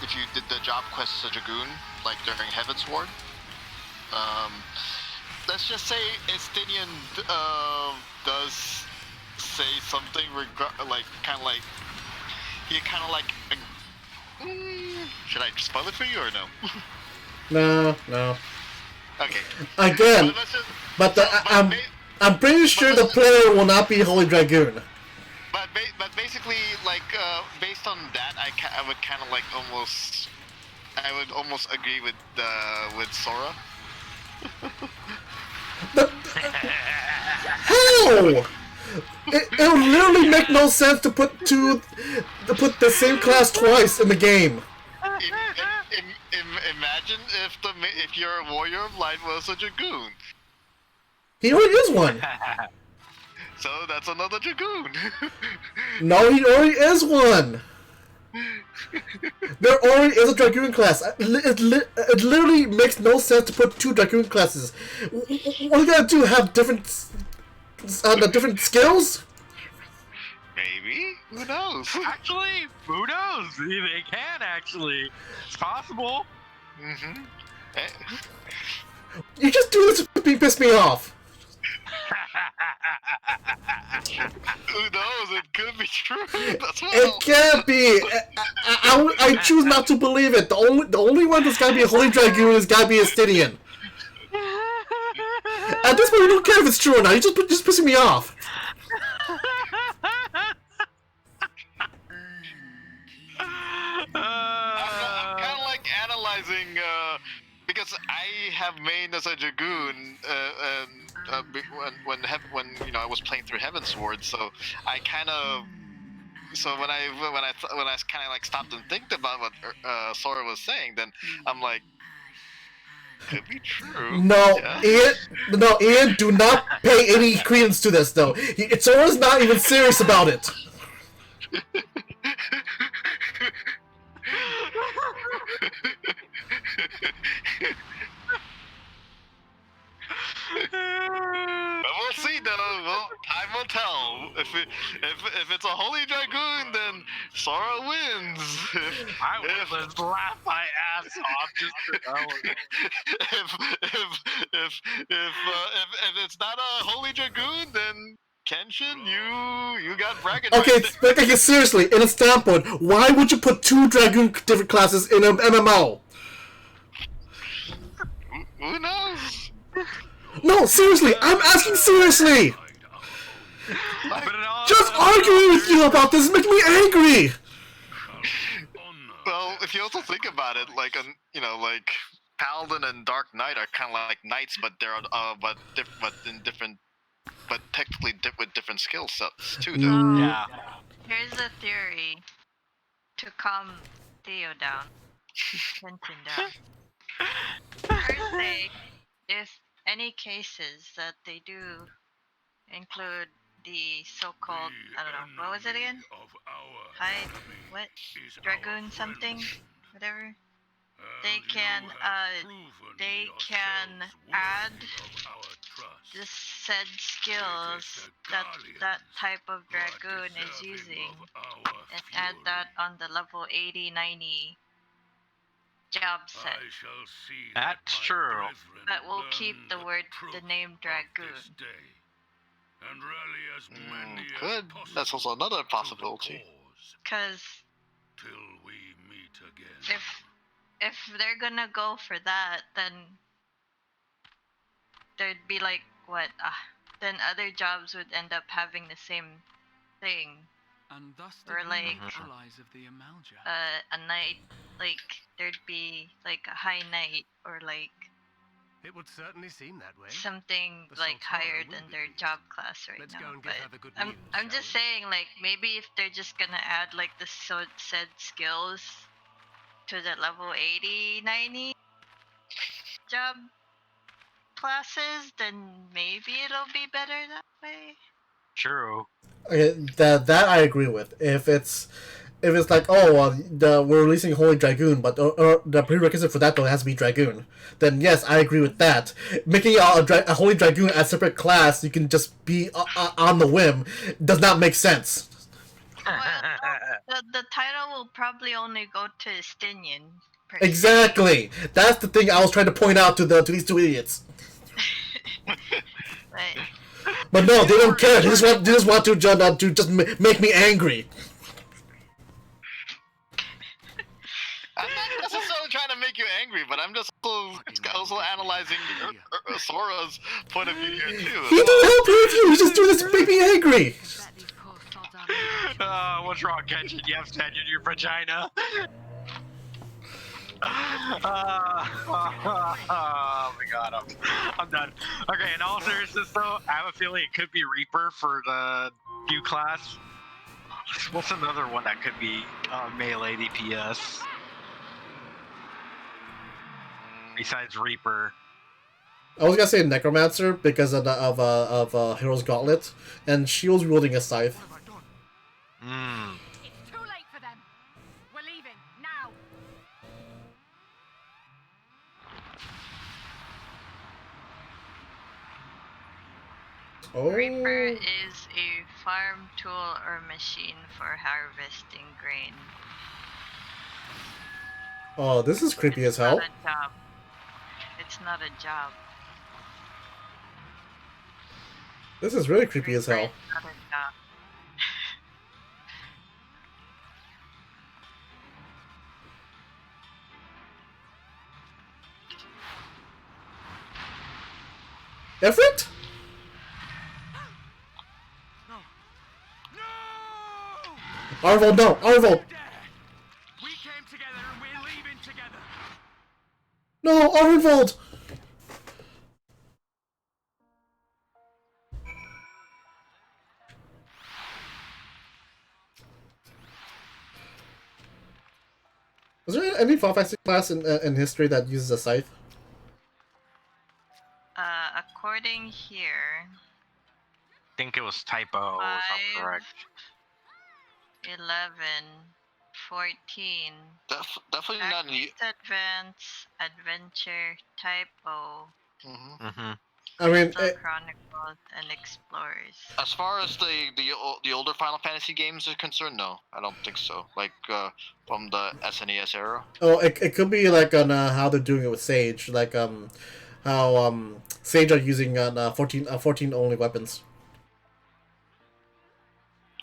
if you did the job quest to Dragoon, like during Heaven's Ward. Let's just say Estinian does say something should I spoil it for you or no? No. Okay. Again, I'm pretty sure the player will not be Holy Dragoon. But basically, like based on that, I I would kind of like almost. I would almost agree with Sora. How? It would literally make no sense to put the same class twice in the game. Imagine if your warrior of light was a dragoon. He already is one. So that's another dragoon. No, he already is one. There already is a dragoon class. It literally makes no sense to put two dragoon classes. What are you gonna do? Have different skills? Maybe. Who knows? Actually, who knows? They can actually. It's possible. Mm-hmm. You just do this to piss me off. Who knows? It could be true. That's well. It can't be. I choose not to believe it. The only one that's gotta be a Holy Dragoon has gotta be a Stydian. At this point, we don't care if it's true or not. You're just pissing me off. I'm kind of like analyzing because I have main as a dragoon when I was playing through Heavensward, so I kind of when I kind of like stopped and think about what Sora was saying, then I'm like, could be true. No, yeah. Ian, do not pay any credence to this though. Sora's not even serious about it. We'll see though. Well, time will tell. If it's a Holy Dragoon, then Sora wins. I would just laugh my ass off just for if it's not a Holy Dragoon, then Kenshin, you got bragging. Okay, seriously, in a standpoint, why would you put two Dragoon different classes in an MMO? Who knows? No, seriously, I'm asking seriously! Just arguing with you about this is making me angry! Well, if you also think about it, like, like, Paladin and Dark Knight are kind of like knights, but they're, but technically with different skill sets, too, though. Yeah. Here's a theory to calm Theo down. Tension down. First thing, if any cases that they do include the so-called, I don't know, what was it again? What? Dragoon something? Whatever? They can add the said skills that type of Dragoon is using and add that on the level 80, 90 job set. That's true. But we'll keep the name Dragoon. Good. That's also another possibility. Cause if they're gonna go for that, then there'd be like then other jobs would end up having the same thing. And thus or like of the Amalja. A knight, like there'd be like a high knight or like it would certainly seem that way. Something like higher than their job class right now. But I'm just saying, like, maybe if they're just gonna add like the said skills to the level 80, 90 job classes, then maybe it'll be better that way. True. Okay, that I agree with. If it's like, oh, we're releasing Holy Dragoon, but the prerequisite for that though has to be Dragoon, then yes, I agree with that. Making a Holy Dragoon a separate class you can just be on the whim does not make sense. Well, the title will probably only go to Stydian. Exactly. That's the thing I was trying to point out to these two idiots. But no, they don't care. They just want to just make me angry. I'm not necessarily trying to make you angry, but I'm just also analyzing Sora's point of view here too. He didn't help you. He just do this to make me angry. What's wrong, Kenshin? You have sand in your vagina? Oh my god, I'm done. Okay, in all seriousness though, I have a feeling it could be Reaper for the new class. What's another one that could be melee DPS? Besides Reaper. I was gonna say Necromancer because of Hero's Gauntlet, and she was wielding a scythe. Hmm. It's too late for them. We're leaving now. Oh. Reaper is a farm tool or machine for harvesting grain. Oh, this is creepy as hell. Not a job. It's not a job. This is really creepy as hell. It's not a job. Everett? Arvold, no! Arvold! We came together and we're leaving together. No, Arvold! Was there any Final Fantasy class in history that uses a scythe? According here, I think it was typo, if I'm correct. 11, 14. Definitely not new. Advance, Adventure, Typo. Mm-hmm. I mean, Chronicles and Explorers. As far as the older Final Fantasy games are concerned, no, I don't think so. Like from the SNES era. Oh, it could be like on how they're doing it with Sage, like how Sage are using 14 only weapons.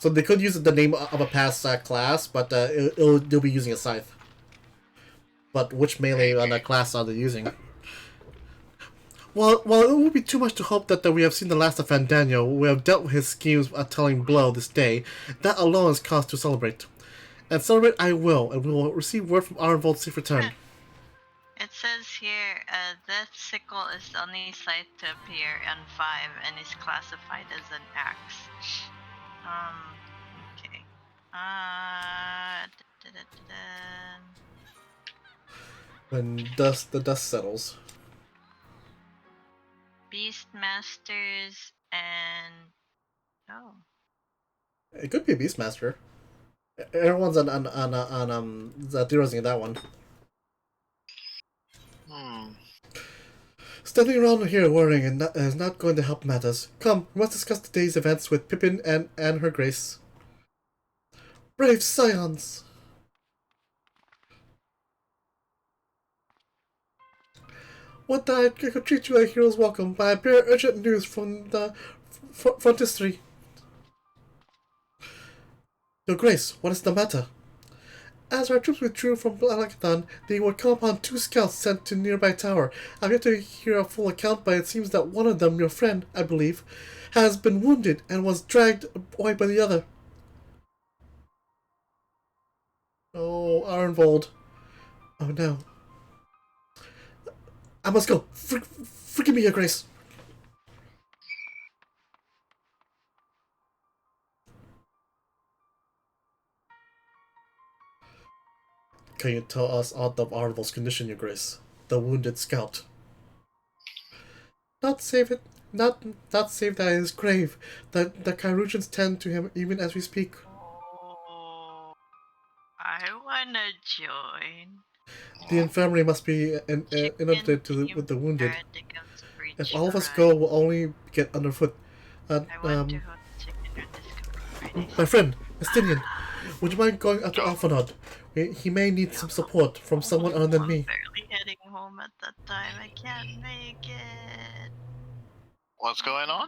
So they could use the name of a past class, but they'll be using a scythe. But which melee class are they using? Well, it would be too much to hope that we have seen the last of Fandaniel. We have dealt with his schemes at telling Blow this day. That alone is cause to celebrate. And celebrate I will, and we will receive word from Arvold's safe return. It says here, Death Sickle is the only scythe to appear on 5 and is classified as an axe. Okay. When the dust settles. Beastmasters and... Oh. It could be a Beastmaster. Everyone's on theorizing that one. Standing around here worrying is not going to help matters. Come, we must discuss today's events with Pippin and her grace. Brave scions! What I could treat you like heroes welcome, but I bear urgent news from the frontistery. Your grace, what is the matter? As our troops withdrew from Alakathon, they would come upon 2 scouts sent to nearby tower. I've yet to hear a full account, but it seems that one of them, your friend, I believe, has been wounded and was dragged away by the other. Oh, Arnvold. Oh no. I must go. Forgive me, your grace. Can you tell us aught of Arnvold's condition, your grace? The wounded scout. Not save that in his grave. The Kyrugians tend to him even as we speak. Oh, I wanna join. The infirmary must be inundated with the wounded. If all of us go, we'll only get underfoot. My friend, Estinian, would you mind going up to Alphanod? He may need some support from someone other than me. I'm barely heading home at that time. I can't make it. What's going on?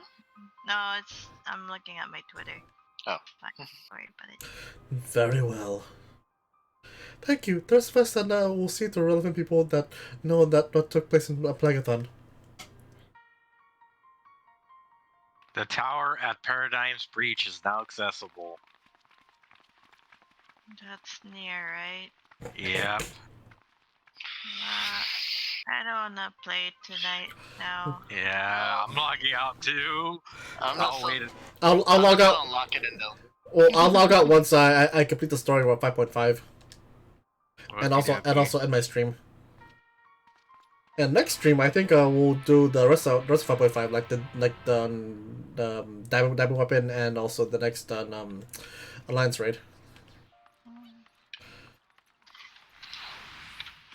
No, I'm looking at my Twitter. Oh. Fine. Sorry about it. Very well. Thank you. There's first and we'll see the relevant people that know that what took place in Plagathon. The tower at Paradigm's Breach is now accessible. That's near, right? Yeah. I don't wanna play tonight now. Yeah, I'm logging out too. I'll wait. I'll log out. Unlock it and they'll... Well, I'll log out once I complete the story with 5.5. And also end my stream. And next stream, I think we'll do the rest of 5.5, like the diamond weapon, and also the next alliance raid.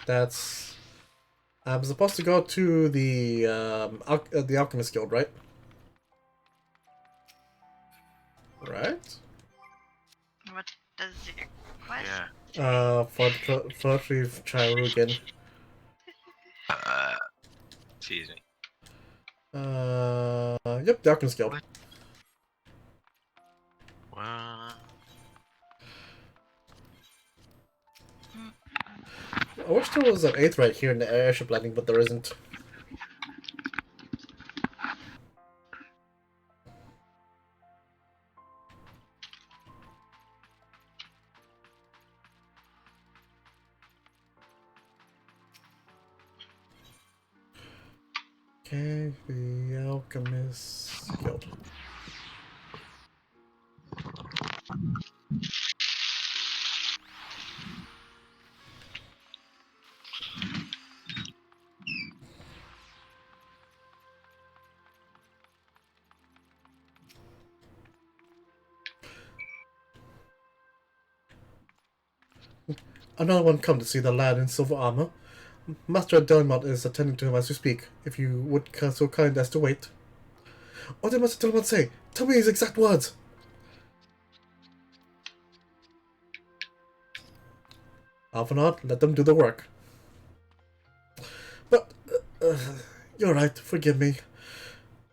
That's I'm supposed to go to the Alchemist Guild, right? Right? What does your quest? For Chirugan. Excuse me. Yep, the Alchemist Guild. Well, I wish there was an 8th right here in the airship landing, but there isn't. Okay, the Alchemist Guild. Another one come to see the lad in silver armor. Master Delmont is attending to him as we speak. If you would so kind as to wait. What did Master Delmont say? Tell me his exact words. Alvanard, let them do the work. But, you're right, forgive me.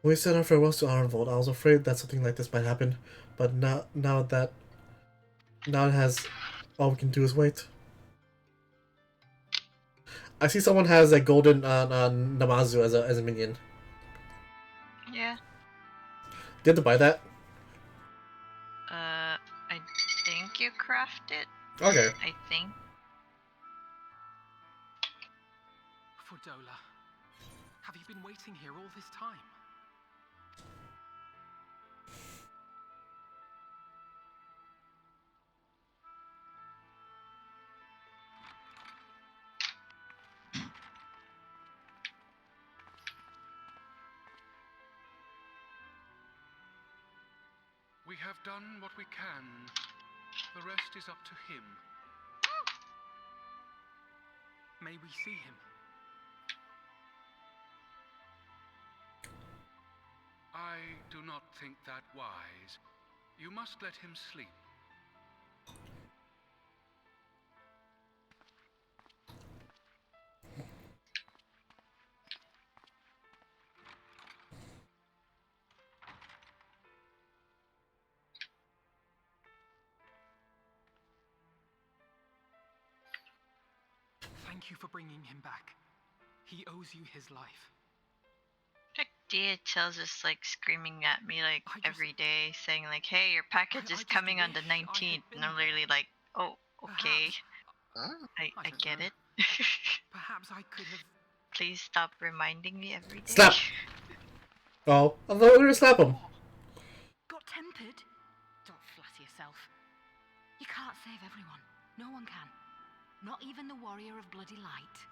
When we said our farewells to Ironvolt, I was afraid that something like this might happen. But now it has, all we can do is wait. I see someone has a golden Namazu as a minion. Yeah. Did you have to buy that? I think you craft it. Okay. I think. Fordola, have you been waiting here all this time? We have done what we can. The rest is up to him. May we see him? I do not think that wise. You must let him sleep. Thank you for bringing him back. He owes you his life. DHL's just like screaming at me like every day, saying like, "Hey, your package is coming on the 19th," and I'm literally like, "Oh, okay." I get it. Perhaps I could have. Please stop reminding me every day. Slap. Oh, I thought we were gonna slap him. Got tempered? Don't flatter yourself. You can't save everyone. No one can. Not even the warrior of bloody light.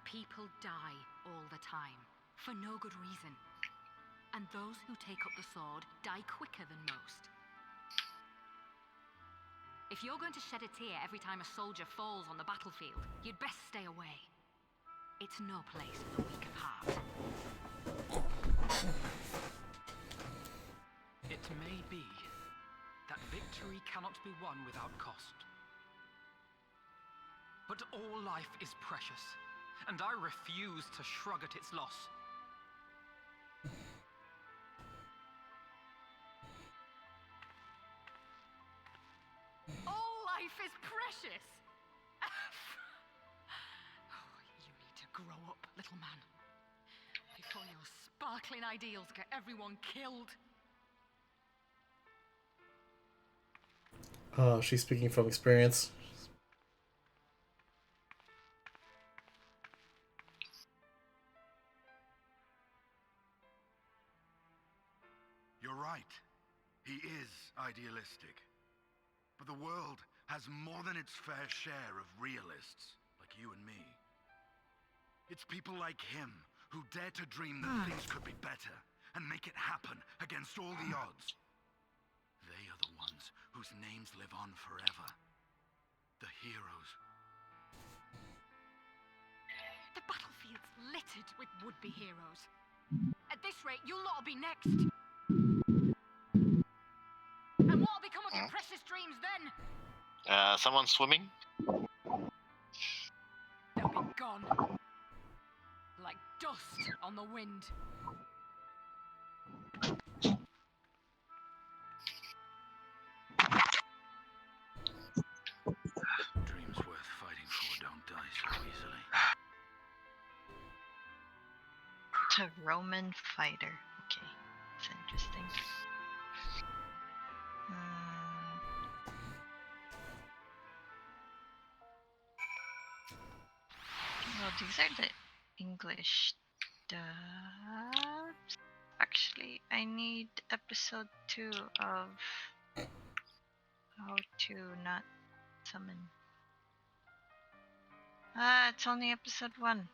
People die all the time, for no good reason. And those who take up the sword die quicker than most. If you're going to shed a tear every time a soldier falls on the battlefield, you'd best stay away. It's no place for the weak of heart. It may be that victory cannot be won without cost. But all life is precious, and I refuse to shrug at its loss. All life is precious! Oh, you need to grow up, little man. Before your sparkling ideals get everyone killed. She's speaking from experience. You're right. He is idealistic. But the world has more than its fair share of realists, like you and me. It's people like him who dare to dream that things could be better and make it happen against all the odds. They are the ones whose names live on forever. The heroes. The battlefield's littered with would-be heroes. At this rate, you'll lot be next. And what'll become of your precious dreams then? Someone swimming? They'll be gone. Like dust on the wind. Dreams worth fighting for don't die so easily. To Roman fighter. Okay, that's interesting. Well, these are the English dubs. Actually, I need episode 2 of how to not summon. It's only episode 1.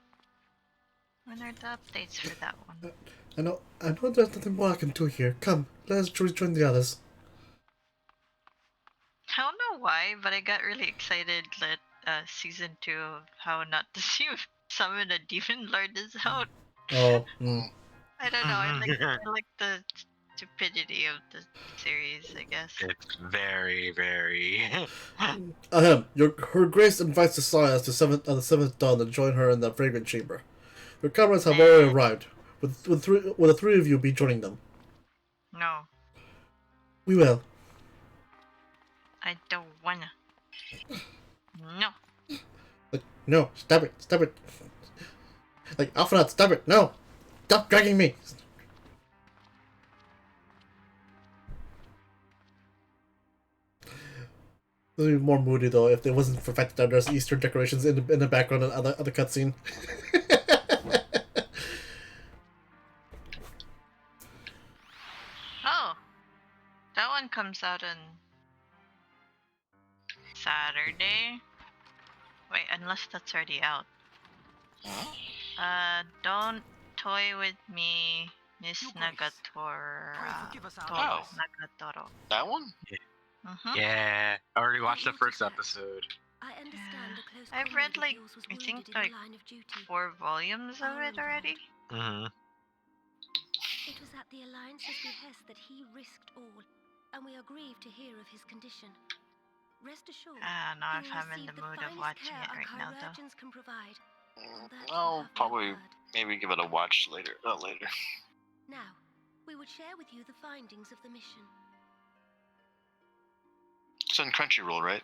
When are the updates for that one? I know there's nothing more I can do here. Come, let's join the others. I don't know why, but I got really excited that season 2 of How Not to Summon a Demon Lord is out. Oh. I don't know, I like the stupidity of the series, I guess. It's very, very... Her Grace invites the Sires to the seventh dawn to join her in the fragrant chamber. Your comrades have already arrived. Will the three of you be joining them? No. We will. I don't wanna. No. Like, no, stop it. Like, Alphanut, stop it, no! Stop dragging me! It would be more moody though if it wasn't for the fact that there's Easter decorations in the background and other cutscene. Oh, that one comes out on Saturday. Wait, unless that's already out. Don't toy with me, Miss Nagatoro. Nagatoro. That one? Yeah, I already watched the first episode. I understand the close I've read like I think like 4 volumes of it already. It was at the Alliance's behest that he risked all, and we are grieved to hear of his condition. Rest assured, I don't know if I'm in the mood of watching it right now though. Can provide. I'll probably maybe give it a watch later. Now, we would share with you the findings of the mission. It's on Crunchyroll, right?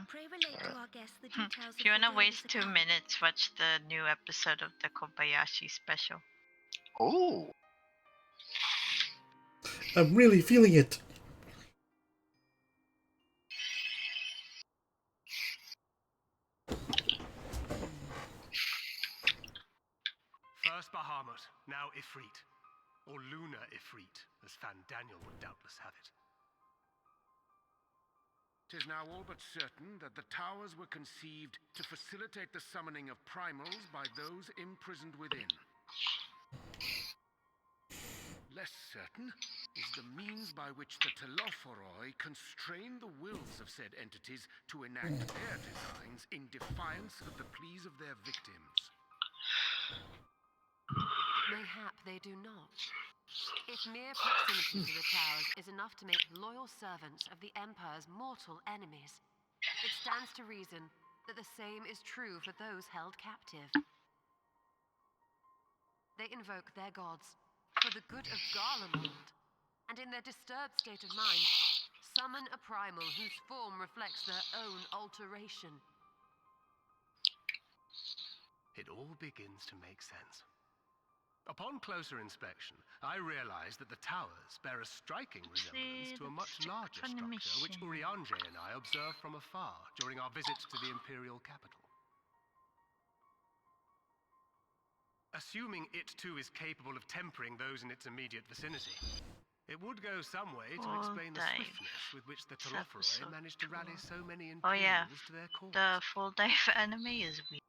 Pray relate to our guests the details If you wanna waste 2 minutes, watch the new episode of the Kobayashi special. Oh. I'm really feeling it. First Bahamut, now Ifrit. Or Lunar Ifrit, as Fandaniel would doubtless have it. 'Tis now all but certain that the towers were conceived to facilitate the summoning of primals by those imprisoned within. Less certain is the means by which the Telophoroi constrain the wills of said entities to enact their designs in defiance of the pleas of their victims. Mayhap they do not. If mere proximity to the towers is enough to make loyal servants of the Empire's mortal enemies, it stands to reason that the same is true for those held captive. They invoke their gods for the good of Garlemald, and in their disturbed state of mind, summon a primal whose form reflects their own alteration. It all begins to make sense. Upon closer inspection, I realized that the towers bear a striking resemblance to a much larger structure which Urianger and I observed from afar during our visit to the Imperial capital. Assuming it too is capable of tempering those in its immediate vicinity, it would go some way to explain the swiftness with which the Telophoroi managed to rally so many Imperials to their cause. The full dive anime is weird.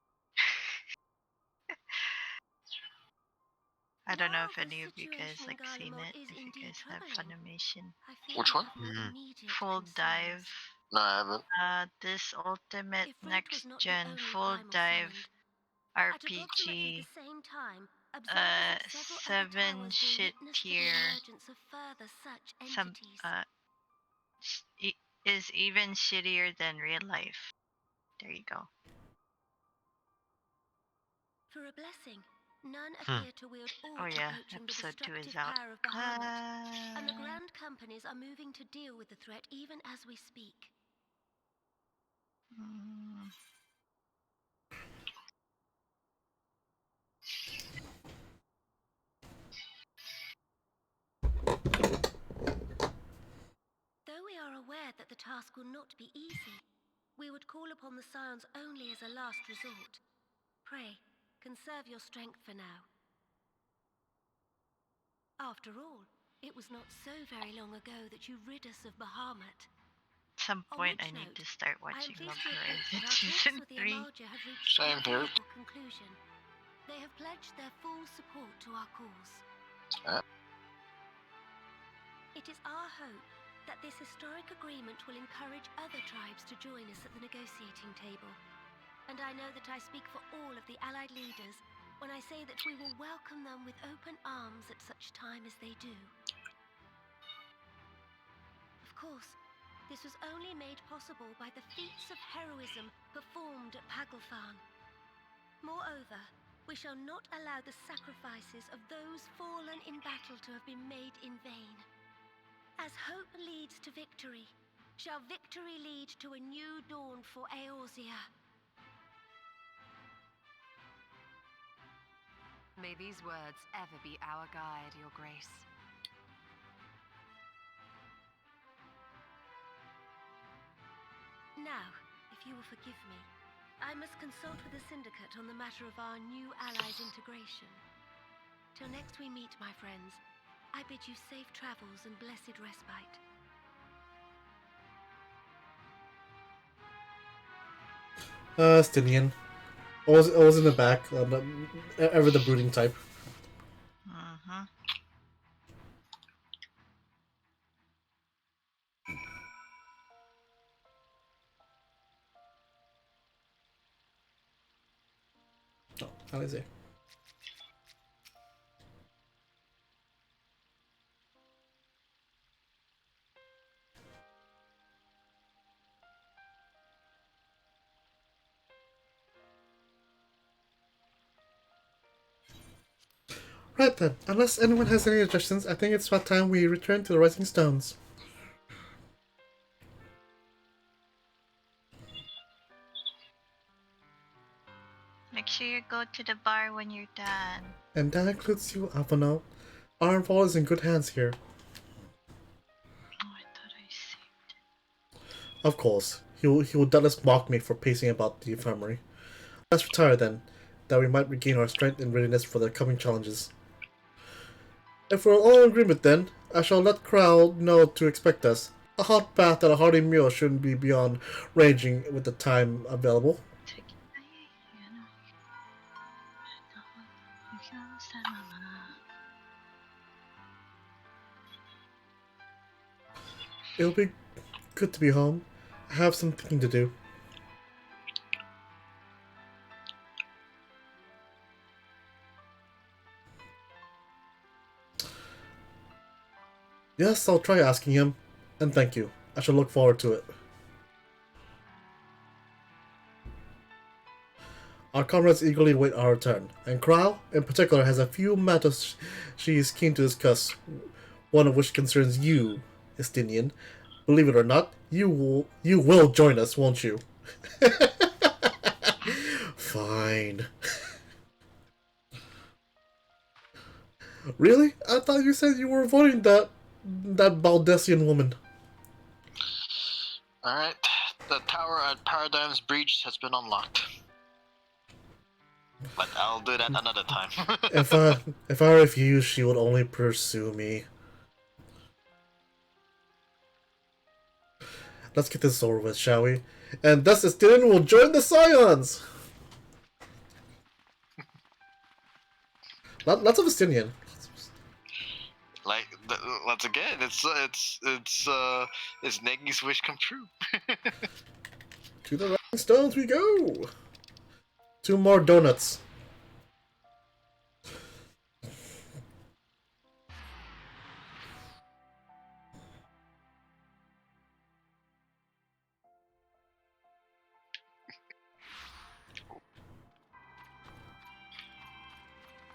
I don't know if any of you guys like seen it, if you guys have Funimation. Which one? Full dive. No, I haven't. This ultimate next gen full dive RPG. 7 shit tier. Some is even shittier than real life. There you go. For a blessing, none appear to wield all approaching the episode 2 is destructive out. power of Bahamut, and the Grand Companies are moving to deal with the threat even as we speak. Though we are aware that the task will not be easy, we would call upon the Scions only as a last resort. Pray, conserve your strength for now. After all, it was not so very long ago that you rid us of Bahamut. At some point, I need to start watching Love Horizon Season 3. Same here. Conclusion. They have pledged their full support to our cause. It is our hope that this historic agreement will encourage other tribes to join us at the negotiating table. And I know that I speak for all of the Allied leaders when I say that we will welcome them with open arms at such time as they do. Of course, this was only made possible by the feats of heroism performed at Paglfan. Moreover, we shall not allow the sacrifices of those fallen in battle to have been made in vain. As hope leads to victory, shall victory lead to a new dawn for Eorzea. May these words ever be our guide, Your Grace. Now, if you will forgive me, I must consult with the Syndicate on the matter of our new allies' integration. Till next we meet, my friends, I bid you safe travels and blessed respite. Stylian. I was in the back, ever the brooding type. Oh, how is it? Right then, unless anyone has any suggestions, I think it's about time we return to the Rising Stones. Make sure you go to the bar when you're done. And that includes you, Avano. Arnval is in good hands here. Oh, I thought I saved it. Of course, he will doubtless mock me for pacing about the infirmary. Let's retire then, that we might regain our strength and readiness for the coming challenges. If we're all in agreement then, I shall let Kral know to expect us. A hot bath and a hearty meal shouldn't be beyond ranging with the time available. It'll be good to be home. I have some thinking to do. Yes, I'll try asking him. And thank you. I shall look forward to it. Our comrades eagerly await our return, and Kral, in particular, has a few matters she is keen to discuss, one of which concerns you, Estinian. Believe it or not, you will join us, won't you? Fine. Really? I thought you said you were avoiding that Baldessian woman. Alright. The tower at Paradigm's Breach has been unlocked. But I'll do that another time. if I refuse, she would only pursue me. Let's get this over with, shall we? And thus the student will join the Scions! Lots of Estinian. Like, once again, it's Negi's wish come true. To the Rising Stones we go! 2 more donuts.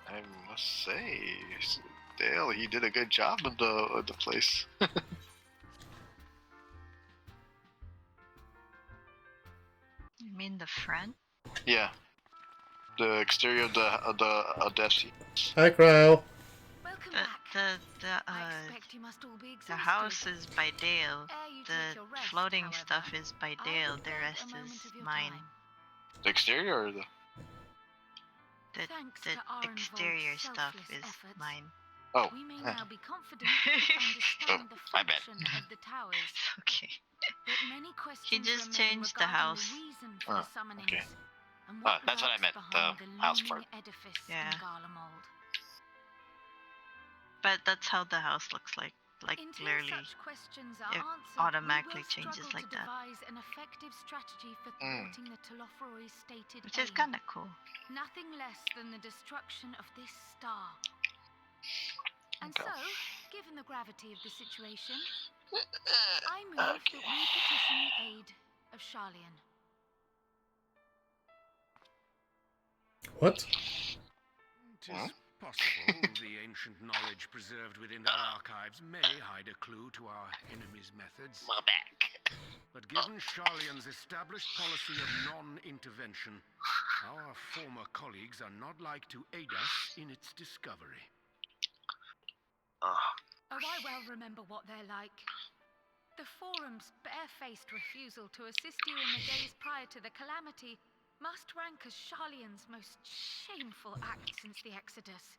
I must say, Dale, he did a good job in the place. You mean the front? Yeah, the exterior of the Death Sea. Hi, Crow. The house is by Dale. The floating stuff is by Dale. The rest is mine. The exterior or the exterior stuff is mine. Oh. We may now be confident to understand the my bad. function of the towers. Okay. But many questions He just remain changed the regarding house. the reason for the summonings okay. and what That's what I lurks meant, behind the house part. looming edifice Yeah. in Garlemald. But that's how the house looks like. Like, Until clearly, such questions are it answered, automatically we will changes struggle like to that. devise an effective strategy for thwarting the Telopheroi's stated Which is aim. kind of cool. Nothing less than the destruction of this star. And Okay. so, given the gravity of the situation, I move that we petition the aid of Sharlayan. What? It is possible the ancient knowledge preserved within their archives may hide a clue to our enemy's methods. My back. But given Sharlayan's established policy of non-intervention, our former colleagues are not like to aid us in its discovery. Oh, I well remember what they're like. The Forum's barefaced refusal to assist you in the days prior to the calamity must rank as Sharlayan's most shameful act since the Exodus.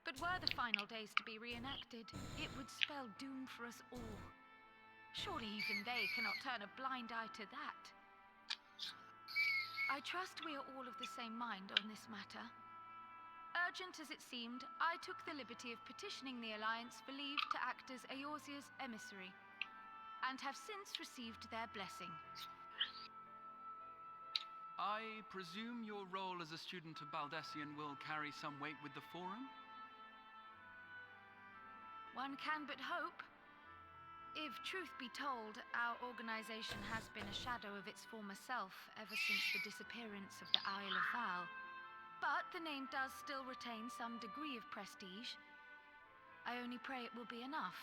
But were the final days to be reenacted, it would spell doom for us all. Surely even they cannot turn a blind eye to that. I trust we are all of the same mind on this matter. Urgent as it seemed, I took the liberty of petitioning the Alliance for leave to act as Eorzea's emissary, and have since received their blessing. I presume your role as a student of Baldessian will carry some weight with the Forum? One can but hope. If truth be told, our organization has been a shadow of its former self ever since the disappearance of the Isle of Val. But the name does still retain some degree of prestige. I only pray it will be enough.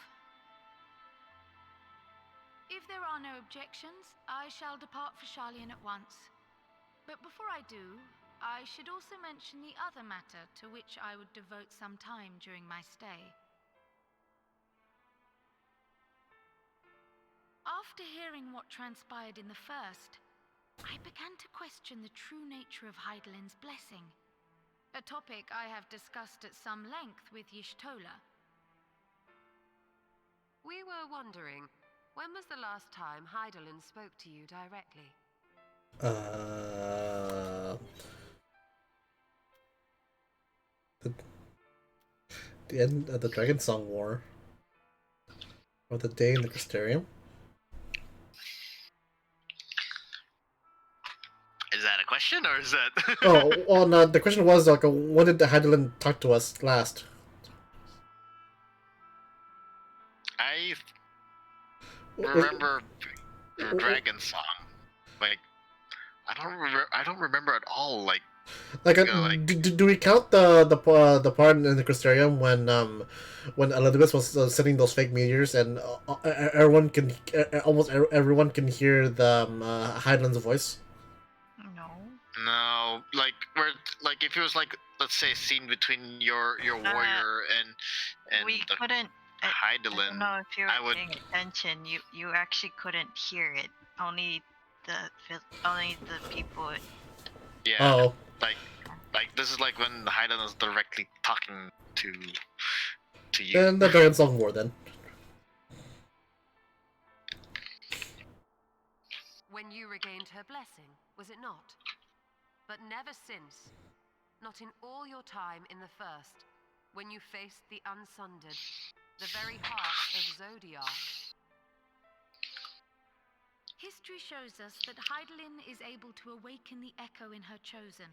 If there are no objections, I shall depart for Sharlayan at once. But before I do, I should also mention the other matter to which I would devote some time during my stay. After hearing what transpired in the first, I began to question the true nature of Heidelin's blessing, a topic I have discussed at some length with Y'shtola. We were wondering, when was the last time Heidelin spoke to you directly? The end of the Dragon Song War. Or the day in the Crystarium. Is that a question or is that? Oh, well, no, the question was, like, when did the Heidelin talk to us last? I remember the Dragon Song. Like, I don't remember at all. Like, do we count the part in the Crystarium when Elizabeth was sending those fake meteors and everyone can almost everyone can hear the Heidelin's voice? no, like where, like if it was like let's say, a scene between your warrior and we the couldn't. I Hydaelyn, don't know if you I were would. paying attention. You actually couldn't hear it. Only the people. Yeah. Oh. Like this is like when Hydaelyn is directly talking to you. Then the Dragon Song War then. When you regained her blessing, was it not? But never since. Not in all your time in the first, when you faced the Unsundered, the very heart of Zodiark. History shows us that Hydaelyn is able to awaken the echo in her chosen,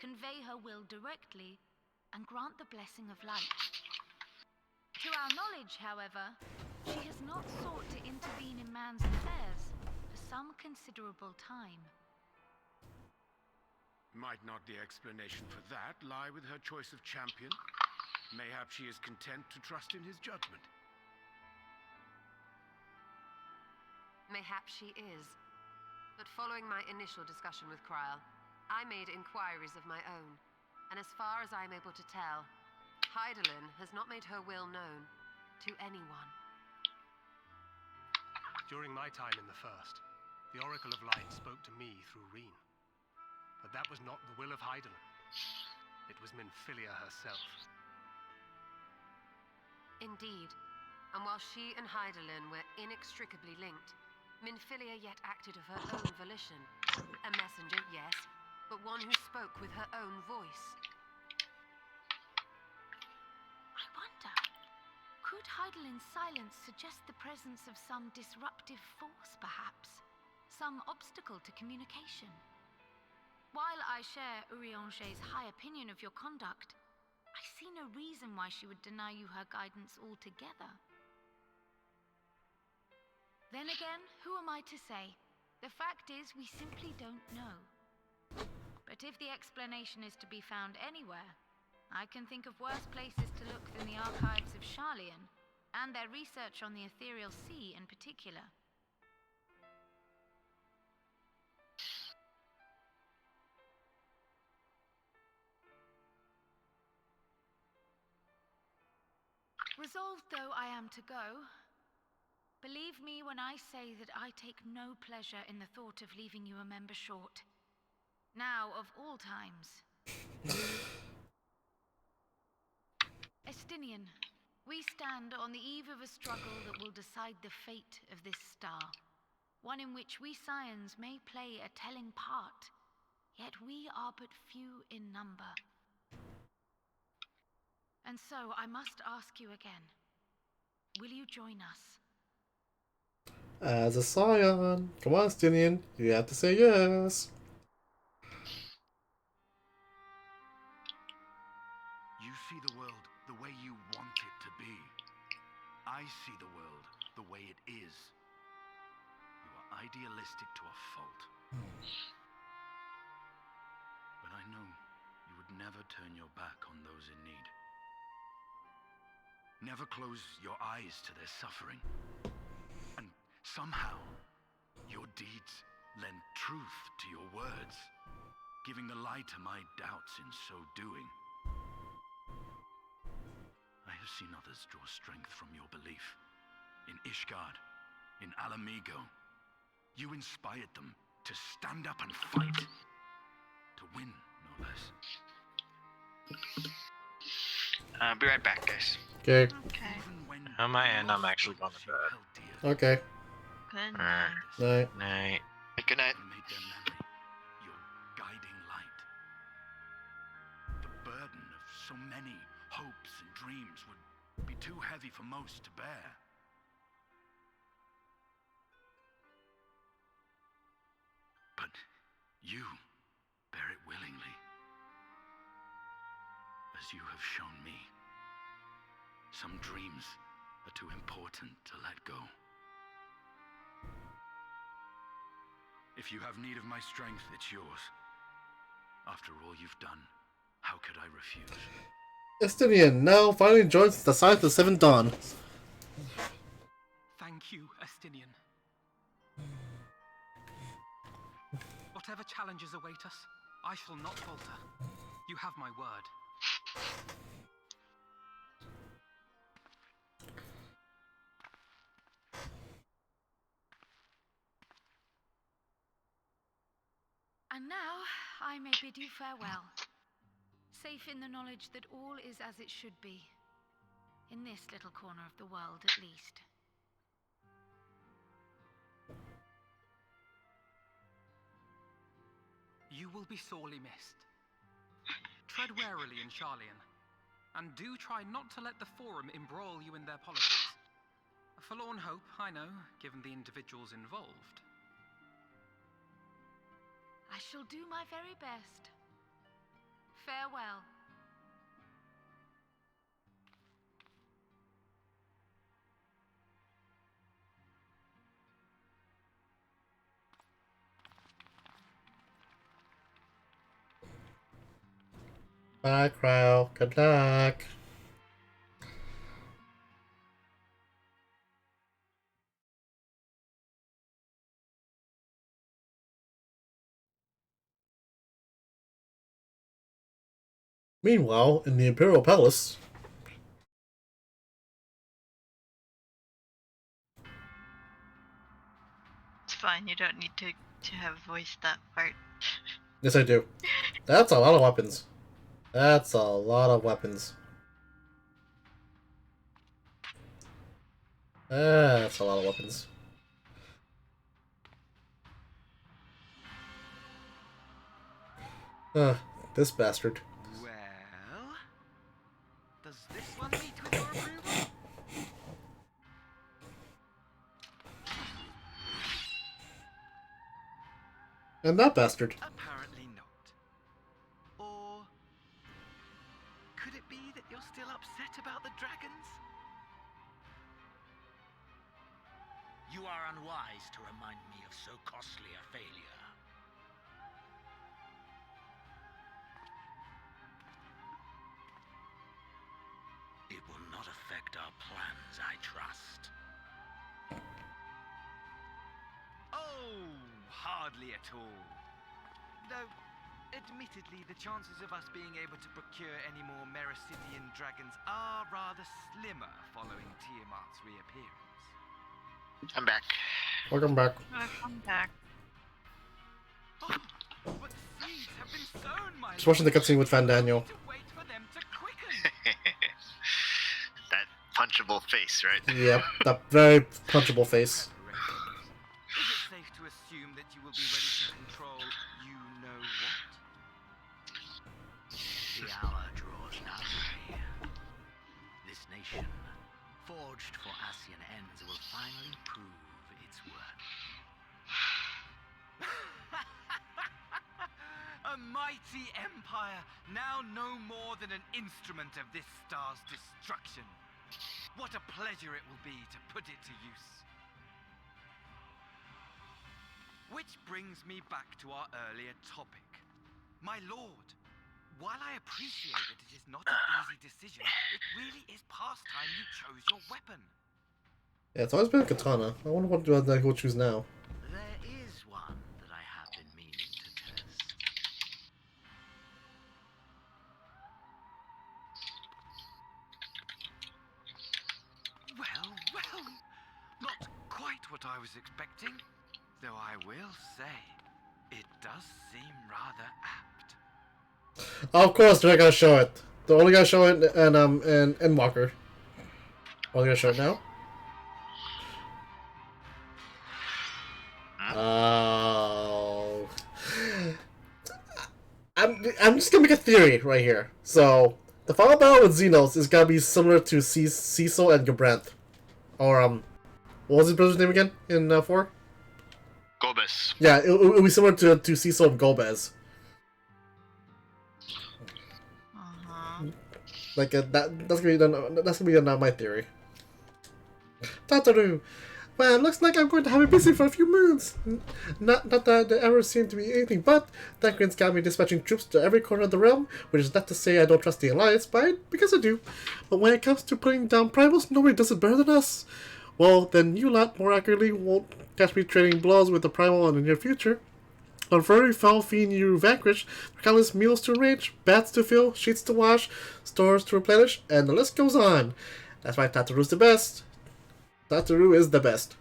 convey her will directly, and grant the blessing of light. To our knowledge, however, she has not sought to intervene in man's affairs for some considerable time. Might not the explanation for that lie with her choice of champion? Mayhap she is content to trust in his judgment. Mayhap she is. But following my initial discussion with Kryl, I made inquiries of my own. And as far as I'm able to tell, Hydaelyn has not made her will known to anyone. During my time in the First, the Oracle of Light spoke to me through Reen. But that was not the will of Hydaelyn. It was Minfilia herself. Indeed. And while she and Hydaelyn were inextricably linked, Minfilia yet acted of her own volition. A messenger, yes, but one who spoke with her own voice. I wonder, could Hydaelyn's silence suggest the presence of some disruptive force, perhaps? Some obstacle to communication? While I share Urianger's high opinion of your conduct, I see no reason why she would deny you her guidance altogether. Then again, who am I to say? The fact is, we simply don't know. But if the explanation is to be found anywhere, I can think of worse places to look than the archives of Sharlayan, and their research on the Ethereal Sea in particular. Resolved though I am to go, believe me when I say that I take no pleasure in the thought of leaving you a member short. Now, of all times. Estinian, we stand on the eve of a struggle that will decide the fate of this star. One in which we Scions may play a telling part, yet we are but few in number. And so I must ask you again, will you join us? As a Scion. Come on, Stinian. You have to say yes. You see the world the way you want it to be. I see the world the way it is. You are idealistic to a fault. But I know you would never turn your back on those in need. Never close your eyes to their suffering. And somehow, your deeds lend truth to your words, giving the lie to my doubts in so doing. I have seen others draw strength from your belief. In Ishgard, in Alamigo, you inspired them to stand up and fight. To win, no less. Be right back, guys. Okay. On my end, I'm actually going to bed. Okay. Good night. Night. Night. Good night. Your guiding light. The burden of so many hopes and dreams would be too heavy for most to bear. But you bear it willingly, as you have shown me. Some dreams are too important to let go. If you have need of my strength, it's yours. After all you've done, how could I refuse? Estinian now finally joins the side of the Seventh Dawn. Thank you, Estinian. Whatever challenges await us, I shall not falter. You have my word. And now, I may bid you farewell. Safe in the knowledge that all is as it should be. In this little corner of the world, at least. You will be sorely missed. Tread warily in Charlian, and do try not to let the Forum embroil you in their politics. A forlorn hope, I know, given the individuals involved. I shall do my very best. Farewell. Bye, Crow. Good luck. Meanwhile, in the Imperial Palace... It's fine, you don't need to have voiced that part. Yes, I do. That's a lot of weapons. That's a lot of weapons. That's a lot of weapons. This bastard. Well, does this one meet with your approval? And that bastard. Apparently not. Or could it be that you're still upset about the dragons? You are unwise to remind me of so costly a failure. It will not affect our plans, I trust. Oh, hardly at all. Though, admittedly, the chances of us being able to procure any more Mericidian dragons are rather slimmer following Tiamat's reappearance. I'm back. Welcome back. Welcome back. Oh, but seeds have been sown, my Just watching the cutscene with Van Daniel. wait for them to quicken. That punchable face, right? Yep, that very punchable face. Is it safe to assume that you will be ready to control you know what? The hour draws nigh. This nation, forged for Ascian ends, will finally prove its worth. A mighty empire, now no more than an instrument of this star's destruction. What a pleasure it will be to put it to use. Which brings me back to our earlier topic. My lord, while I appreciate that it is not an easy decision, it really is past time you chose your weapon. Yeah, it's always been a katana. I wonder what I will choose now. There is one that I have been meaning to test. Well, not quite what I was expecting, though I will say, it does seem rather apt. Of course, they're not gonna show it. They're only gonna show it in Endwalker. Are they gonna show it now? Oh. I'm just gonna make a theory right here. So the final battle with Xenos is gonna be similar to Cecil and Gabranth. Or what was his brother's name again in 4? Gobes. Yeah, it'll be similar to Cecil and Gomez. Like that's gonna be my theory. Tataru. Well, looks like I'm going to have it busy for a few moons. Not that there ever seemed to be anything but. Thancred's got me dispatching troops to every corner of the realm, which is not to say I don't trust the Alliance, because I do. But when it comes to putting down primals, nobody does it better than us. Well, then you lot, more accurately, won't catch me trading blows with the primal in the near future. On a very foul fiend you vanquish, countless meals to arrange, baths to fill, sheets to wash, stores to replenish, and the list goes on. That's why Tataru's the best. Tataru is the best.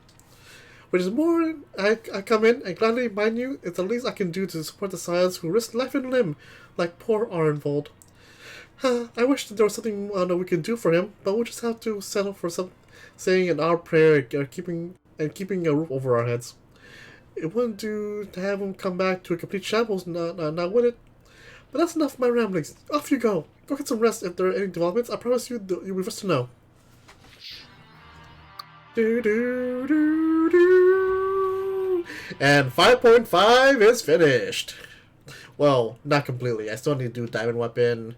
Which is more, I come in and gladly mind you, it's the least I can do to support the scions who risk life and limb, like poor Arnvold. I wish that there was something we could do for him, but we'll just have to settle for saying an our prayer and keeping a roof over our heads. It wouldn't do to have him come back to a complete shambles, now would it? But that's enough of my ramblings. Off you go. Go get some rest. If there are any developments, I promise you'll be first to know. And 5.5 is finished. Well, not completely. I still need to do Diamond Weapon,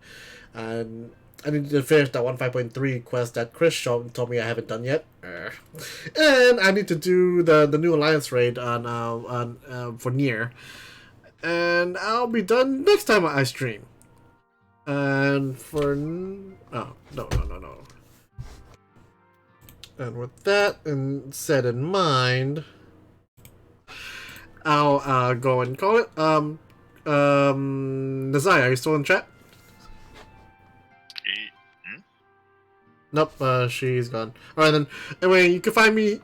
and I need to finish that 5.3 quest that Chris told me I haven't done yet. And I need to do the new Alliance raid on for Nier. And I'll be done next time I stream. And for no. And with that said in mind, I'll go and call it. Nazai, are you still in chat? Nope, she's gone. Alright then. Anyway, you can find me.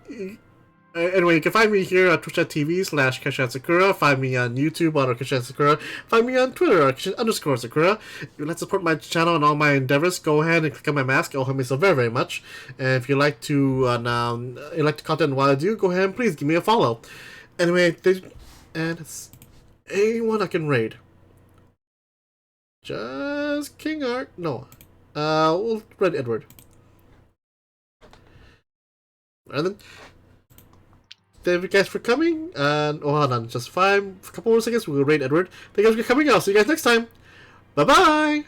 You can find me here at twitch.tv/Keshan Sakura. Find me on YouTube on Keshan Sakura. Find me on Twitter at Keshan_Sakura. If you'd like to support my channel and all my endeavors, go ahead and click on my mask. It'll help me so very, very much. And if you like to, you like the content while I do, go ahead and please give me a follow. Anyway, and it's anyone I can raid. Just King Art. No. We'll raid Edward. And then, thank you guys for coming. And hold on, just a couple more seconds. We'll raid Edward. Thank you guys for coming. I'll see you guys next time. Bye bye.